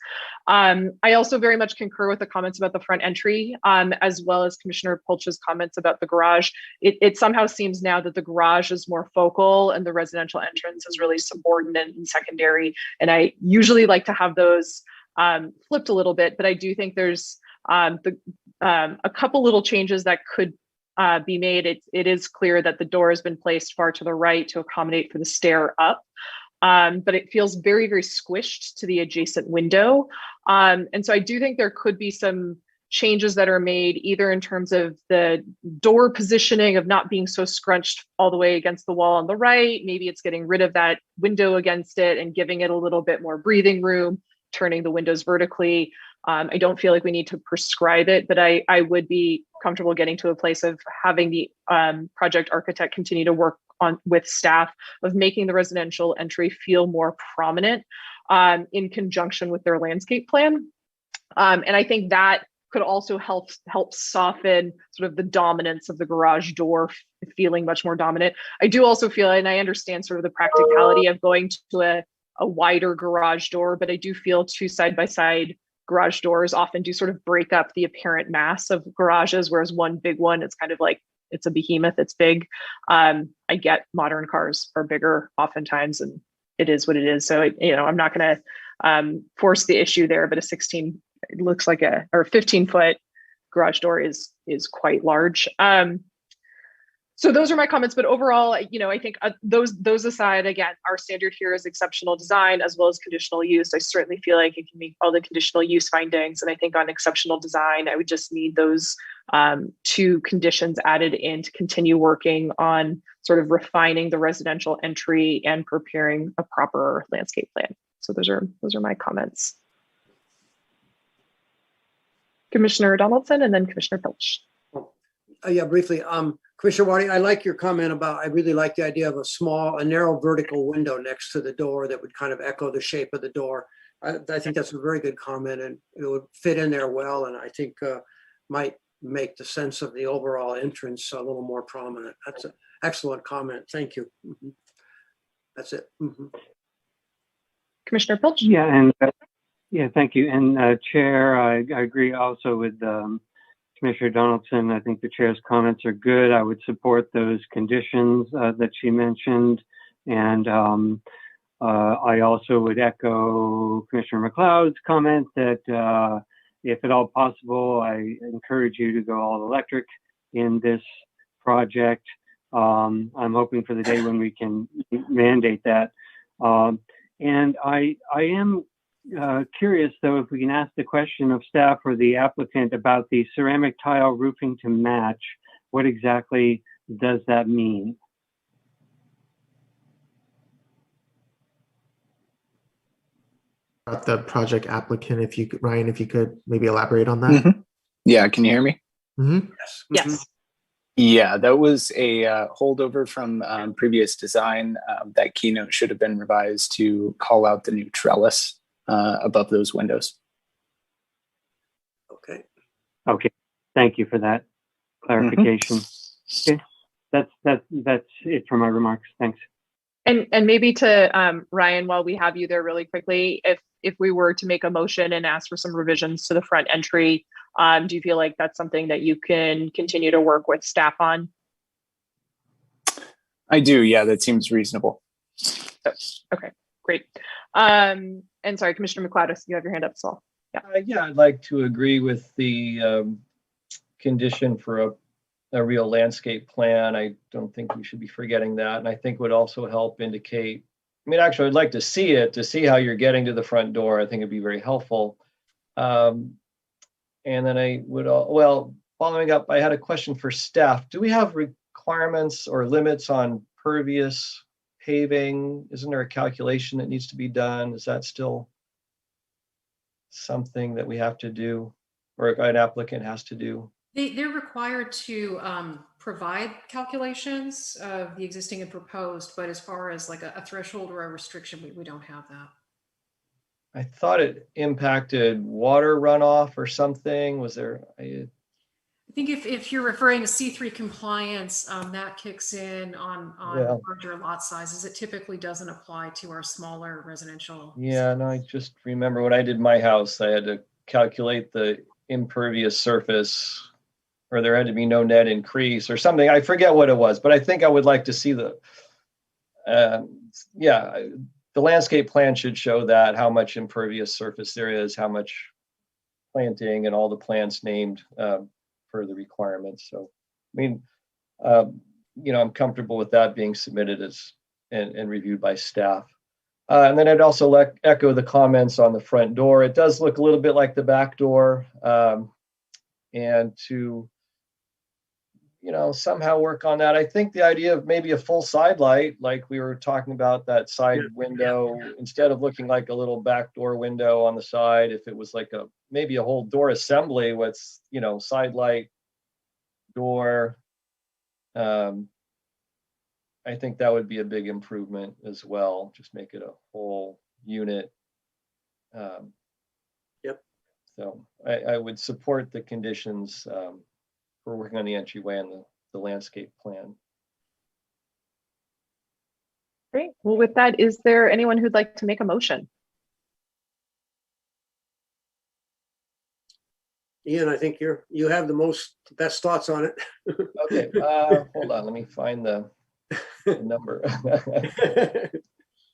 I also very much concur with the comments about the front entry, as well as Commissioner Pulch's comments about the garage. It somehow seems now that the garage is more focal and the residential entrance is really subordinate and secondary. And I usually like to have those flipped a little bit, but I do think there's a couple little changes that could be made. It is clear that the door has been placed far to the right to accommodate for the stair up. But it feels very, very squished to the adjacent window. And so I do think there could be some changes that are made either in terms of the door positioning of not being so scrunched all the way against the wall on the right. Maybe it's getting rid of that window against it and giving it a little bit more breathing room, turning the windows vertically. I don't feel like we need to prescribe it, but I would be comfortable getting to a place of having the project architect continue to work on with staff of making the residential entry feel more prominent in conjunction with their landscape plan. And I think that could also help soften sort of the dominance of the garage door feeling much more dominant. I do also feel, and I understand sort of the practicality of going to a wider garage door, but I do feel two side-by-side garage doors often do sort of break up the apparent mass of garages, whereas one big one, it's kind of like, it's a behemoth, it's big. I get modern cars are bigger oftentimes, and it is what it is. So, I'm not going to force the issue there, but it looks like a 15-foot garage door is quite large. So those are my comments, but overall, I think those aside, again, our standard here is exceptional design as well as conditional use. I certainly feel like it can meet all the conditional use findings. And I think on exceptional design, I would just need those two conditions added in to continue working on sort of refining the residential entry and preparing a proper landscape plan. So those are my comments. Commissioner Donaldson and then Commissioner Pilch. Yeah, briefly. Commissioner Waddy, I like your comment about, I really like the idea of a narrow vertical window next to the door that would kind of echo the shape of the door. I think that's a very good comment, and it would fit in there well, and I think might make the sense of the overall entrance a little more prominent. That's an excellent comment. Thank you. Mm-hmm. That's it. Mm-hmm. Commissioner Pilch? Yeah, and thank you. And Chair, I agree also with Commissioner Donaldson. I think the chair's comments are good. I would support those conditions that she mentioned. And I also would echo Commissioner McLeod's comment that if at all possible, I encourage you to go all electric in this project. I'm hoping for the day when we can mandate that. And I am curious, though, if we can ask the question of staff or the applicant about the ceramic tile roofing to match. What exactly does that mean? About the project applicant, Ryan, if you could maybe elaborate on that. Mm-hmm. Yeah, can you hear me? Mm-hmm. Yes. Mm-hmm. Yeah, that was a holdover from previous design. That keynote should have been revised to call out the new trellis above those windows. Okay. Okay. Thank you for that clarification. Mm-hmm. Okay. That's it for my remarks. Thanks. And maybe to Ryan, while we have you there really quickly, if we were to make a motion and ask for some revisions to the front entry, do you feel like that's something that you can continue to work with staff on? I do. Yeah, that seems reasonable. Okay, great. And sorry, Commissioner McLeod, you have your hand up as well. Yeah, I'd like to agree with the condition for a real landscape plan. I don't think we should be forgetting that. And I think would also help indicate, actually, I'd like to see it, to see how you're getting to the front door. I think it'd be very helpful. And then I would, following up, I had a question for staff. Do we have requirements or limits on pervious paving? Isn't there a calculation that needs to be done? Is that still something that we have to do, or an applicant has to do? They're required to provide calculations of the existing and proposed, but as far as like a threshold or a restriction, we don't have that. I thought it impacted water runoff or something. Was there? I think if you're referring to C3 compliance, that kicks in on Yeah. larger lot sizes. It typically doesn't apply to our smaller residential. Yeah, no, I just remember when I did my house, I had to calculate the impervious surface, or there had to be no net increase or something. I forget what it was, but I think I would like to see the, the landscape plan should show that, how much impervious surface there is, how much planting, and all the plants named for the requirements. So, I mean, I'm comfortable with that being submitted as and reviewed by staff. And then I'd also echo the comments on the front door. It does look a little bit like the back door, and to somehow work on that. I think the idea of maybe a full side light, like we were talking about, that side window, instead of looking like a little back door window on the side, if it was like maybe a whole door assembly with side light, door, I think that would be a big improvement as well. Just make it a whole unit. So I would support the conditions for working on the entryway and the landscape plan. Great. Well, with that, is there anyone who'd like to make a motion? Ian, I think you have the best thoughts on it. Okay, hold on, let me find the number.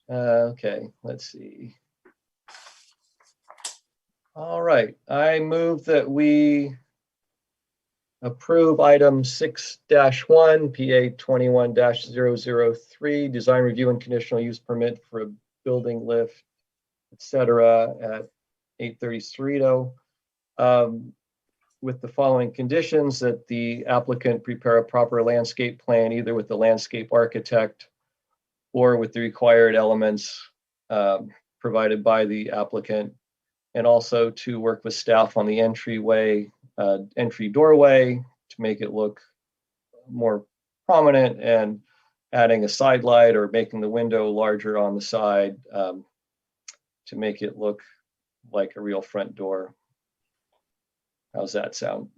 Okay, let's see. All right, I move that we approve item 6-1, PA 21-003, design review and conditional use permit for a building lift, etc. at 830 Cerrito, with the following conditions: that the applicant prepare a proper landscape plan, either with the landscape architect or with the required elements provided by the applicant, and also to work with staff on the entry doorway to make it look more prominent, and adding a side light or making the window larger on the side to make it look like a real front door. How's that sound?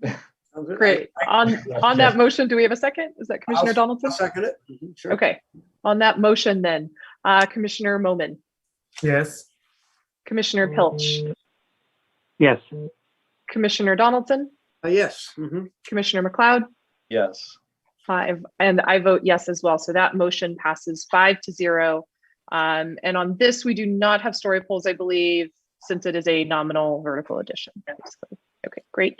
Great. On that motion, do we have a second? Is that Commissioner Donaldson? I'll second it. Sure. Okay. On that motion then, Commissioner Moman, Yes. Commissioner Pilch, Yes. Commissioner Donaldson, Yes. Commissioner McLeod, Yes. 5, and I vote yes as well. So that motion passes 5-0. And on this, we do not have story poles, I believe, since it is a nominal vertical addition. Basically. Okay, great.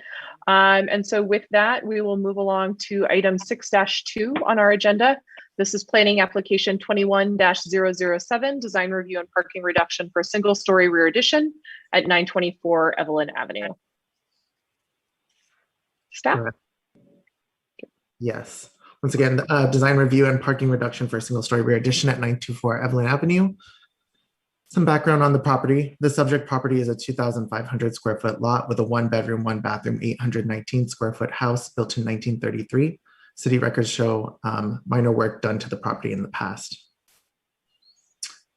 And so with that, we will move along to item 6-2 on our agenda. This is planning application 21-007, design review and parking reduction for a single story rear addition at 924 Evelyn Avenue. Staff? Correct. Yes. Once again, design review and parking reduction for a single story rear addition at 924 Evelyn Avenue. Some background on the property. The subject property is a 2,500 square foot lot with a 1-bedroom, 1-bathroom, 819 square foot house built in 1933. City records show minor work done to the property in the past.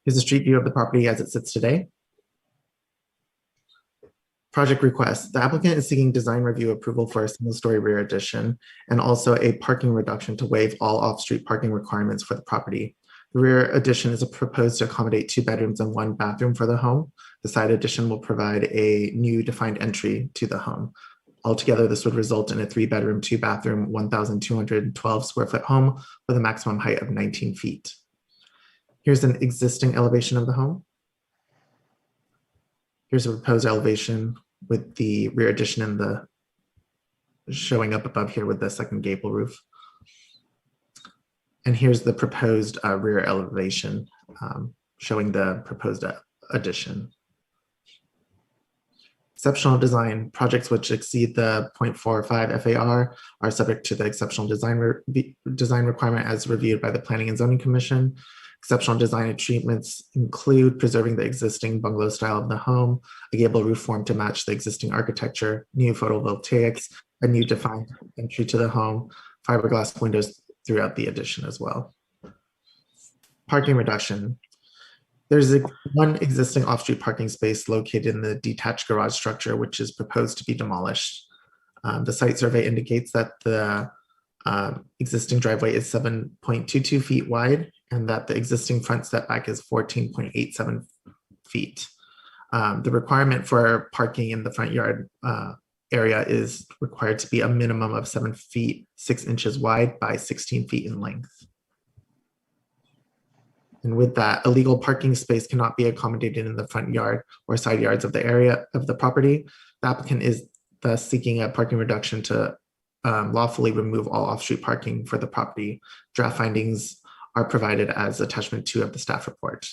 Here's a street view of the property as it sits today. Project request. The applicant is seeking design review approval for a single story rear addition and also a parking reduction to waive all off-street parking requirements for the property. The rear addition is proposed to accommodate 2 bedrooms and 1 bathroom for the home. The side addition will provide a new defined entry to the home. Altogether, this would result in a 3-bedroom, 2-bathroom, 1,212 square foot home with a maximum height of 19 feet. Here's an existing elevation of the home. Here's a proposed elevation with the rear addition and the showing up above here with the second gable roof. And here's the proposed rear elevation showing the proposed addition. Exceptional design projects which exceed the 0.45 FAR are subject to the exceptional design requirement as reviewed by the Planning and Zoning Commission. Exceptional design treatments include preserving the existing bungalow style of the home, a gable roof form to match the existing architecture, new photovoltaics, a new defined entry to the home, fiberglass windows throughout the addition as well. Parking reduction. There's one existing off-street parking space located in the detached garage structure, which is proposed to be demolished. The site survey indicates that the existing driveway is 7.22 feet wide and that the existing front setback is 14.87 feet. The requirement for parking in the front yard area is required to be a minimum of 7 feet 6 inches wide by 16 feet in length. And with that, a legal parking space cannot be accommodated in the front yard or side yards of the area of the property. The applicant is thus seeking a parking reduction to lawfully remove all off-street parking for the property. Draft findings are provided as attachment 2 of the staff report.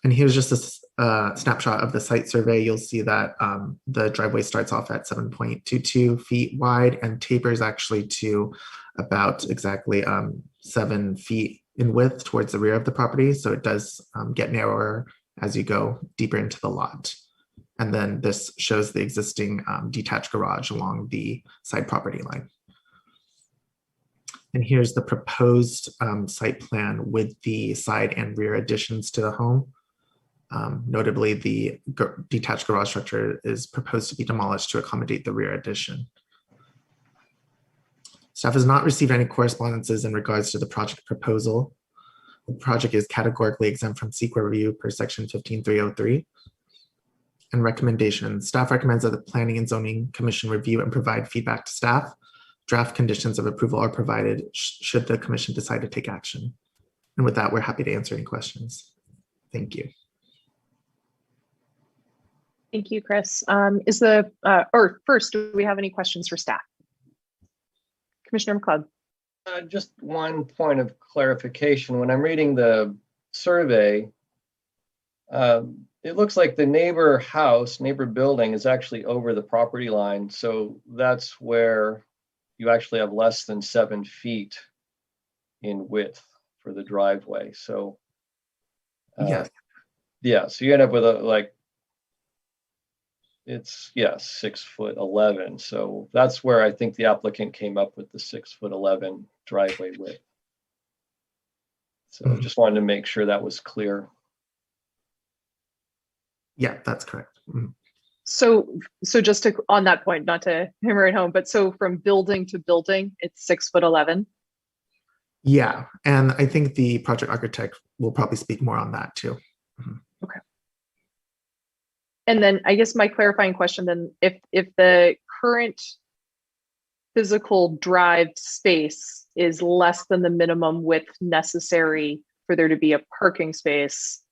And here's just a snapshot of the site survey. You'll see that the driveway starts off at 7.22 feet wide and tapers actually to about exactly 7 feet in width towards the rear of the property. So it does get narrower as you go deeper into the lot. And then this shows the existing detached garage along the side property line. And here's the proposed site plan with the side and rear additions to the home. Notably, the detached garage structure is proposed to be demolished to accommodate the rear addition. Staff has not received any correspondences in regards to the project proposal. The project is categorically exempt from SEQA review per section 15303. And recommendations. Staff recommends that the Planning and Zoning Commission review and provide feedback to staff. Draft conditions of approval are provided should the commission decide to take action. And with that, we're happy to answer any questions. Thank you. Thank you, Chris. First, do we have any questions for staff? Commissioner McLeod. Just one point of clarification. When I'm reading the survey, it looks like the neighbor building is actually over the property line. So that's where you actually have less than 7 feet in width for the driveway. So yeah, so you end up with it's 6'11". So that's where I think the applicant came up with the 6'11" driveway width. So just wanted to make sure that was clear. Yeah, that's correct. Mm-hmm. So just to, on that point, not to hammer it home, but so from building to building, it's 6'11". Yeah, and I think the project architect will probably speak more on that too. Mm-hmm. Okay. And then I guess my clarifying question then, if the current physical drive space is less than the minimum width necessary for there to be a parking space,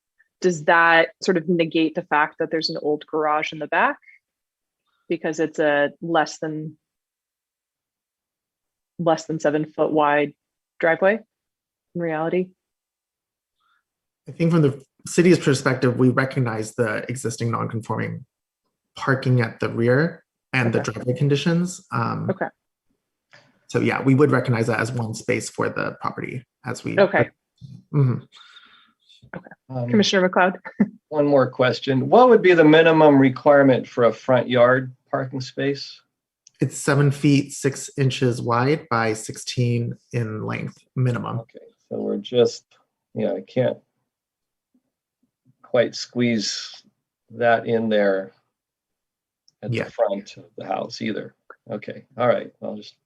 does that sort of negate the fact that there's an old garage in the back because it's a less than 7 foot wide driveway in reality? I think from the city's perspective, we recognize the existing non-conforming parking at the rear and the driveway conditions. Okay. So yeah, we would recognize that as one space for the property as we. Okay. Mm-hmm. Okay. Commissioner McLeod. One more question. What would be the minimum requirement for a front yard parking space? It's 7 feet 6 inches wide by 16 in length minimum. Okay, so we're just, I can't quite squeeze that in there at the front of the house either. Okay, all right. I'll just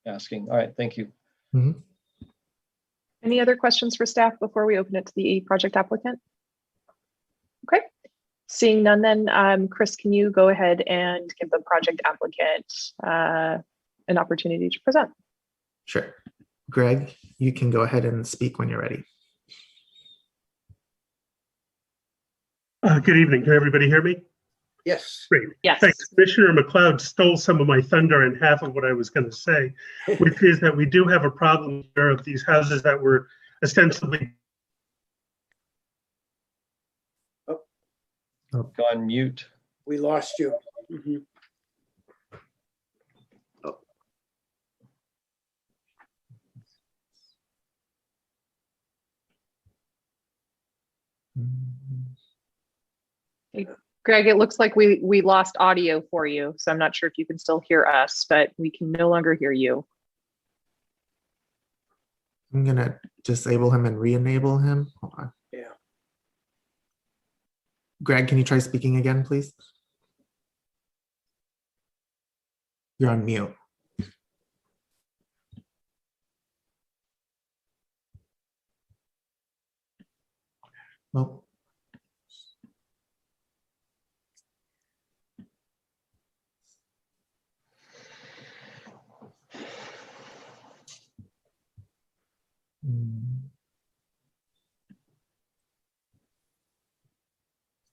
asking. All right, thank you. Mm-hmm. Any other questions for staff before we open it to the project applicant? Okay, seeing none then, Chris, can you go ahead and give the project applicant an opportunity to present? Sure. Greg, you can go ahead and speak when you're ready. Good evening. Can everybody hear me? Yes. Great. Yes. Thanks. Commissioner McLeod stole some of my thunder and half of what I was going to say, which is that we do have a problem here of these houses that were ostensibly. Gone mute. We lost you. Mhm. Oh, Greg, it looks like we lost audio for you, so I'm not sure if you can still hear us, but we can no longer hear you. I'm gonna disable him and re-enable him. Hold on. yeah. Greg, can you try speaking again, please? You're on mute. Nope.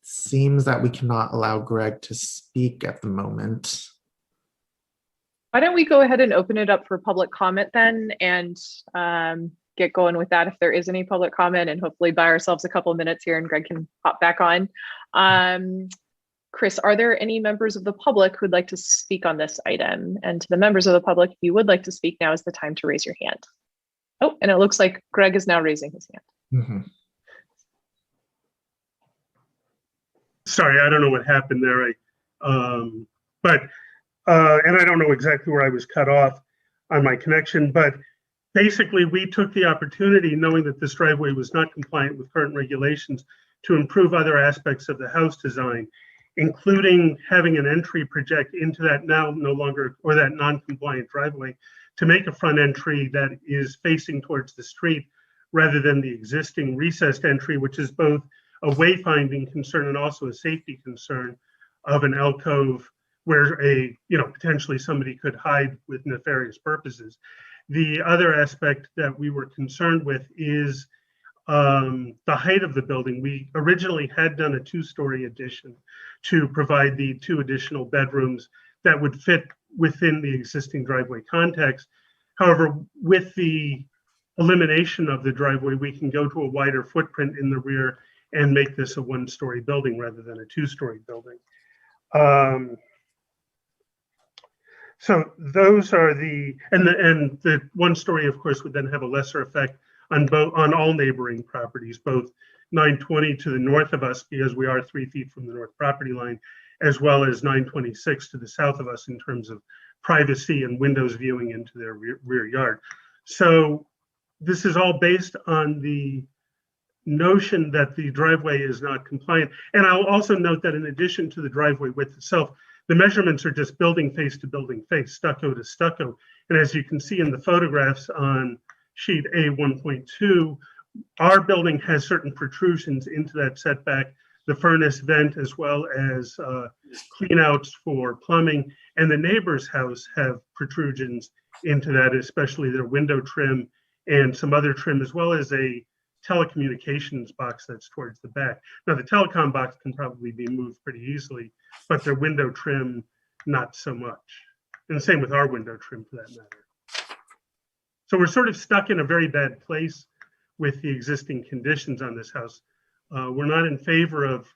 Seems that we cannot allow Greg to speak at the moment. Why don't we go ahead and open it up for public comment then, and get going with that if there is any public comment, and hopefully buy ourselves a couple of minutes here and Greg can hop back on. Chris, are there any members of the public who'd like to speak on this item? And to the members of the public, if you would like to speak, now is the time to raise your hand. Oh, and it looks like Greg is now raising his hand. Mm-hmm. Sorry, I don't know what happened there. And I don't know exactly where I was cut off on my connection, but basically we took the opportunity, knowing that this driveway was not compliant with current regulations, to improve other aspects of the house design, including having an entry project into that now no longer, or that non-compliant driveway, to make a front entry that is facing towards the street rather than the existing recessed entry, which is both a wayfinding concern and also a safety concern of an alcove where potentially somebody could hide with nefarious purposes. The other aspect that we were concerned with is the height of the building. We originally had done a 2-story addition to provide the 2 additional bedrooms that would fit within the existing driveway context. However, with the elimination of the driveway, we can go to a wider footprint in the rear and make this a 1-story building rather than a 2-story building. So those are the 1-story, of course, would then have a lesser effect on all neighboring properties, both 920 to the north of us, because we are 3 feet from the north property line, as well as 926 to the south of us in terms of privacy and windows viewing into their rear yard. So this is all based on the notion that the driveway is not compliant. And I'll also note that in addition to the driveway width itself, the measurements are just building face to building face, stucco to stucco. And as you can see in the photographs on sheet A1.2, our building has certain protrusions into that setback, the furnace vent, as well as cleanouts for plumbing. And the neighbor's house have protrusions into that, especially their window trim and some other trim, as well as a telecommunications box that's towards the back. Now, the telecom box can probably be moved pretty easily, but their window trim, not so much. And the same with our window trim for that matter. So we're sort of stuck in a very bad place with the existing conditions on this house. We're not in favor of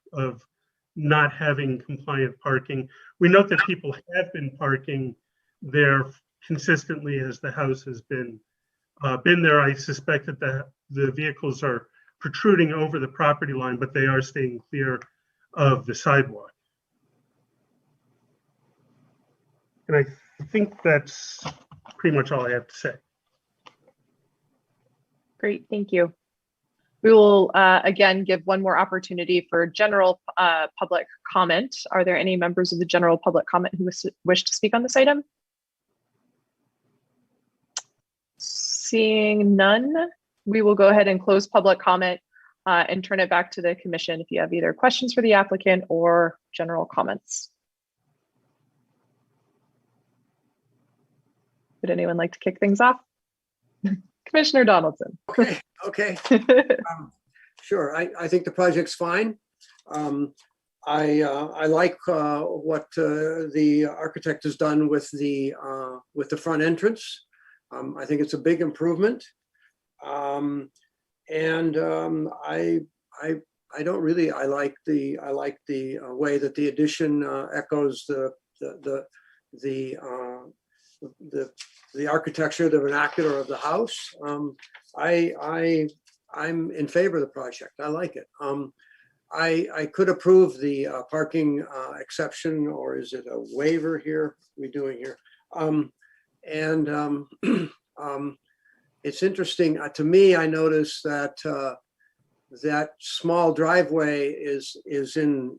not having compliant parking. We note that people have been parking there consistently as the house has been there. I suspect that the vehicles are protruding over the property line, but they are staying clear of the sidewalk. And I think that's pretty much all I have to say. Great, thank you. We will again give one more opportunity for general public comment. Are there any members of the general public comment who wish to speak on this item? Seeing none, we will go ahead and close public comment and turn it back to the commission if you have either questions for the applicant or general comments. Would anyone like to kick things off? Commissioner Donaldson. Okay. Sure. I think the project's fine. I like what the architect has done with the front entrance. I think it's a big improvement. I don't really. I like the way that the addition echoes the architecture, the vernacular of the house. I'm in favor of the project. I like it. I could approve the parking exception, or is it a waiver here? We're doing here. It's interesting to me. I noticed that that small driveway is in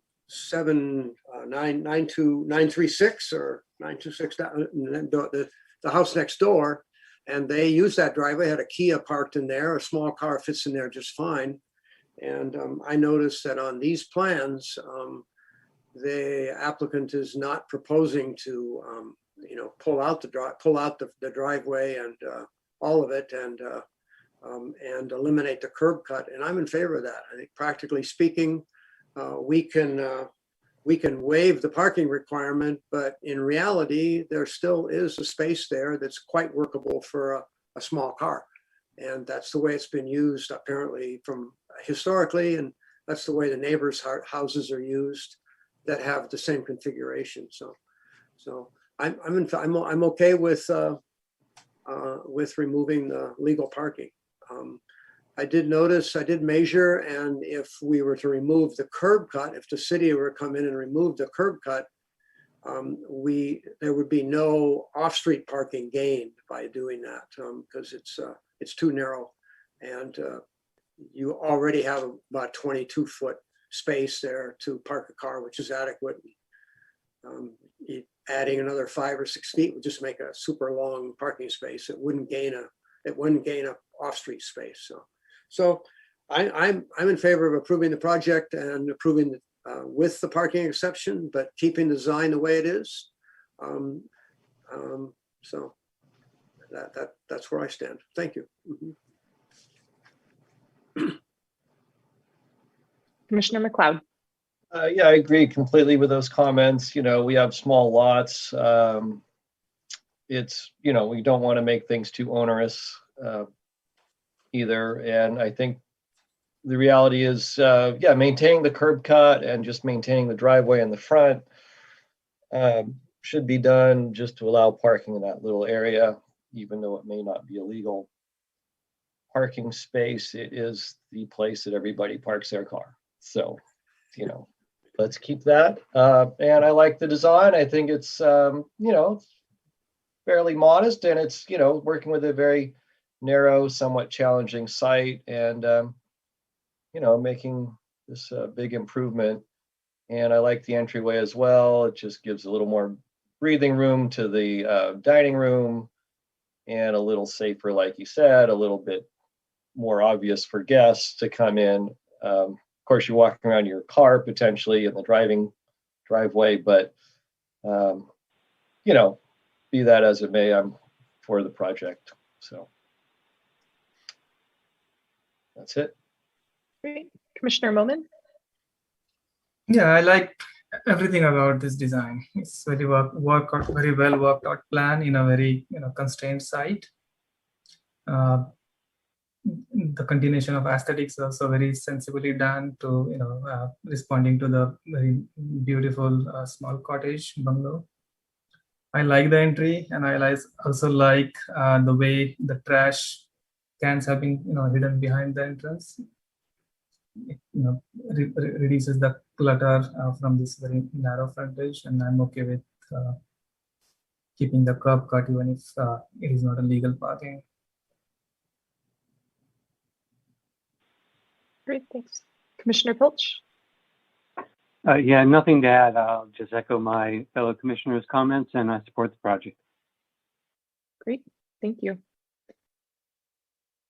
936 or 926, the house next door, and they use that driveway. Had a Kia parked in there. A small car fits in there just fine. And I noticed that on these plans, the applicant is not proposing to, pull out the driveway and all of it, and eliminate the curb cut. And I'm in favor of that. I think, practically speaking, we can waive the parking requirement, but in reality, there still is a space there that's quite workable for a small car. And that's the way it's been used apparently from historically, and that's the way the neighbors' houses are used that have the same configuration. So I'm okay with removing the legal parking. I did measure, and if we were to remove the curb cut, if the city were to come in and remove the curb cut, there would be no off-street parking gained by doing that, because it's too narrow, and you already have about 22-foot space there to park a car, which is adequate. Adding another 5 or 6 feet would just make a super long parking space. It wouldn't gain a off-street space. So I'm in favor of approving the project and approving with the parking exception, but keeping the design the way it is. So that's where I stand. Thank you. Commissioner McLeod. Yeah, I agree completely with those comments. We have small lots. It's, we don't want to make things too onerous either. And I think the reality is, maintaining the curb cut and just maintaining the driveway in the front should be done just to allow parking in that little area, even though it may not be a legal parking space. It is the place that everybody parks their car. So, let's keep that. And I like the design. I think it's, fairly modest, and it's, working with a very narrow, somewhat challenging site, and, making this a big improvement. And I like the entryway as well. It just gives a little more breathing room to the dining room, and a little safer, like you said, a little bit more obvious for guests to come in. Of course, you're walking around your car potentially in the driveway, but be that as it may, I'm for the project. So that's it. Great. Commissioner Momin. Yeah, I like everything about this design. It's very well worked out plan in a very constrained site. The continuation of aesthetics is also very sensibly done to responding to the very beautiful small cottage bungalow. I like the entry, and I also like the way the trash cans have been hidden behind the entrance. It reduces the clutter from this very narrow frontage, and I'm okay with keeping the curb cut even if it is not a legal parking. Great, thanks. Commissioner Pilch. Yeah, nothing to add. I'll just echo my fellow commissioners' comments, and I support the project. Great, thank you.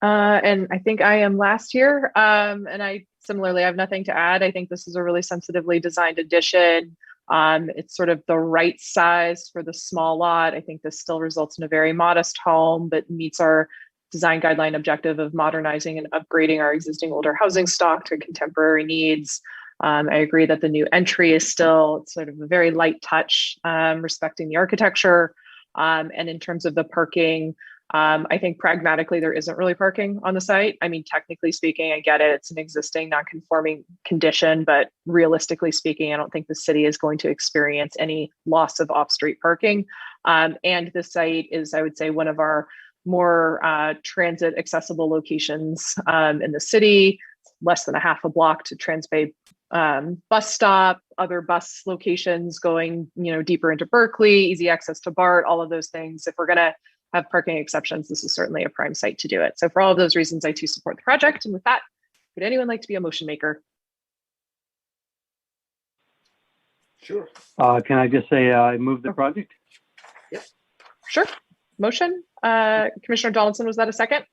And I think I am last here. And I similarly have nothing to add. I think this is a really sensitively designed addition. It's sort of the right size for the small lot. I think this still results in a very modest home, but meets our design guideline objective of modernizing and upgrading our existing older housing stock to contemporary needs. I agree that the new entry is still sort of a very light touch, respecting the architecture. And in terms of the parking, I think pragmatically, there isn't really parking on the site. I mean, technically speaking, I get it. It's an existing non-conforming condition, but realistically speaking, I don't think the city is going to experience any loss of off-street parking. And the site is, I would say, one of our more transit accessible locations in the city, less than a half a block to Transbay bus stop, other bus locations going, deeper into Berkeley, easy access to BART, all of those things. If we're going to have parking exceptions, this is certainly a prime site to do it. So for all of those reasons, I too support the project. And with that, would anyone like to be a motion maker? Sure. Can I just say I move the project? Yes. Sure. Motion. Commissioner Donaldson, was that a second?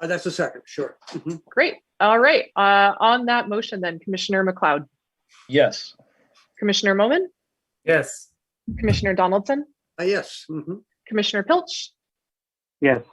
That's a second. Sure. Great. All right. On that motion, then, Commissioner McLeod. Yes. Commissioner Moman. Yes. Commissioner Donaldson. Yes. Commissioner Pilch. Yes.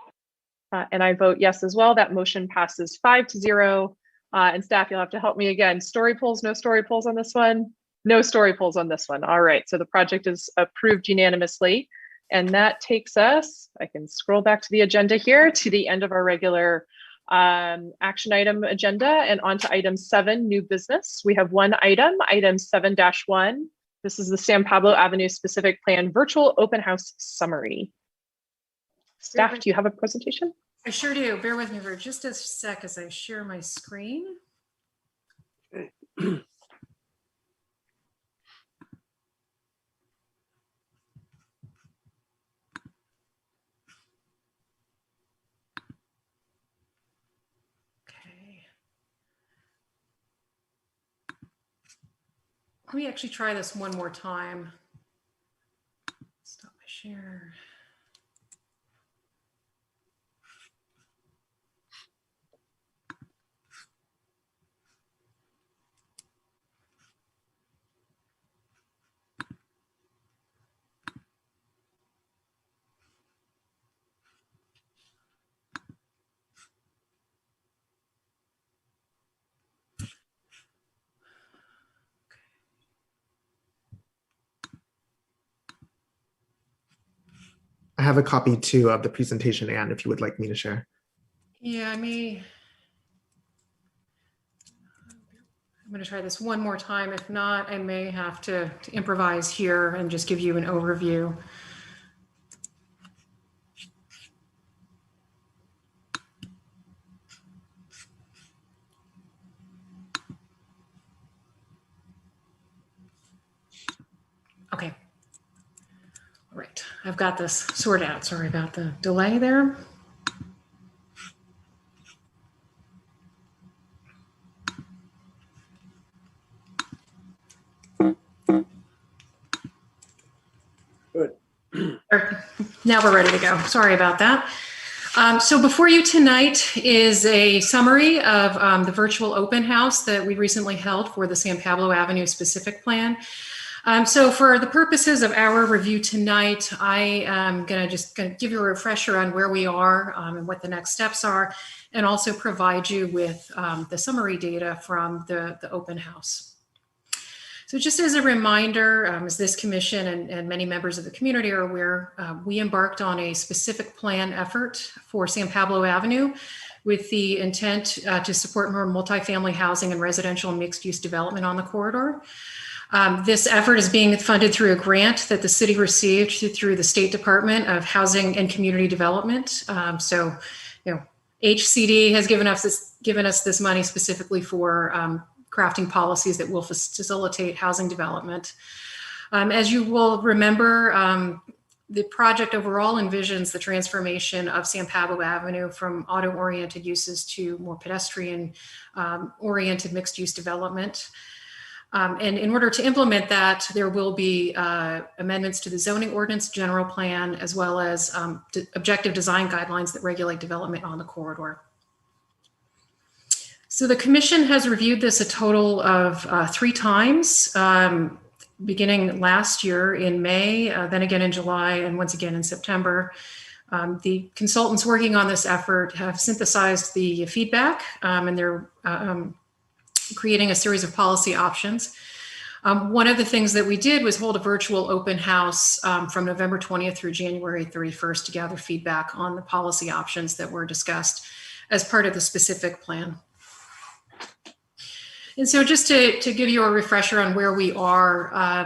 And I vote yes as well. That motion passes 5-0. And staff, you'll have to help me again. Story polls, no story polls on this one? No story polls on this one. All right. So the project is approved unanimously. And that takes us, I can scroll back to the agenda here, to the end of our regular action item agenda and on to item 7, new business. We have one item 7-1. This is the San Pablo Avenue specific plan virtual open house summary. Staff, do you have a presentation? I sure do. Bear with me for just a sec as I share my screen. Let me actually try this one more time. Stop my share. I have a copy too of the presentation, Anne, if you would like me to share. Yeah, I'm going to try this one more time. If not, I may have to improvise here and just give you an overview. Okay. All right, I've got this sorted out. Sorry about the delay there. Good. Now we're ready to go. Sorry about that. So before you tonight is a summary of the virtual open house that we recently held for the San Pablo Avenue specific plan. So for the purposes of our review tonight, I am going to give you a refresher on where we are and what the next steps are, and also provide you with the summary data from the open house. So just as a reminder, as this commission and many members of the community are aware, we embarked on a specific plan effort for San Pablo Avenue with the intent to support more multifamily housing and residential mixed-use development on the corridor. This effort is being funded through a grant that the city received through the State Department of Housing and Community Development. HCD has given us this money specifically for crafting policies that will facilitate housing development. As you will remember, the project overall envisions the transformation of San Pablo Avenue from auto-oriented uses to more pedestrian-oriented mixed-use development. And in order to implement that, there will be amendments to the zoning ordinance general plan, as well as objective design guidelines that regulate development on the corridor. So the commission has reviewed this a total of 3 times, beginning last year in May, then again in July, and once again in September. The consultants working on this effort have synthesized the feedback, and they're creating a series of policy options. One of the things that we did was hold a virtual open house from November 20th through January 31st to gather feedback on the policy options that were discussed as part of the specific plan. And so just to give you a refresher on where we are,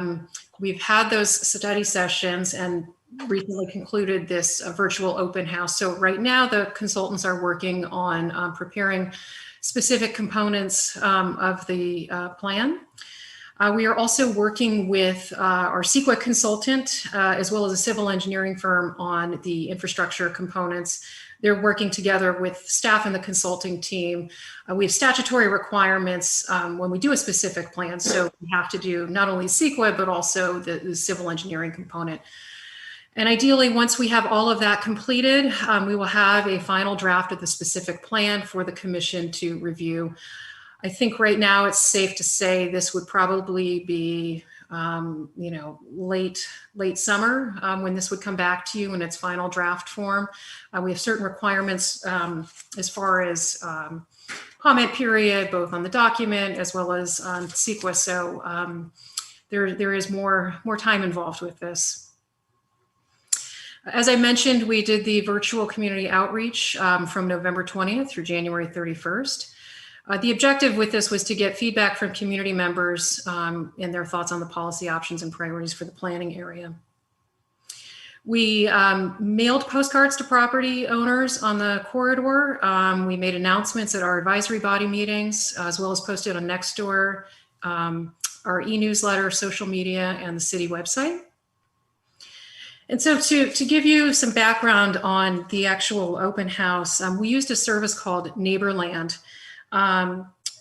we've had those study sessions and recently concluded this virtual open house. So right now the consultants are working on preparing specific components of the plan. We are also working with our CEQA consultant, as well as a civil engineering firm on the infrastructure components. They're working together with staff and the consulting team. We have statutory requirements when we do a specific plan. So we have to do not only CEQA, but also the civil engineering component. And ideally, once we have all of that completed, we will have a final draft of the specific plan for the commission to review. I think right now it's safe to say this would probably be, late summer when this would come back to you in its final draft form. We have certain requirements as far as comment period, both on the document as well as on CEQA. So there is more time involved with this. As I mentioned, we did the virtual community outreach from November 20th through January 31st. The objective with this was to get feedback from community members and their thoughts on the policy options and priorities for the planning area. We mailed postcards to property owners on the corridor. We made announcements at our advisory body meetings, as well as posted on Nextdoor, our e-newsletter, social media, and the city website. And so to give you some background on the actual open house, we used a service called Neighborland.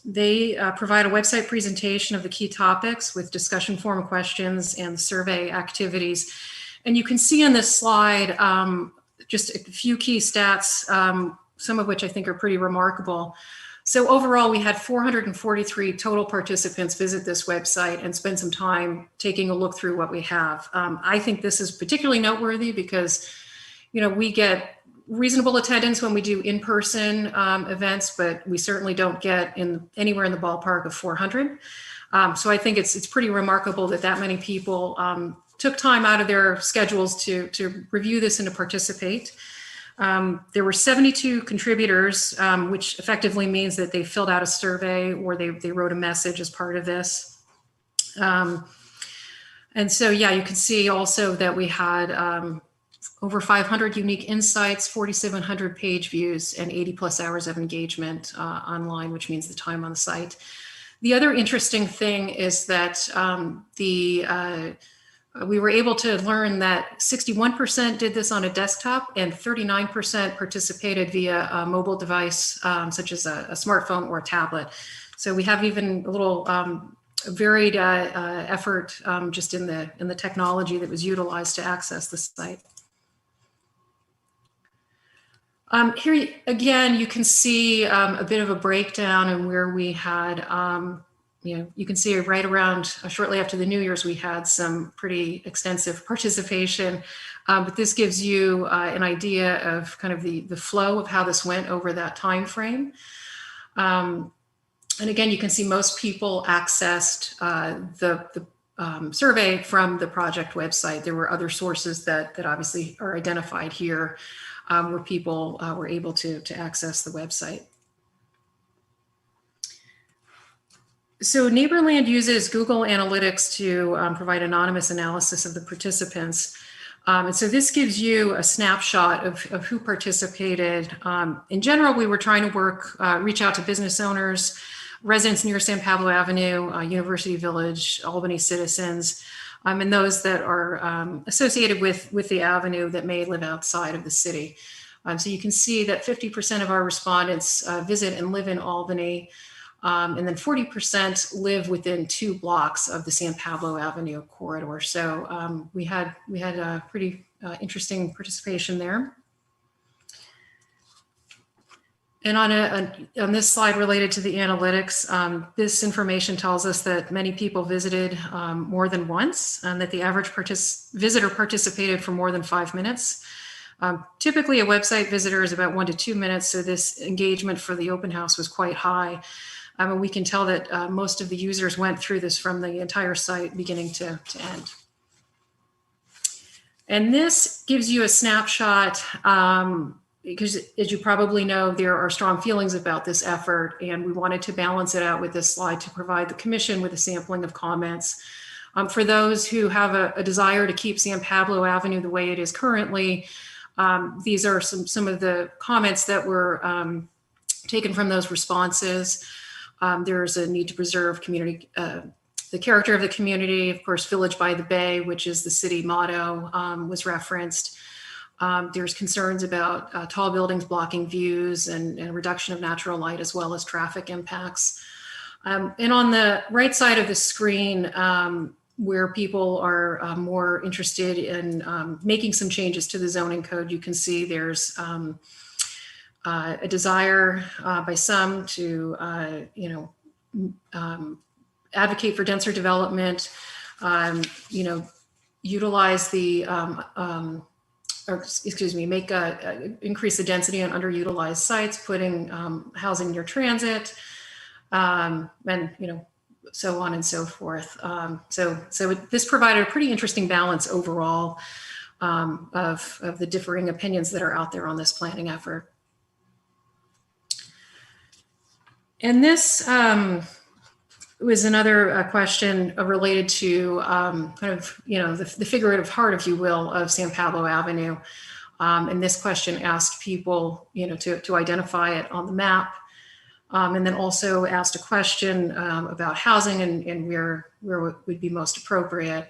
They provide a website presentation of the key topics with discussion forum questions and survey activities. And you can see on this slide just a few key stats, some of which I think are pretty remarkable. So overall, we had 443 total participants visit this website and spend some time taking a look through what we have. I think this is particularly noteworthy because, we get reasonable attendance when we do in-person events, but we certainly don't get anywhere in the ballpark of 400. So I think it's pretty remarkable that many people took time out of their schedules to review this and to participate. There were 72 contributors, which effectively means that they filled out a survey or they wrote a message as part of this. And so, yeah, you can see also that we had over 500 unique insights, 4,700 page views, and 80 plus hours of engagement online, which means the time on the site. The other interesting thing is that we were able to learn that 61% did this on a desktop and 39% participated via a mobile device, such as a smartphone or a tablet. So we have even a little varied effort just in the technology that was utilized to access the site. Here again, you can see a bit of a breakdown in where we had, you can see right around shortly after the New Year's, we had some pretty extensive participation, but this gives you an idea of kind of the flow of how this went over that time frame. And again, you can see most people accessed the survey from the project website. There were other sources that obviously are identified here where people were able to access the website. So Neighborland uses Google Analytics to provide anonymous analysis of the participants. And so this gives you a snapshot of who participated. In general, we were trying to reach out to business owners, residents near San Pablo Avenue, University Village, Albany citizens, and those that are associated with the avenue that may live outside of the city. So you can see that 50% of our respondents visit and live in Albany, and then 40% live within 2 blocks of the San Pablo Avenue corridor. So we had a pretty interesting participation there. And on this slide related to the analytics, this information tells us that many people visited more than once, and that the average visitor participated for more than 5 minutes. Typically, a website visitor is about 1 to 2 minutes, so this engagement for the open house was quite high. And we can tell that most of the users went through this from the entire site beginning to end. And this gives you a snapshot because, as you probably know, there are strong feelings about this effort, and we wanted to balance it out with this slide to provide the commission with a sampling of comments. For those who have a desire to keep San Pablo Avenue the way it is currently, these are some of the comments that were taken from those responses. There's a need to preserve community, the character of the community, of course, Village by the Bay, which is the city motto, was referenced. There's concerns about tall buildings blocking views and reduction of natural light, as well as traffic impacts. And on the right side of the screen, where people are more interested in making some changes to the zoning code, you can see there's a desire by some to, advocate for denser development, utilize the, increase the density on underutilized sites, putting housing near transit, and so on and so forth. So this provided a pretty interesting balance overall of the differing opinions that are out there on this planning effort. And this was another question related to the figurative heart, if you will, of San Pablo Avenue. And this question asked people, to identify it on the map. And then also asked a question about housing and where it would be most appropriate.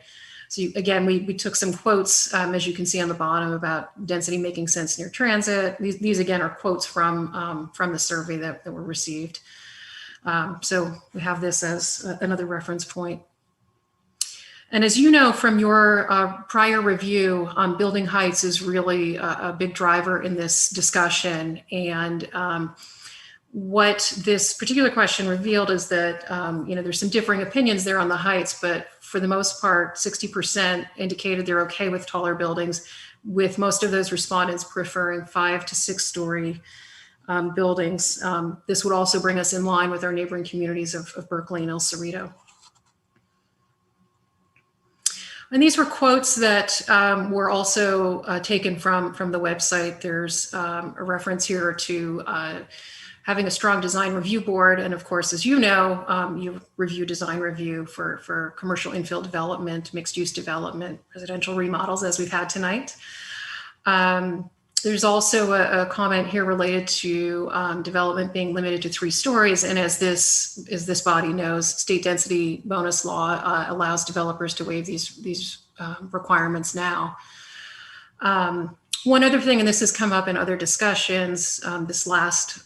So again, we took some quotes, as you can see on the bottom, about density making sense near transit. These again are quotes from the survey that were received. So we have this as another reference point. And as you know from your prior review, building heights is really a big driver in this discussion. And what this particular question revealed is that, there's some differing opinions there on the heights, but for the most part, 60% indicated they're okay with taller buildings, with most of those respondents preferring 5 to 6 story buildings. This would also bring us in line with our neighboring communities of Berkeley and El Cerrito. And these were quotes that were also taken from the website. There's a reference here to having a strong design review board. And of course, as you know, you review design review for commercial infill development, mixed use development, residential remodels, as we've had tonight. There's also a comment here related to development being limited to 3 stories. And as this body knows, state density bonus law allows developers to waive these requirements now. One other thing, and this has come up in other discussions, this last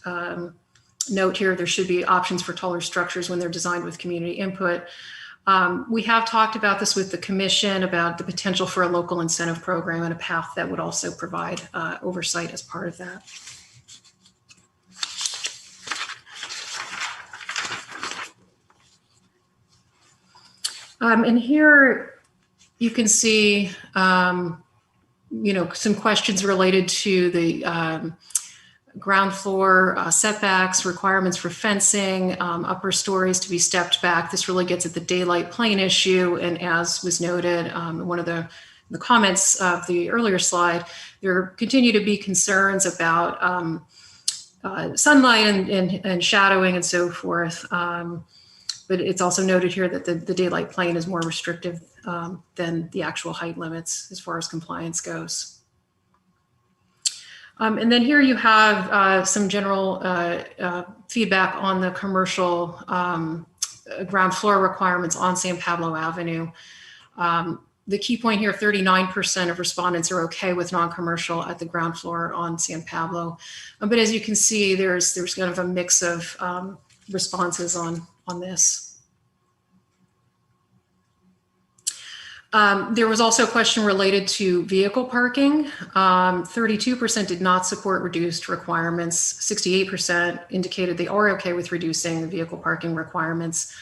note here, there should be options for taller structures when they're designed with community input. We have talked about this with the commission about the potential for a local incentive program and a path that would also provide oversight as part of that. And here you can see, some questions related to the ground floor setbacks, requirements for fencing, upper stories to be stepped back. This really gets at the daylight plane issue. And as was noted, one of the comments of the earlier slide, there continue to be concerns about sunlight and shadowing and so forth. But it's also noted here that the daylight plane is more restrictive than the actual height limits as far as compliance goes. And then here you have some general feedback on the commercial ground floor requirements on San Pablo Avenue. The key point here, 39% of respondents are okay with non-commercial at the ground floor on San Pablo. But as you can see, there's kind of a mix of responses on this. There was also a question related to vehicle parking. 32% did not support reduced requirements. 68% indicated they are okay with reducing the vehicle parking requirements.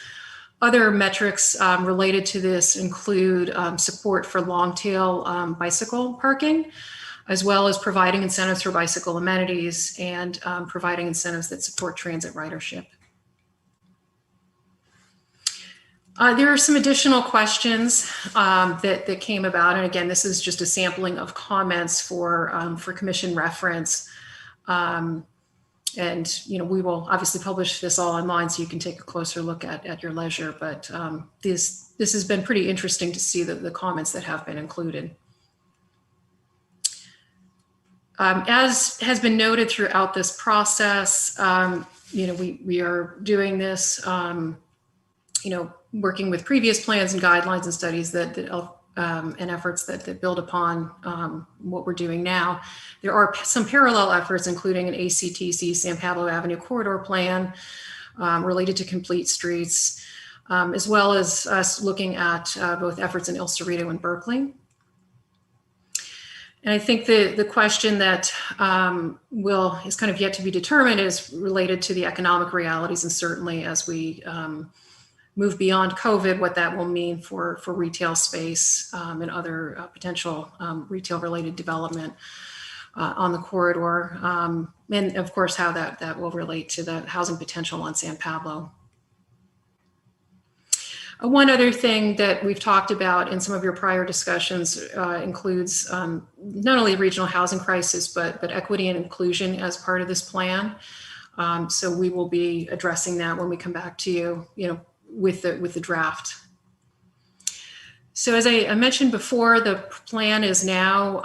Other metrics related to this include support for long-tail bicycle parking, as well as providing incentives for bicycle amenities and providing incentives that support transit ridership. There are some additional questions that came about, and again, this is just a sampling of comments for commission reference. And we will obviously publish this all online, so you can take a closer look at your leisure. But this has been pretty interesting to see the comments that have been included. As has been noted throughout this process, we are doing this, working with previous plans and guidelines and studies and efforts that build upon what we're doing now. There are some parallel efforts, including an ACTC San Pablo Avenue corridor plan related to complete streets, as well as us looking at both efforts in El Cerrito and Berkeley. And I think the question that is kind of yet to be determined is related to the economic realities, and certainly as we move beyond COVID, what that will mean for retail space and other potential retail-related development on the corridor, and of course how that will relate to the housing potential on San Pablo. One other thing that we've talked about in some of your prior discussions includes not only the regional housing crisis, but equity and inclusion as part of this plan. So we will be addressing that when we come back to you, with the draft. So as I mentioned before, the plan is now,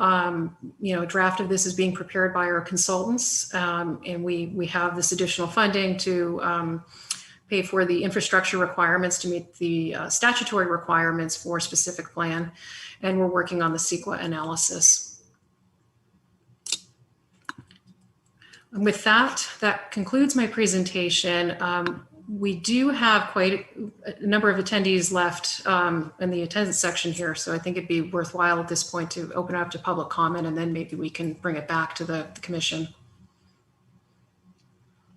a draft of this is being prepared by our consultants, and we have this additional funding to pay for the infrastructure requirements to meet the statutory requirements for a specific plan, and we're working on the CEQA analysis. And with that concludes my presentation. We do have quite a number of attendees left in the attendance section here, so I think it'd be worthwhile at this point to open up to public comment, and then maybe we can bring it back to the commission.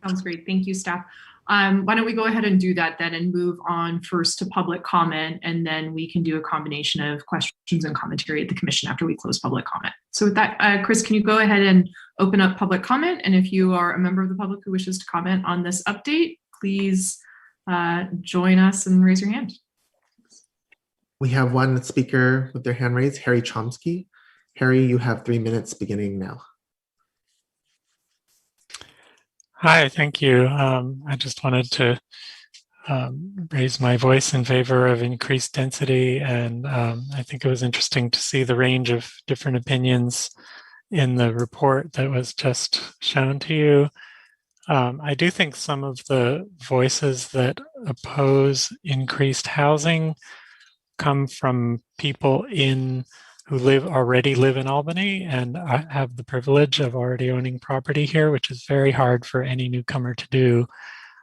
Sounds great. Thank you, staff. Why don't we go ahead and do that then and move on first to public comment, and then we can do a combination of questions and commentary at the commission after we close public comment. So with that, Chris, can you go ahead and open up public comment? And if you are a member of the public who wishes to comment on this update, please join us and raise your hand. We have one speaker with their hand raised, Harry Chomsky. Harry, you have 3 minutes beginning now. Hi, thank you. I just wanted to raise my voice in favor of increased density, and I think it was interesting to see the range of different opinions in the report that was just shown to you. I do think some of the voices that oppose increased housing come from people who already live in Albany, and I have the privilege of already owning property here, which is very hard for any newcomer to do.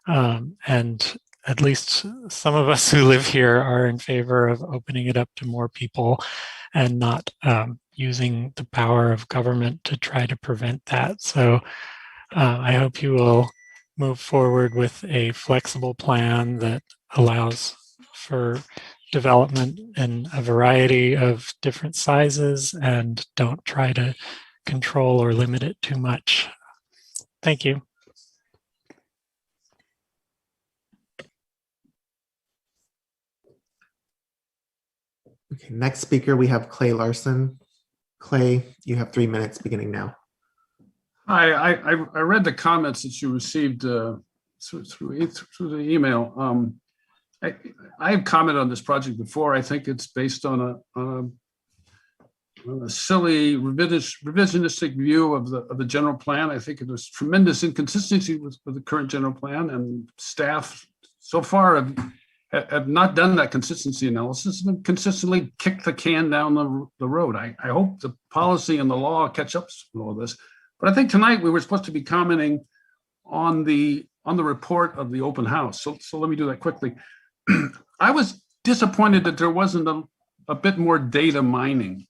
And at least some of us who live here are in favor of opening it up to more people and not using the power of government to try to prevent that. So I hope you will move forward with a flexible plan that allows for development in a variety of different sizes and don't try to control or limit it too much. Thank you. Okay, next speaker, we have Clay Larson. Clay, you have 3 minutes beginning now. Hi, I read the comments that you received through the email. I have commented on this project before. I think it's based on a silly revisionistic view of the general plan. I think there's tremendous inconsistency with the current general plan, and staff so far have not done that consistency analysis and consistently kicked the can down the road. I hope the policy and the law catch up with all this. But I think tonight we were supposed to be commenting on the report of the open house. So let me do that quickly. I was disappointed that there wasn't a bit more data mining.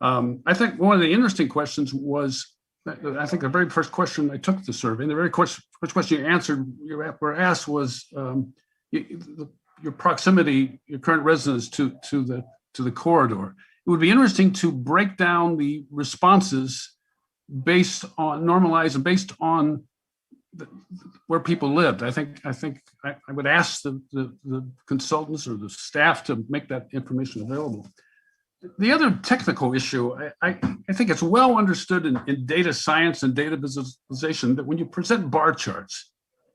I think one of the interesting questions was, I think the very first question I took the survey, and the very first question you were asked was your proximity, your current residence to the corridor. It would be interesting to break down the responses based on normalized and based on where people lived. I think I would ask the consultants or the staff to make that information available. The other technical issue, I think it's well understood in data science and data visualization that when you present bar charts,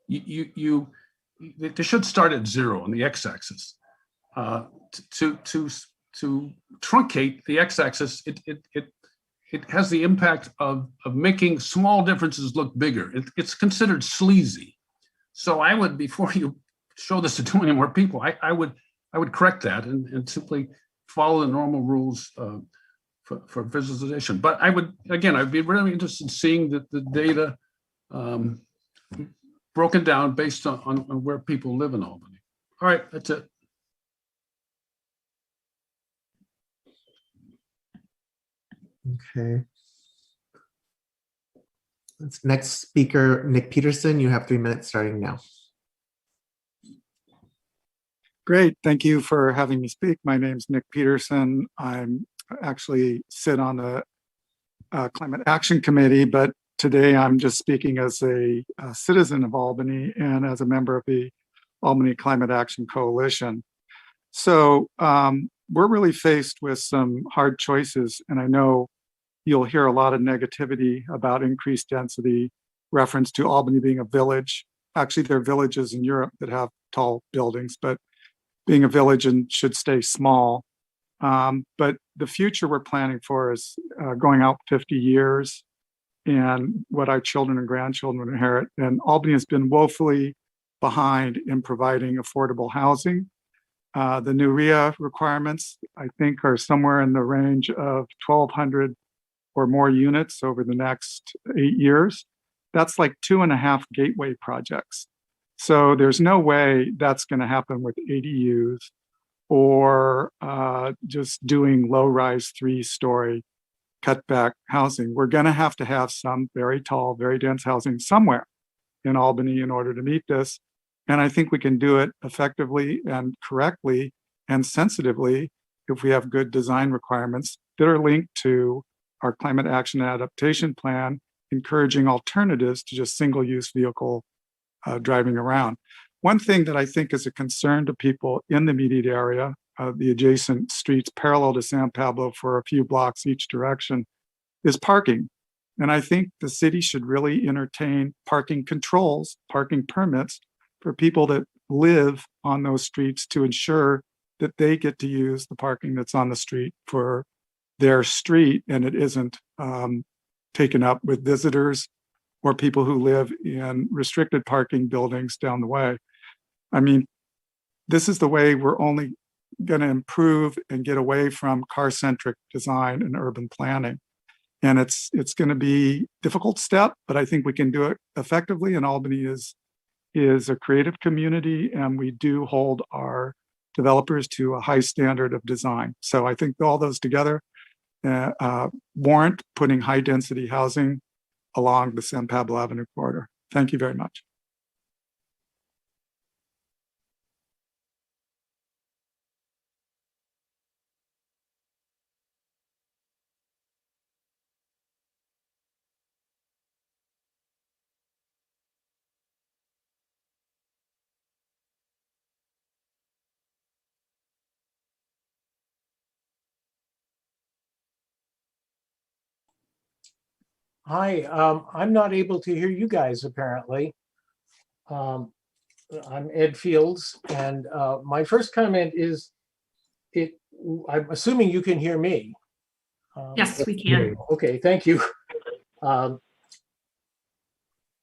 they should start at 0 on the x-axis. To truncate the x-axis, it has the impact of making small differences look bigger. It's considered sleazy. So I would, before you show this to too many more people, I would correct that and simply follow the normal rules for visualization. But I'd be really interested in seeing the data broken down based on where people live in Albany. All right, that's it. Okay. Next speaker, Nick Peterson. You have 3 minutes starting now. Great. Thank you for having me speak. My name's Nick Peterson. I'm actually sit on the Climate Action Committee, but today I'm just speaking as a citizen of Albany and as a member of the Albany Climate Action Coalition. So we're really faced with some hard choices, and I know you'll hear a lot of negativity about increased density, reference to Albany being a village. Actually, there are villages in Europe that have tall buildings, but being a village and should stay small. But the future we're planning for is going out 50 years and what our children and grandchildren will inherit. And Albany has been woefully behind in providing affordable housing. The new RIA requirements, I think, are somewhere in the range of 1,200 or more units over the next 8 years. That's like 2.5 gateway projects. So there's no way that's going to happen with ADUs or just doing low-rise 3-story cutback housing. We're going to have some very tall, very dense housing somewhere in Albany in order to meet this. And I think we can do it effectively and correctly and sensitively if we have good design requirements that are linked to our climate action adaptation plan, encouraging alternatives to just single-use vehicle driving around. One thing that I think is a concern to people in the immediate area, the adjacent streets parallel to San Pablo for a few blocks each direction, is parking. And I think the city should really entertain parking controls, parking permits for people that live on those streets to ensure that they get to use the parking that's on the street for their street and it isn't taken up with visitors or people who live in restricted parking buildings down the way. I mean, this is the way we're only going to improve and get away from car-centric design and urban planning. And it's going to be a difficult step, but I think we can do it effectively. And Albany is a creative community, and we do hold our developers to a high standard of design. So I think all those together warrant putting high-density housing along the San Pablo Avenue corridor. Thank you very much. Hi, I'm not able to hear you guys apparently. I'm Ed Fields, and my first comment is, I'm assuming you can hear me. Yes, we can. Okay, thank you.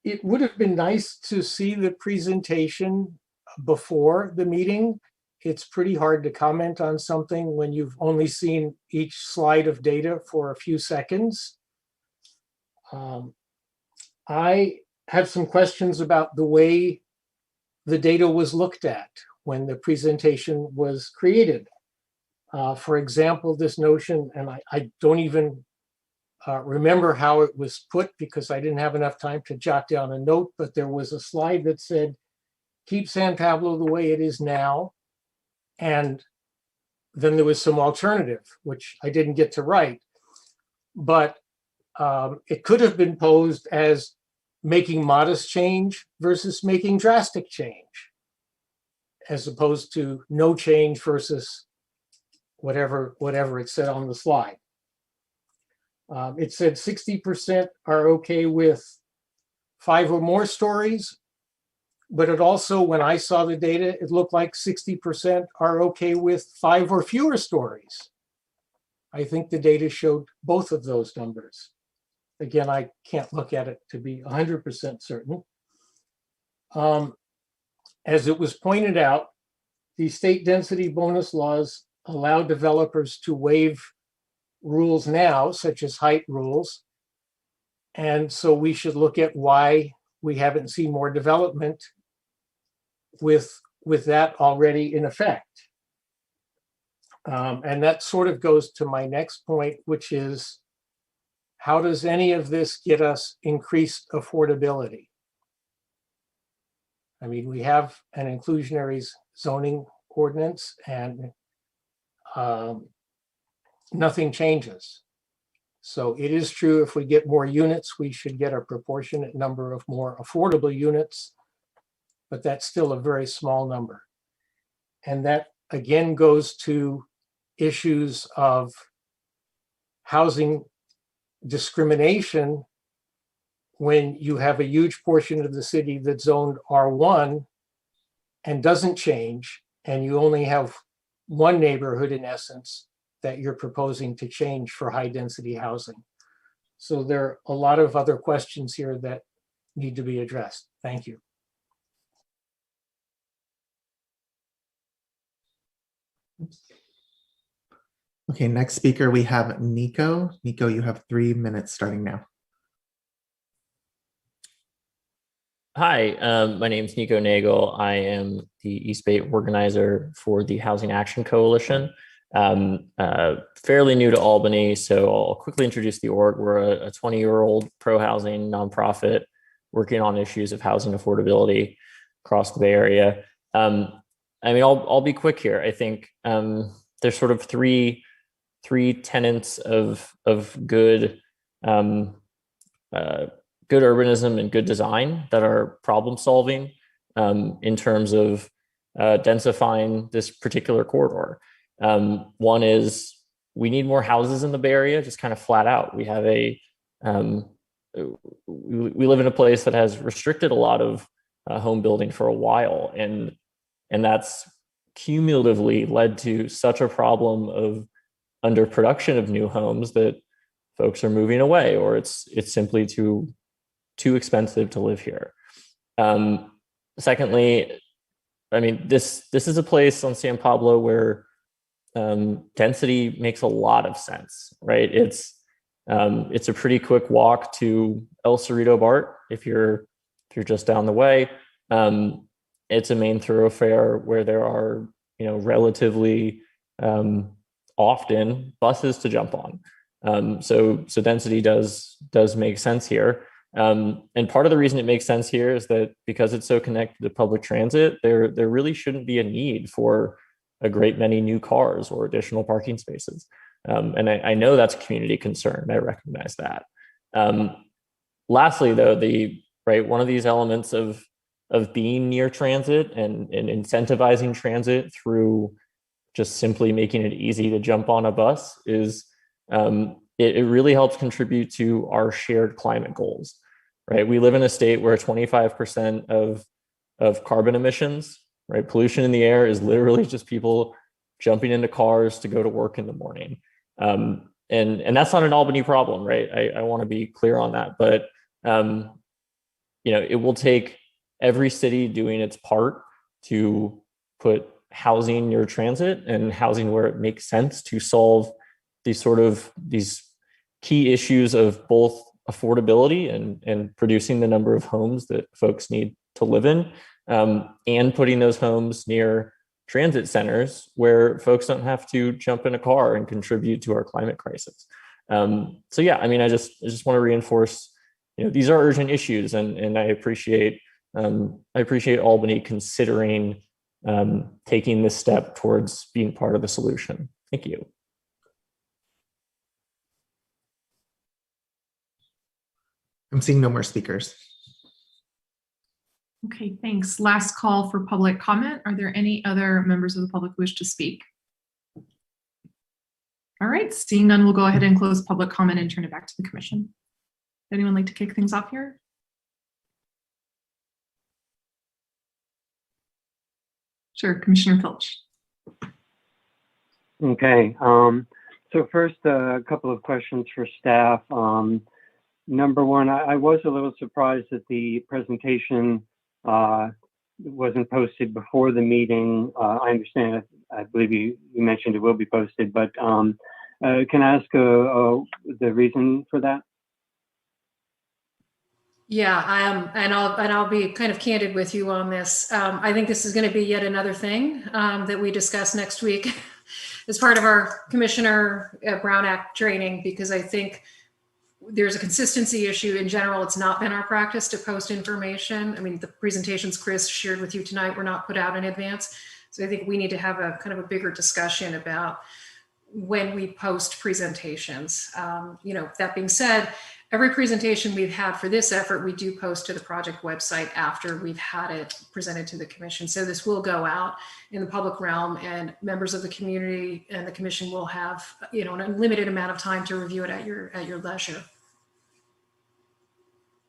It would have been nice to see the presentation before the meeting. It's pretty hard to comment on something when you've only seen each slide of data for a few seconds. I have some questions about the way the data was looked at when the presentation was created. For example, this notion, and I don't even remember how it was put because I didn't have enough time to jot down a note, but there was a slide that said, keep San Pablo the way it is now. And then there was some alternative, which I didn't get to write. But it could have been posed as making modest change versus making drastic change, as opposed to no change versus whatever it said on the slide. It said 60% are okay with 5 or more stories, but it also, when I saw the data, it looked like 60% are okay with 5 or fewer stories. I think the data showed both of those numbers. Again, I can't look at it to be 100% certain. As it was pointed out, the state density bonus laws allow developers to waive rules now, such as height rules. And so we should look at why we haven't seen more development with that already in effect. And that sort of goes to my next point, which is, how does any of this get us increased affordability? I mean, we have an inclusionary zoning ordinance and nothing changes. So it is true, if we get more units, we should get a proportionate number of more affordable units, but that's still a very small number. And that again goes to issues of housing discrimination when you have a huge portion of the city that's zoned R1 and doesn't change, and you only have one neighborhood in essence that you're proposing to change for high density housing. So there are a lot of other questions here that need to be addressed. Thank you. Okay, next speaker, we have Nico. Nico, you have 3 minutes starting now. Hi, my name is Nico Nagel. I am the East Bay organizer for the Housing Action Coalition. Fairly new to Albany, so I'll quickly introduce the org. We're a 20-year-old pro-housing nonprofit working on issues of housing affordability across the Bay Area. I mean, I'll be quick here. I think there's sort of three tenets of good good urbanism and good design that are problem solving in terms of densifying this particular corridor. One is we need more houses in the Bay Area, just kind of flat out. We have we live in a place that has restricted a lot of home building for a while, and that's cumulatively led to such a problem of underproduction of new homes that folks are moving away, or it's simply too expensive to live here. Secondly, I mean, this is a place on San Pablo where density makes a lot of sense, right? It's a pretty quick walk to El Cerrito BART if you're just down the way. It's a main thoroughfare where there are, relatively often buses to jump on. So density does make sense here. And part of the reason it makes sense here is that because it's so connected to public transit, there really shouldn't be a need for a great many new cars or additional parking spaces. And I know that's a community concern. I recognize that. Lastly, though, one of these elements of being near transit and incentivizing transit through just simply making it easy to jump on a bus is it really helps contribute to our shared climate goals, right? We live in a state where 25% of carbon emissions, right? Pollution in the air is literally just people jumping into cars to go to work in the morning. And that's not an Albany problem, right? I want to be clear on that, but it will take every city doing its part to put housing near transit and housing where it makes sense to solve these key issues of both affordability and producing the number of homes that folks need to live in, and putting those homes near transit centers where folks don't have to jump in a car and contribute to our climate crisis. So yeah, I mean, I just want to reinforce, these are urgent issues, and I appreciate Albany considering taking this step towards being part of the solution. Thank you. I'm seeing no more speakers. Okay, thanks. Last call for public comment. Are there any other members of the public who wish to speak? All right, seeing none, we'll go ahead and close public comment and turn it back to the commission. Would anyone like to kick things off here? Sure, Commissioner Filch. Okay. So first, a couple of questions for staff. Number one, I was a little surprised that the presentation wasn't posted before the meeting. I understand, I believe you mentioned it will be posted, but can I ask the reason for that? Yeah, and I'll be kind of candid with you on this. I think this is going to be yet another thing that we discuss next week as part of our Commissioner Brown Act training, because I think there's a consistency issue in general. It's not been our practice to post information. I mean, the presentations Chris shared with you tonight were not put out in advance. So I think we need to have a kind of a bigger discussion about when we post presentations. You know, that being said, every presentation we've had for this effort, we do post to the project website after we've had it presented to the commission. So this will go out in the public realm, and members of the community and the commission will have, you know, an unlimited amount of time to review it at your leisure.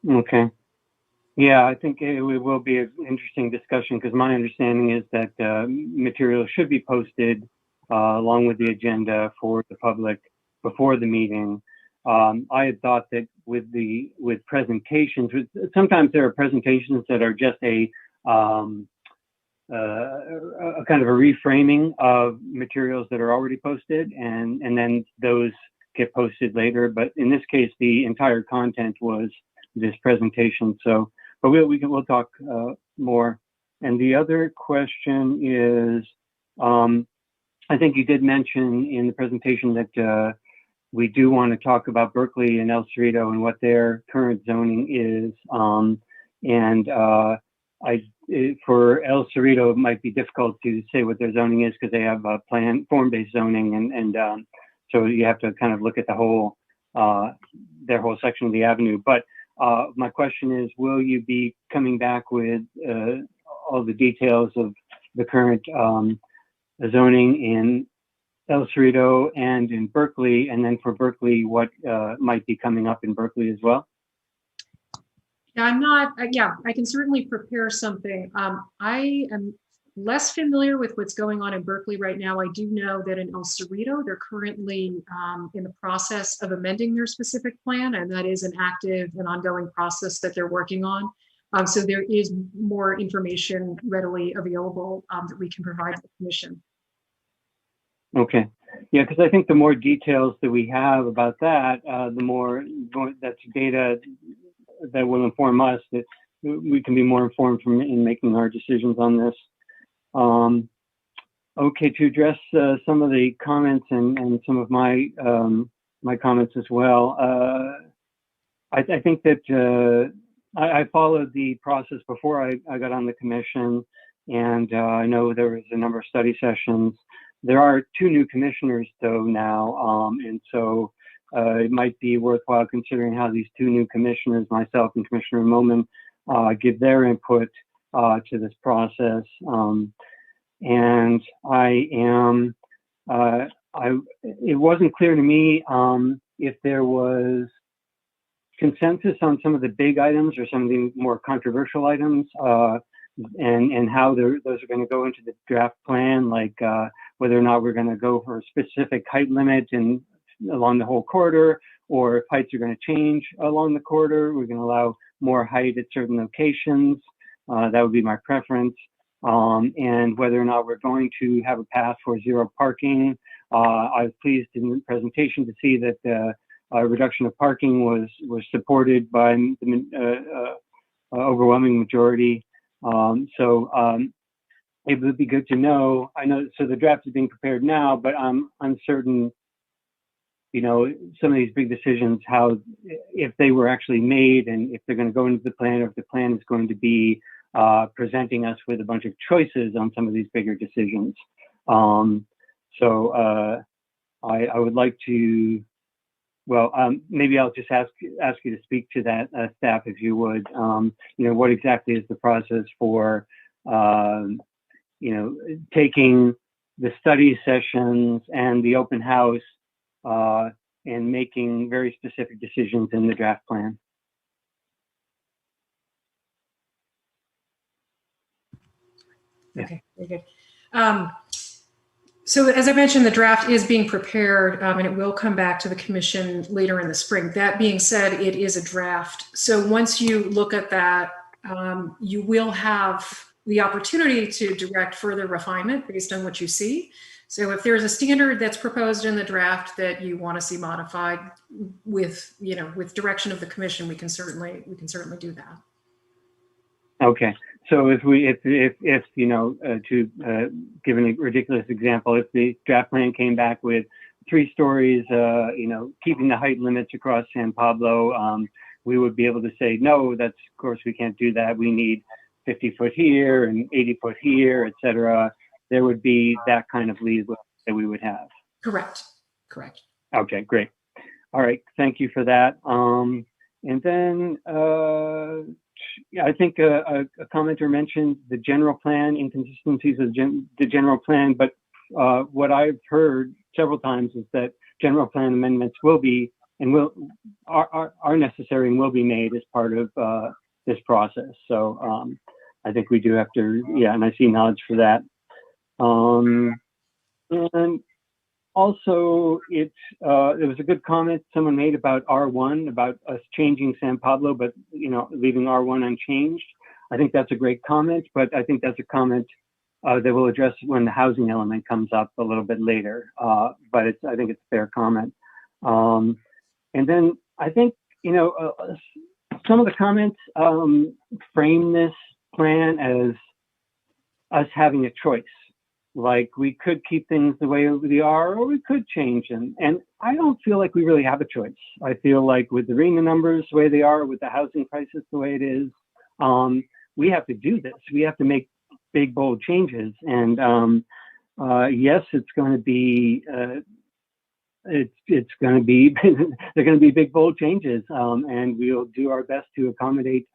Okay. Yeah, I think it will be an interesting discussion, because my understanding is that material should be posted along with the agenda for the public before the meeting. I had thought that with presentations, sometimes there are presentations that are just a kind of a reframing of materials that are already posted, and then those get posted later. But in this case, the entire content was this presentation. So, but we'll talk more. And the other question is, I think you did mention in the presentation that we do want to talk about Berkeley and El Cerrito and what their current zoning is. For El Cerrito, it might be difficult to say what their zoning is, because they have a form-based zoning, and so you have to kind of look at the whole their whole section of the avenue. But my question is, will you be coming back with all the details of the current zoning in El Cerrito and in Berkeley, and then for Berkeley, what might be coming up in Berkeley as well? Yeah, I'm not, yeah, I can certainly prepare something. I am less familiar with what's going on in Berkeley right now. I do know that in El Cerrito, they're currently in the process of amending their specific plan, and that is an active and ongoing process that they're working on. So there is more information readily available that we can provide to the commission. Okay. Yeah, because I think the more details that we have about that, the more that's data that will inform us, that we can be more informed in making our decisions on this. Okay, to address some of the comments and some of my my comments as well. I think that I followed the process before I got on the commission, and I know there was a number of study sessions. There are 2 new commissioners though now, and so it might be worthwhile considering how these 2 new commissioners, myself and Commissioner Moman, give their input to this process. And it wasn't clear to me if there was consensus on some of the big items or some of the more controversial items, and how those are going to go into the draft plan, like whether or not we're going to go for a specific height limit along the whole corridor, or if heights are going to change along the corridor. We're going to allow more height at certain locations. That would be my preference. And whether or not we're going to have a path for zero parking. I was pleased in the presentation to see that the reduction of parking was supported by the overwhelming majority. It would be good to know. I know, so the draft is being prepared now, but I'm uncertain, you know, some of these big decisions, how, if they were actually made, and if they're going to go into the plan, or if the plan is going to be presenting us with a bunch of choices on some of these bigger decisions. I would like to Well, maybe I'll just ask you to speak to that, staff, if you would. What exactly is the process for, taking the study sessions and the open house and making very specific decisions in the draft plan? Okay, very good. So as I mentioned, the draft is being prepared and it will come back to the commission later in the spring. That being said, it is a draft. So once you look at that, you will have the opportunity to direct further refinement based on what you see. So if there's a standard that's proposed in the draft that you want to see modified with, with direction of the commission, we can certainly do that. Okay. So if to give a ridiculous example, if the draft plan came back with 3 stories, keeping the height limits across San Pablo, we would be able to say, no, of course we can't do that. We need 50 foot here and 80 foot here, et cetera. There would be that kind of leeway that we would have. Correct. Okay, great. All right, thank you for that. And then I think a commenter mentioned the general plan, inconsistencies of the general plan, but what I've heard several times is that general plan amendments will be and are necessary and will be made as part of this process. So I think we do have to, and I see nods for that. And also, there was a good comment someone made about R1, about us changing San Pablo, but leaving R1 unchanged. I think that's a great comment, but I think that's a comment that we'll address when the housing element comes up a little bit later. But I think it's a fair comment. And then I think some of the comments frame this plan as us having a choice. Like we could keep things the way they are, or we could change them. And I don't feel like we really have a choice. I feel like with the RHNA numbers the way they are, with the housing crisis the way it is, we have to do this. We have to make big, bold changes. And yes, it's going to be, it's going to be, they're going to be big, bold changes. And we'll do our best to accommodate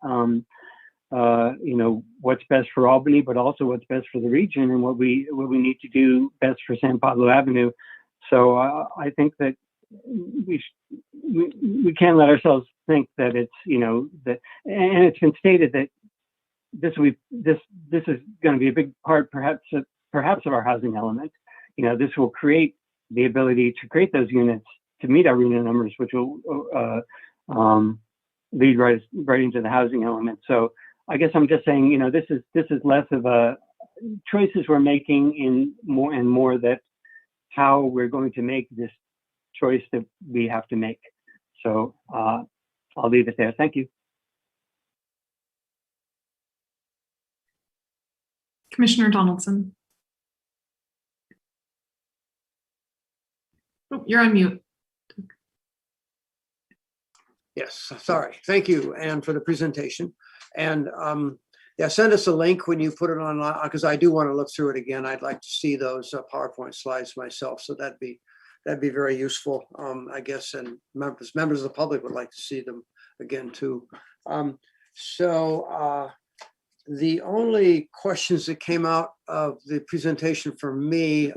what's best for Albany, but also what's best for the region and what we need to do best for San Pablo Avenue. So I think that we can't let ourselves think that it's that, and it's been stated that this is going to be a big part perhaps of our housing element. This will create the ability to create those units to meet our RHNA numbers, which will lead right into the housing element. So I guess I'm just saying, this is less of a choices we're making in more and more that how we're going to make this choice that we have to make. So I'll leave it there. Thank you. Commissioner Donaldson. Oh, you're on mute. Yes, sorry. Thank you, Anne, for the presentation. And send us a link when you put it online, because I do want to look through it again. I'd like to see those PowerPoint slides myself. So that'd be very useful, I guess. And members of the public would like to see them again too. The only questions that came out of the presentation for me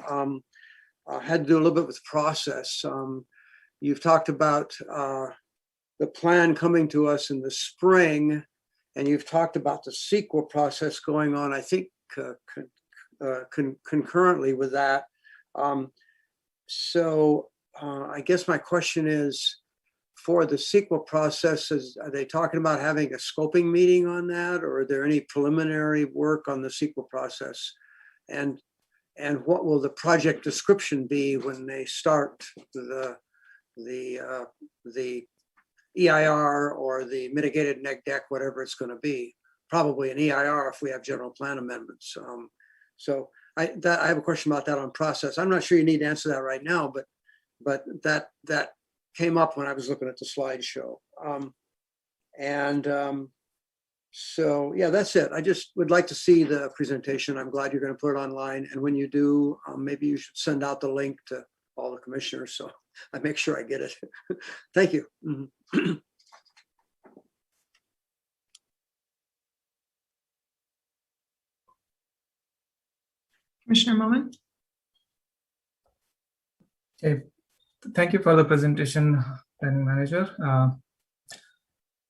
had to do a little bit with process. You've talked about the plan coming to us in the spring, and you've talked about the CEQA process going on, I think, concurrently with that. I guess my question is, for the CEQA process, are they talking about having a scoping meeting on that, or are there any preliminary work on the CEQA process? And what will the project description be when they start the EIR or the mitigated neg deck, whatever it's going to be? Probably an EIR if we have general plan amendments. I have a question about that on process. I'm not sure you need to answer that right now, but that came up when I was looking at the slideshow. That's it. I just would like to see the presentation. I'm glad you're going to put it online. And when you do, maybe you should send out the link to all the commissioners so I make sure I get it. Thank you. Mhm. Commissioner Moman? Okay, thank you for the presentation, planning manager.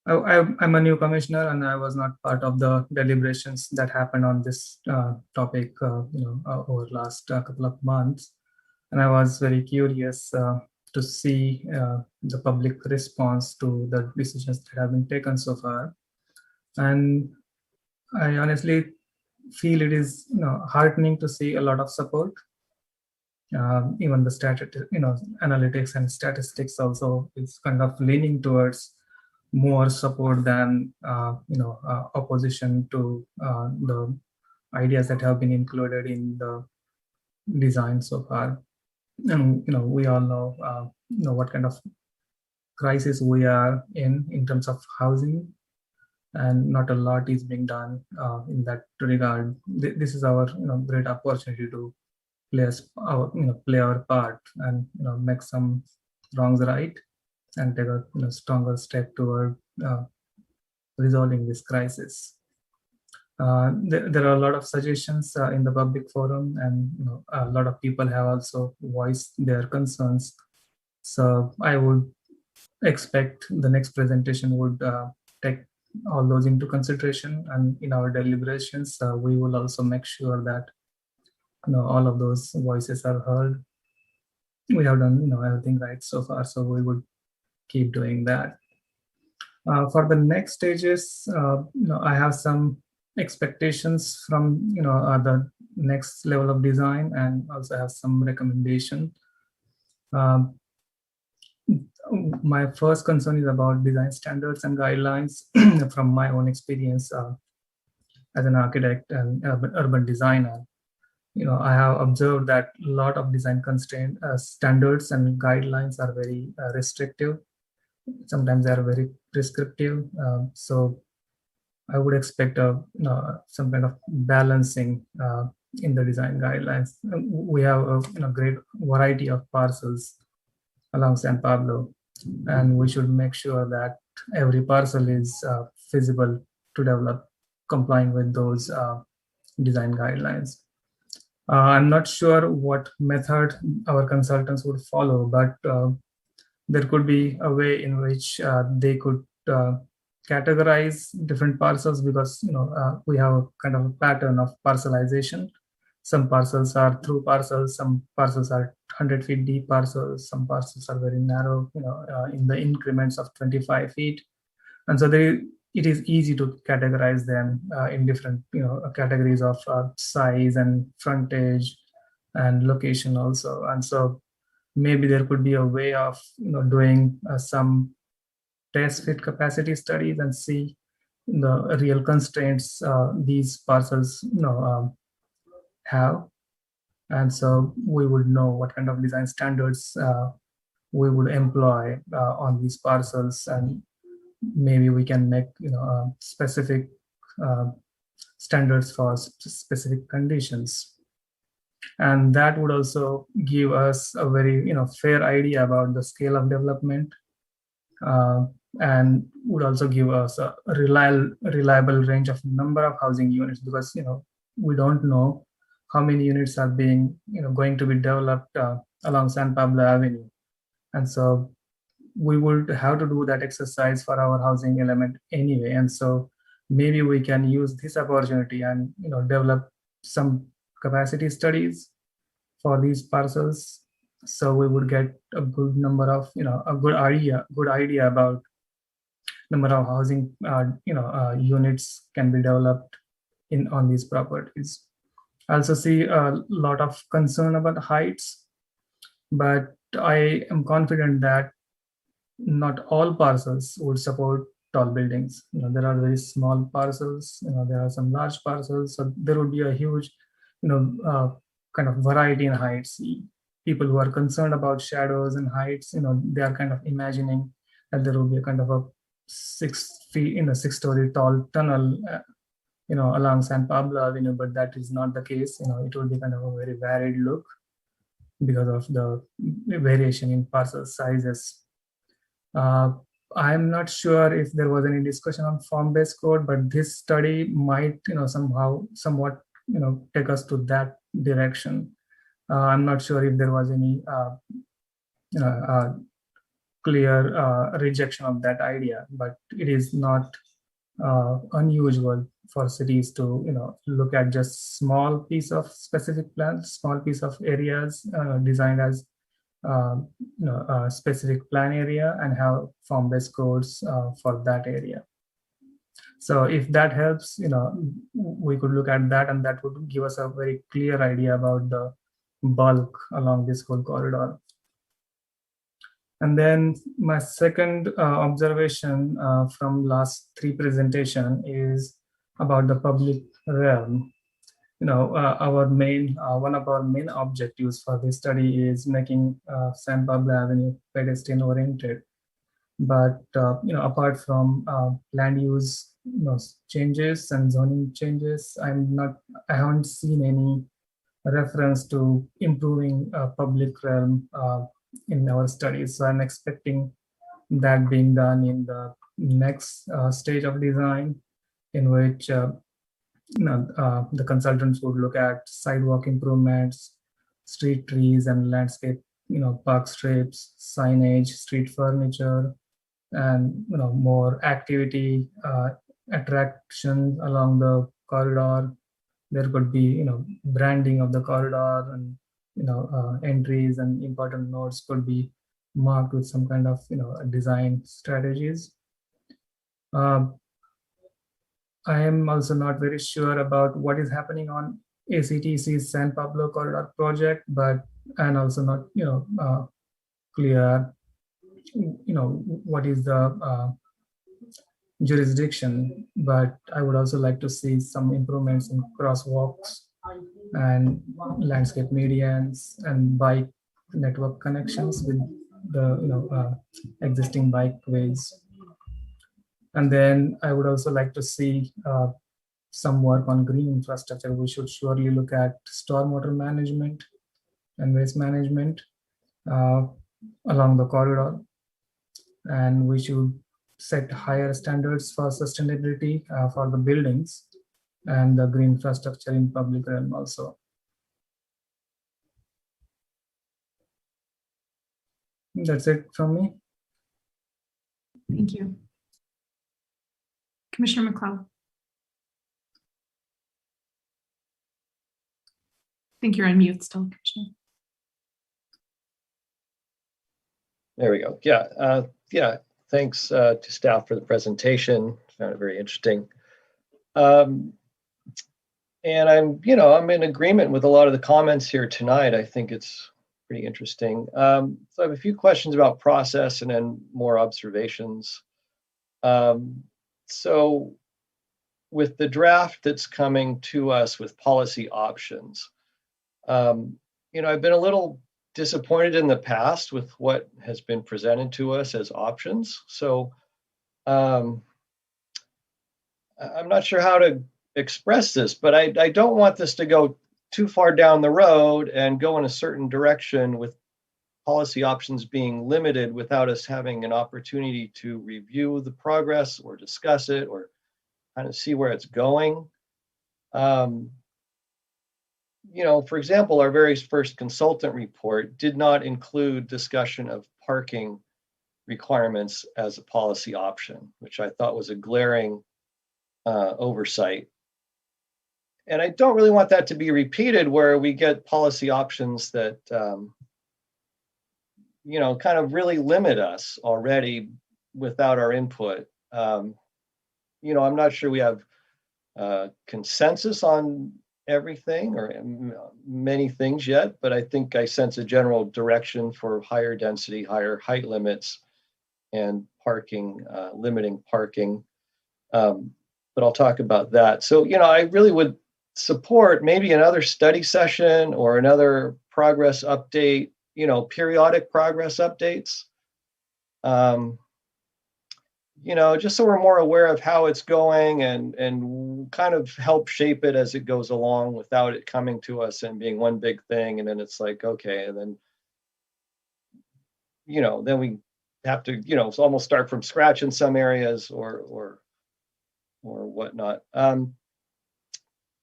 I'm a new commissioner and I was not part of the deliberations that happened on this topic over the last couple of months. And I was very curious to see the public response to the decisions that have been taken so far. And I honestly feel it is heartening to see a lot of support. Even the analytics and statistics also is kind of leaning towards more support than opposition to the ideas that have been included in the design so far. And we all know what kind of crisis we are in terms of housing, and not a lot is being done in that regard. This is our great opportunity to play our part and make some wrongs right and take a stronger step toward resolving this crisis. There are a lot of suggestions in the public forum, and a lot of people have also voiced their concerns. So I would expect the next presentation would take all those into consideration, and in our deliberations, we will also make sure that all of those voices are heard. We have done everything right so far, so we would keep doing that. For the next stages, I have some expectations from the next level of design, and also have some recommendation. My first concern is about design standards and guidelines. From my own experience as an architect and urban designer, I have observed that a lot of design constraint standards and guidelines are very restrictive. Sometimes they are very prescriptive. So I would expect some kind of balancing in the design guidelines. We have a great variety of parcels along San Pablo, and we should make sure that every parcel is feasible to develop, complying with those design guidelines. I'm not sure what method our consultants would follow, but there could be a way in which they could categorize different parcels, because we have a kind of a pattern of parcelization. Some parcels are through parcels, some parcels are 100 feet deep parcels, some parcels are very narrow, in the increments of 25 feet. And so it is easy to categorize them in different categories of size and frontage and location also. And so maybe there could be a way of doing some test fit capacity studies and see the real constraints these parcels have. And so we would know what kind of design standards we would employ on these parcels, and maybe we can make specific standards for specific conditions. And that would also give us a very fair idea about the scale of development, and would also give us a reliable range of number of housing units, because we don't know how many units are being going to be developed along San Pablo Avenue. And so we would have to do that exercise for our housing element anyway. And so maybe we can use this opportunity and develop some capacity studies for these parcels, so we would get a good number of a good idea about number of housing units can be developed on these properties. I also see a lot of concern about heights, but I am confident that not all parcels would support tall buildings. There are very small parcels, there are some large parcels, so there would be a huge kind of variety in heights. People who are concerned about shadows and heights, they are kind of imagining that there will be a kind of a 6 feet, 6-story tall tunnel, along San Pablo Avenue, but that is not the case. It will be kind of a very varied look. because of the variation in parcel sizes. I'm not sure if there was any discussion on form-based code, but this study might, somewhat, take us to that direction. I'm not sure if there was any clear rejection of that idea, but it is not unusual for cities to, look at just small piece of specific plans, small piece of areas designed as a specific plan area and have form-based codes for that area. So if that helps, we could look at that, and that would give us a very clear idea about the bulk along this whole corridor. And then my second observation from last 3 presentation is about the public realm. Our main one of our main objectives for this study is making San Pablo Avenue pedestrian oriented. But apart from land use changes and zoning changes, I haven't seen any reference to improving public realm in our studies. So I'm expecting that being done in the next stage of design, in which the consultants would look at sidewalk improvements, street trees and landscape, park strips, signage, street furniture, and more activity attraction along the corridor. There could be branding of the corridor, and entries and important nodes could be marked with some kind of design strategies. I am also not very sure about what is happening on ACTC's San Pablo corridor project, and also not clear what is the jurisdiction, but I would also like to see some improvements in crosswalks and landscape medians and bike network connections with the existing bikeways. And then I would also like to see some work on green infrastructure. We should surely look at stormwater management and waste management along the corridor, and we should set higher standards for sustainability for the buildings and the green infrastructure in public realm also. That's it from me. Thank you. Commissioner McLeod. I think you're on mute still, Commissioner. There we go. Yeah. Thanks to staff for the presentation. Found it very interesting. And I'm in agreement with a lot of the comments here tonight. I think it's pretty interesting. So I have a few questions about process and then more observations. So with the draft that's coming to us with policy options, I've been a little disappointed in the past with what has been presented to us as options. So I'm not sure how to express this, but I don't want this to go too far down the road and go in a certain direction with policy options being limited without us having an opportunity to review the progress or discuss it or kind of see where it's going. For example, our very first consultant report did not include discussion of parking requirements as a policy option, which I thought was a glaring oversight. And I don't really want that to be repeated where we get policy options that, kind of really limit us already without our input. I'm not sure we have consensus on everything or many things yet, but I think I sense a general direction for higher density, higher height limits and parking, limiting parking. But I'll talk about that. So, I really would support maybe another study session or another progress update, periodic progress updates. just so we're more aware of how it's going and kind of help shape it as it goes along without it coming to us and being one big thing. And then it's like, okay, and then, then we have to, almost start from scratch in some areas or whatnot.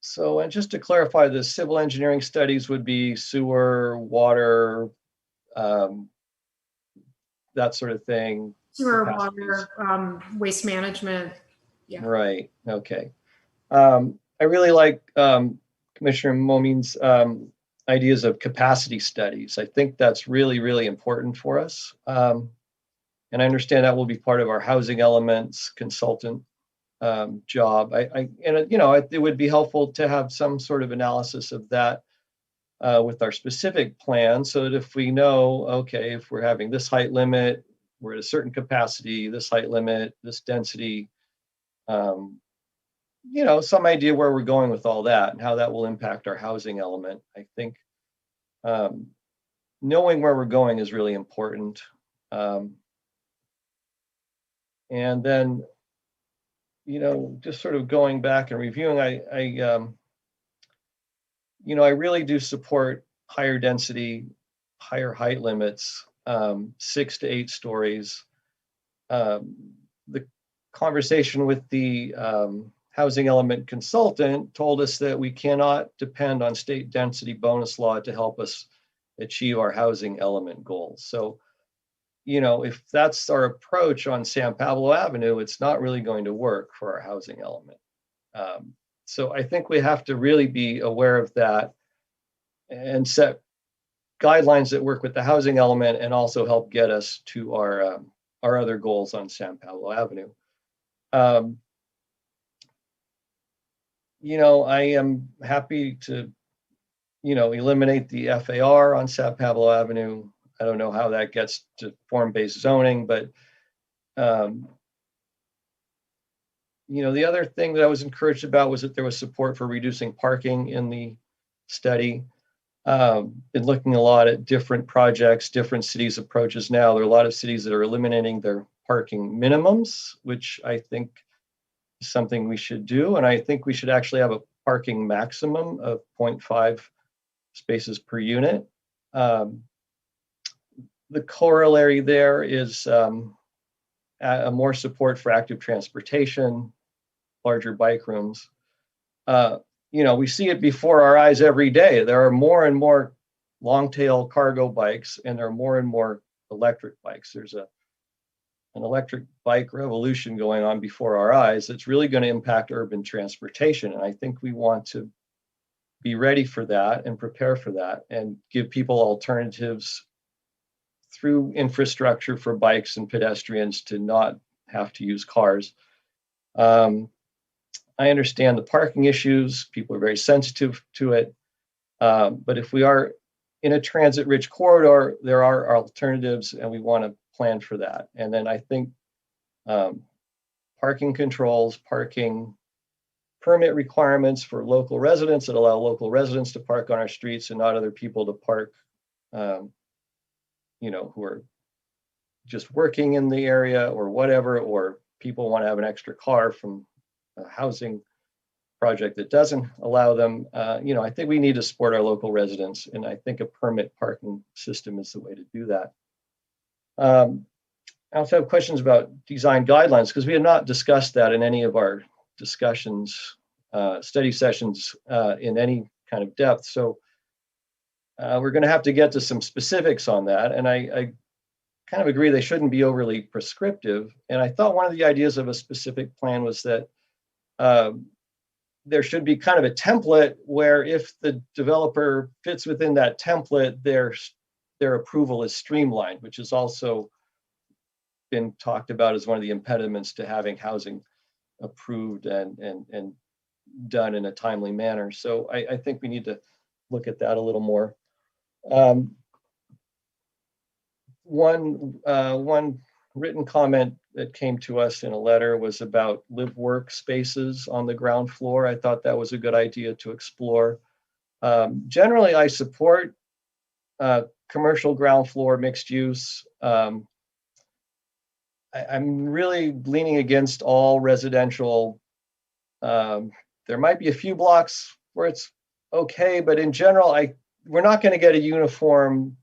So, and just to clarify, the civil engineering studies would be sewer, water, that sort of thing. Sewer, water, waste management. Yeah. Right. Okay. I really like Commissioner Momin's ideas of capacity studies. I think that's really, really important for us. And I understand that will be part of our housing elements consultant job. It would be helpful to have some sort of analysis of that with our specific plan, so that if we know, okay, if we're having this height limit, we're at a certain capacity, this height limit, this density, some idea where we're going with all that and how that will impact our housing element. I think knowing where we're going is really important. And then, just sort of going back and reviewing, I really do support higher density, higher height limits, 6 to 8 stories. The conversation with the housing element consultant told us that we cannot depend on state density bonus law to help us achieve our housing element goals. So, if that's our approach on San Pablo Avenue, it's not really going to work for our housing element. So I think we have to really be aware of that and set guidelines that work with the housing element and also help get us to our other goals on San Pablo Avenue. I am happy to, eliminate the FAR on San Pablo Avenue. I don't know how that gets to form-based zoning, but the other thing that I was encouraged about was that there was support for reducing parking in the study. Been looking a lot at different projects, different cities' approaches now. There are a lot of cities that are eliminating their parking minimums, which I think is something we should do. And I think we should actually have a parking maximum of 0.5 spaces per unit. The corollary there is more support for active transportation, larger bike rooms. We see it before our eyes every day. There are more and more long-tail cargo bikes, and there are more and more electric bikes. There's an electric bike revolution going on before our eyes that's really going to impact urban transportation. And I think we want to be ready for that and prepare for that and give people alternatives through infrastructure for bikes and pedestrians to not have to use cars. I understand the parking issues. People are very sensitive to it. But if we are in a transit-rich corridor, there are alternatives, and we want to plan for that. And then I think parking controls, parking permit requirements for local residents that allow local residents to park on our streets and not other people to park, who are just working in the area or whatever, or people want to have an extra car from a housing project that doesn't allow them. I think we need to support our local residents, and I think a permit parking system is the way to do that. I also have questions about design guidelines, because we have not discussed that in any of our discussions, study sessions in any kind of depth. So we're going to have to get to some specifics on that. And I kind of agree they shouldn't be overly prescriptive. And I thought one of the ideas of a specific plan was that there should be kind of a template where if the developer fits within that template, their approval is streamlined, which has also been talked about as one of the impediments to having housing approved and done in a timely manner. So I think we need to look at that a little more. One written comment that came to us in a letter was about live-work spaces on the ground floor. I thought that was a good idea to explore. Generally, I support commercial ground floor mixed use. I'm really leaning against all residential. There might be a few blocks where it's okay, but in general, we're not going to get a uniform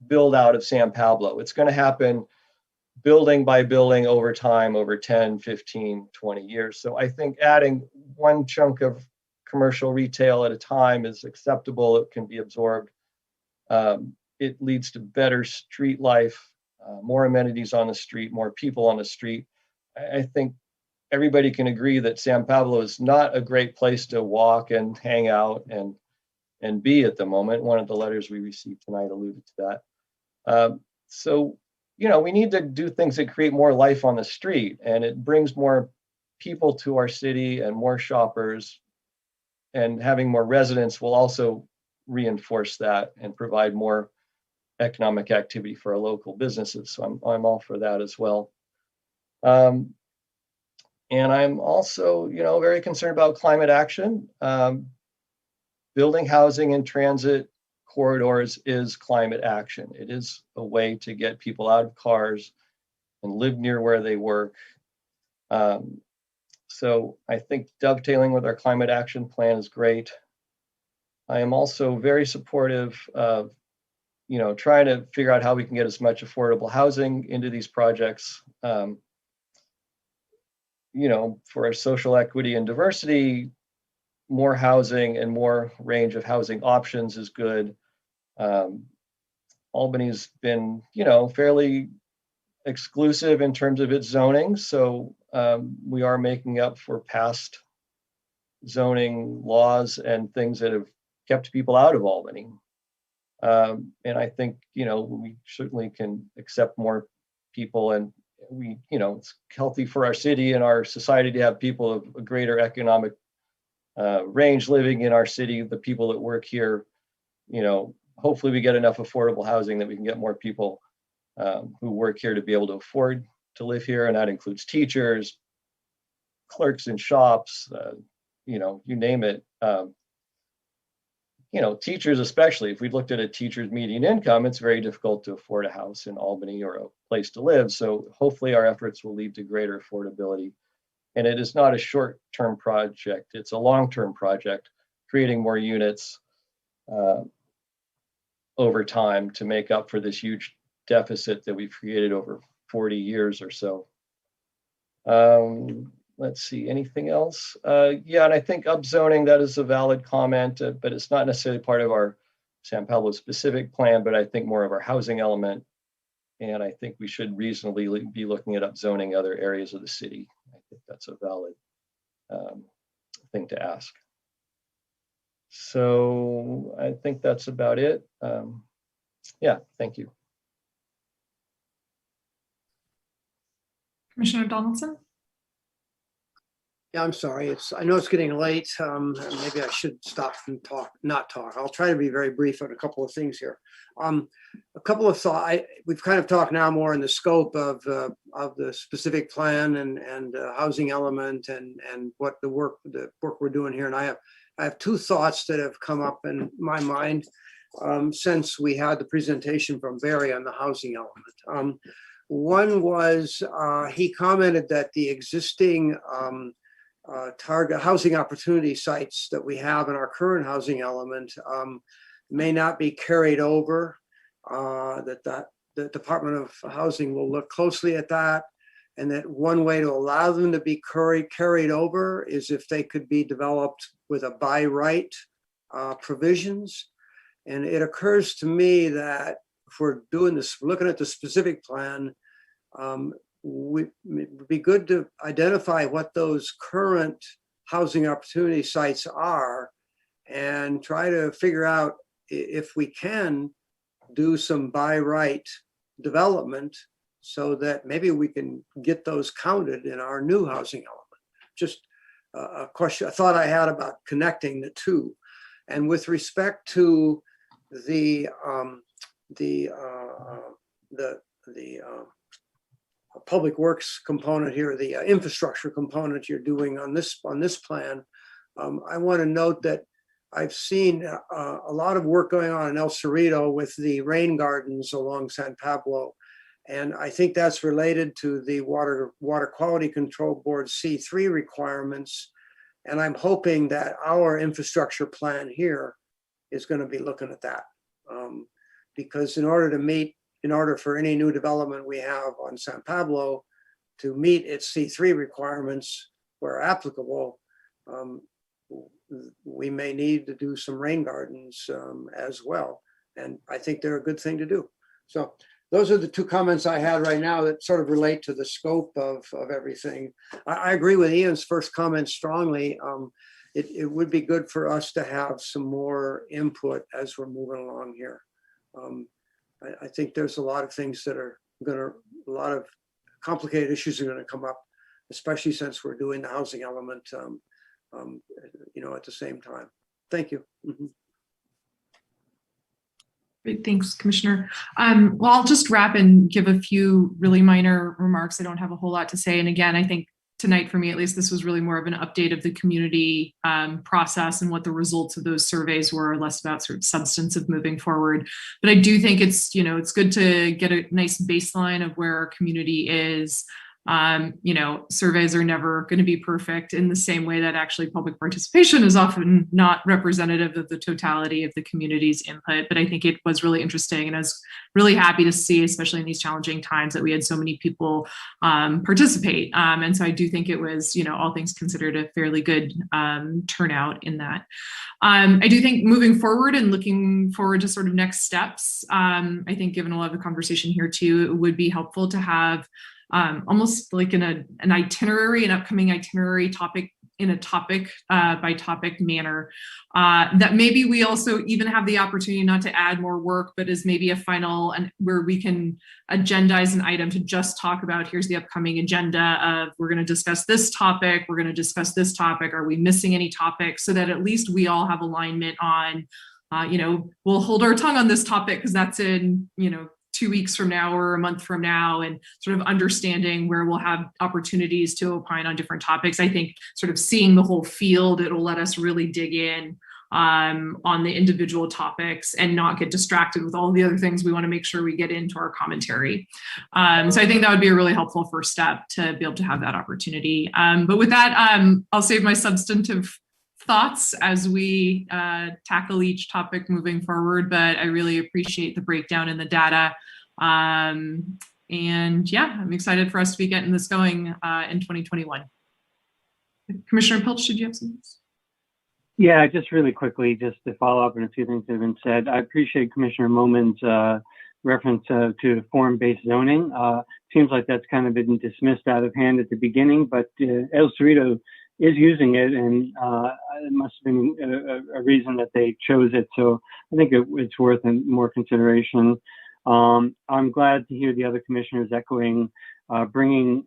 build out of San Pablo. It's going to happen building by building over time, over 10, 15, 20 years. So I think adding one chunk of commercial retail at a time is acceptable. It can be absorbed. It leads to better street life, more amenities on the street, more people on the street. I think everybody can agree that San Pablo is not a great place to walk and hang out and be at the moment. One of the letters we received tonight alluded to that. So, we need to do things that create more life on the street, and it brings more people to our city and more shoppers, and having more residents will also reinforce that and provide more economic activity for our local businesses. So I'm all for that as well. And I'm also, very concerned about climate action. Building housing and transit corridors is climate action. It is a way to get people out of cars and live near where they work. So I think dovetailing with our climate action plan is great. I am also very supportive of, trying to figure out how we can get as much affordable housing into these projects. For our social equity and diversity, more housing and more range of housing options is good. Albany's been, fairly exclusive in terms of its zoning. So we are making up for past zoning laws and things that have kept people out of Albany. And I think, we certainly can accept more people, and it's healthy for our city and our society to have people of a greater economic range living in our city. The people that work here, hopefully we get enough affordable housing that we can get more people who work here to be able to afford to live here. And that includes teachers, clerks in shops, you name it. Teachers, especially if we looked at a teacher's median income, it's very difficult to afford a house in Albany or a place to live. So hopefully our efforts will lead to greater affordability. And it is not a short-term project. It's a long-term project, creating more units over time to make up for this huge deficit that we've created over 40 years or so. Let's see, anything else? Yeah, and I think upzoning, that is a valid comment, but it's not necessarily part of our San Pablo specific plan, but I think more of our housing element. And I think we should reasonably be looking at upzoning other areas of the city. I think that's a valid thing to ask. So I think that's about it. Yeah, thank you. Commissioner Donaldson? Yeah, I'm sorry. I know it's getting late. Maybe I should stop and not talk. I'll try to be very brief on a couple of things here. A couple of thoughts. We've kind of talked now more in the scope of the specific plan and housing element and what the work we're doing here. And I have two thoughts that have come up in my mind since we had the presentation from Barry on the housing element. One was he commented that the existing target housing opportunity sites that we have in our current housing element may not be carried over, that the Department of Housing will look closely at that, and that one way to allow them to be carried over is if they could be developed with a by right provisions. And it occurs to me that if we're doing this, looking at the specific plan, it would be good to identify what those current housing opportunity sites are and try to figure out if we can do some by right development so that maybe we can get those counted in our new housing element. Just a question, a thought I had about connecting the two. And with respect to the public works component here, the infrastructure component you're doing on this plan, I want to note that I've seen a lot of work going on in El Cerrito with the rain gardens along San Pablo, And I think that's related to the Water Quality Control Board C3 requirements. And I'm hoping that our infrastructure plan here is going to be looking at that. Because in order for any new development we have on San Pablo to meet its C3 requirements where applicable, we may need to do some rain gardens as well. And I think they're a good thing to do. So those are the two comments I had right now that sort of relate to the scope of everything. I agree with Ian's first comment strongly. It would be good for us to have some more input as we're moving along here. I think there's a lot of things that are a lot of complicated issues are going to come up, especially since we're doing the housing element, at the same time. Thank you. Mm-hmm. Great, thanks, Commissioner. Well, I'll just wrap and give a few really minor remarks. I don't have a whole lot to say. And again, I think tonight, for me at least, this was really more of an update of the community process and what the results of those surveys were, less about sort of substance of moving forward. But I do think it's good to get a nice baseline of where our community is. Surveys are never going to be perfect, in the same way that actually public participation is often not representative of the totality of the community's input. But I think it was really interesting, and I was really happy to see, especially in these challenging times, that we had so many people participate. And so I do think it was, all things considered, a fairly good turnout in that. I do think moving forward and looking forward to sort of next steps, I think given a lot of the conversation here too, it would be helpful to have almost like an itinerary, an upcoming itinerary topic in a topic by topic manner, that maybe we also even have the opportunity not to add more work, but as maybe a final, and where we can agendize an item to just talk about, here's the upcoming agenda of, we're going to discuss this topic, we're going to discuss this topic, are we missing any topics, so that at least we all have alignment on, we'll hold our tongue on this topic because that's in, 2 weeks from now or a month from now, and sort of understanding where we'll have opportunities to opine on different topics. I think sort of seeing the whole field, it'll let us really dig in on the individual topics and not get distracted with all the other things we want to make sure we get into our commentary. So I think that would be a really helpful first step to be able to have that opportunity. But with that, I'll save my substantive thoughts as we tackle each topic moving forward, but I really appreciate the breakdown in the data. And yeah, I'm excited for us to be getting this going in 2021. Commissioner Pilch, did you have something? Yeah, just really quickly, just to follow up on a few things that have been said. I appreciate Commissioner Momin's reference to form-based zoning. Seems like that's kind of been dismissed out of hand at the beginning, but El Cerrito is using it, and it must have been a reason that they chose it. So I think it's worth more consideration. I'm glad to hear the other commissioners echoing, bringing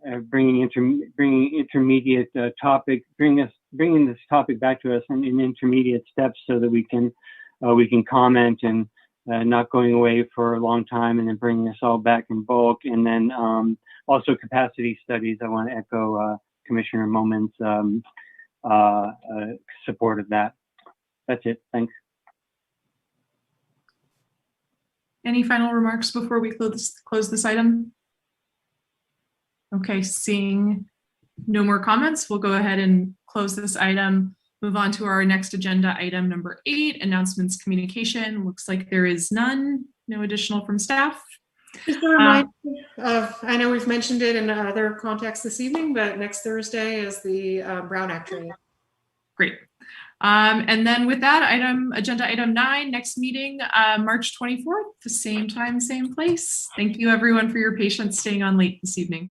intermediate topic, bringing this topic back to us in intermediate steps, so that we can comment and not going away for a long time and then bringing us all back in bulk. And then also capacity studies. I want to echo Commissioner Momin's support of that. That's it. Thanks. Any final remarks before we close this item? Okay, seeing no more comments, we'll go ahead and close this item. Move on to our next agenda item, number 8, announcements communication. Looks like there is none. No additional from staff. Just a reminder I know we've mentioned it in other contexts this evening, but next Thursday is the Brown Act training. Great. And then with that agenda item 9, next meeting, March 24th, the same time, same place. Thank you everyone for your patience staying on late this evening.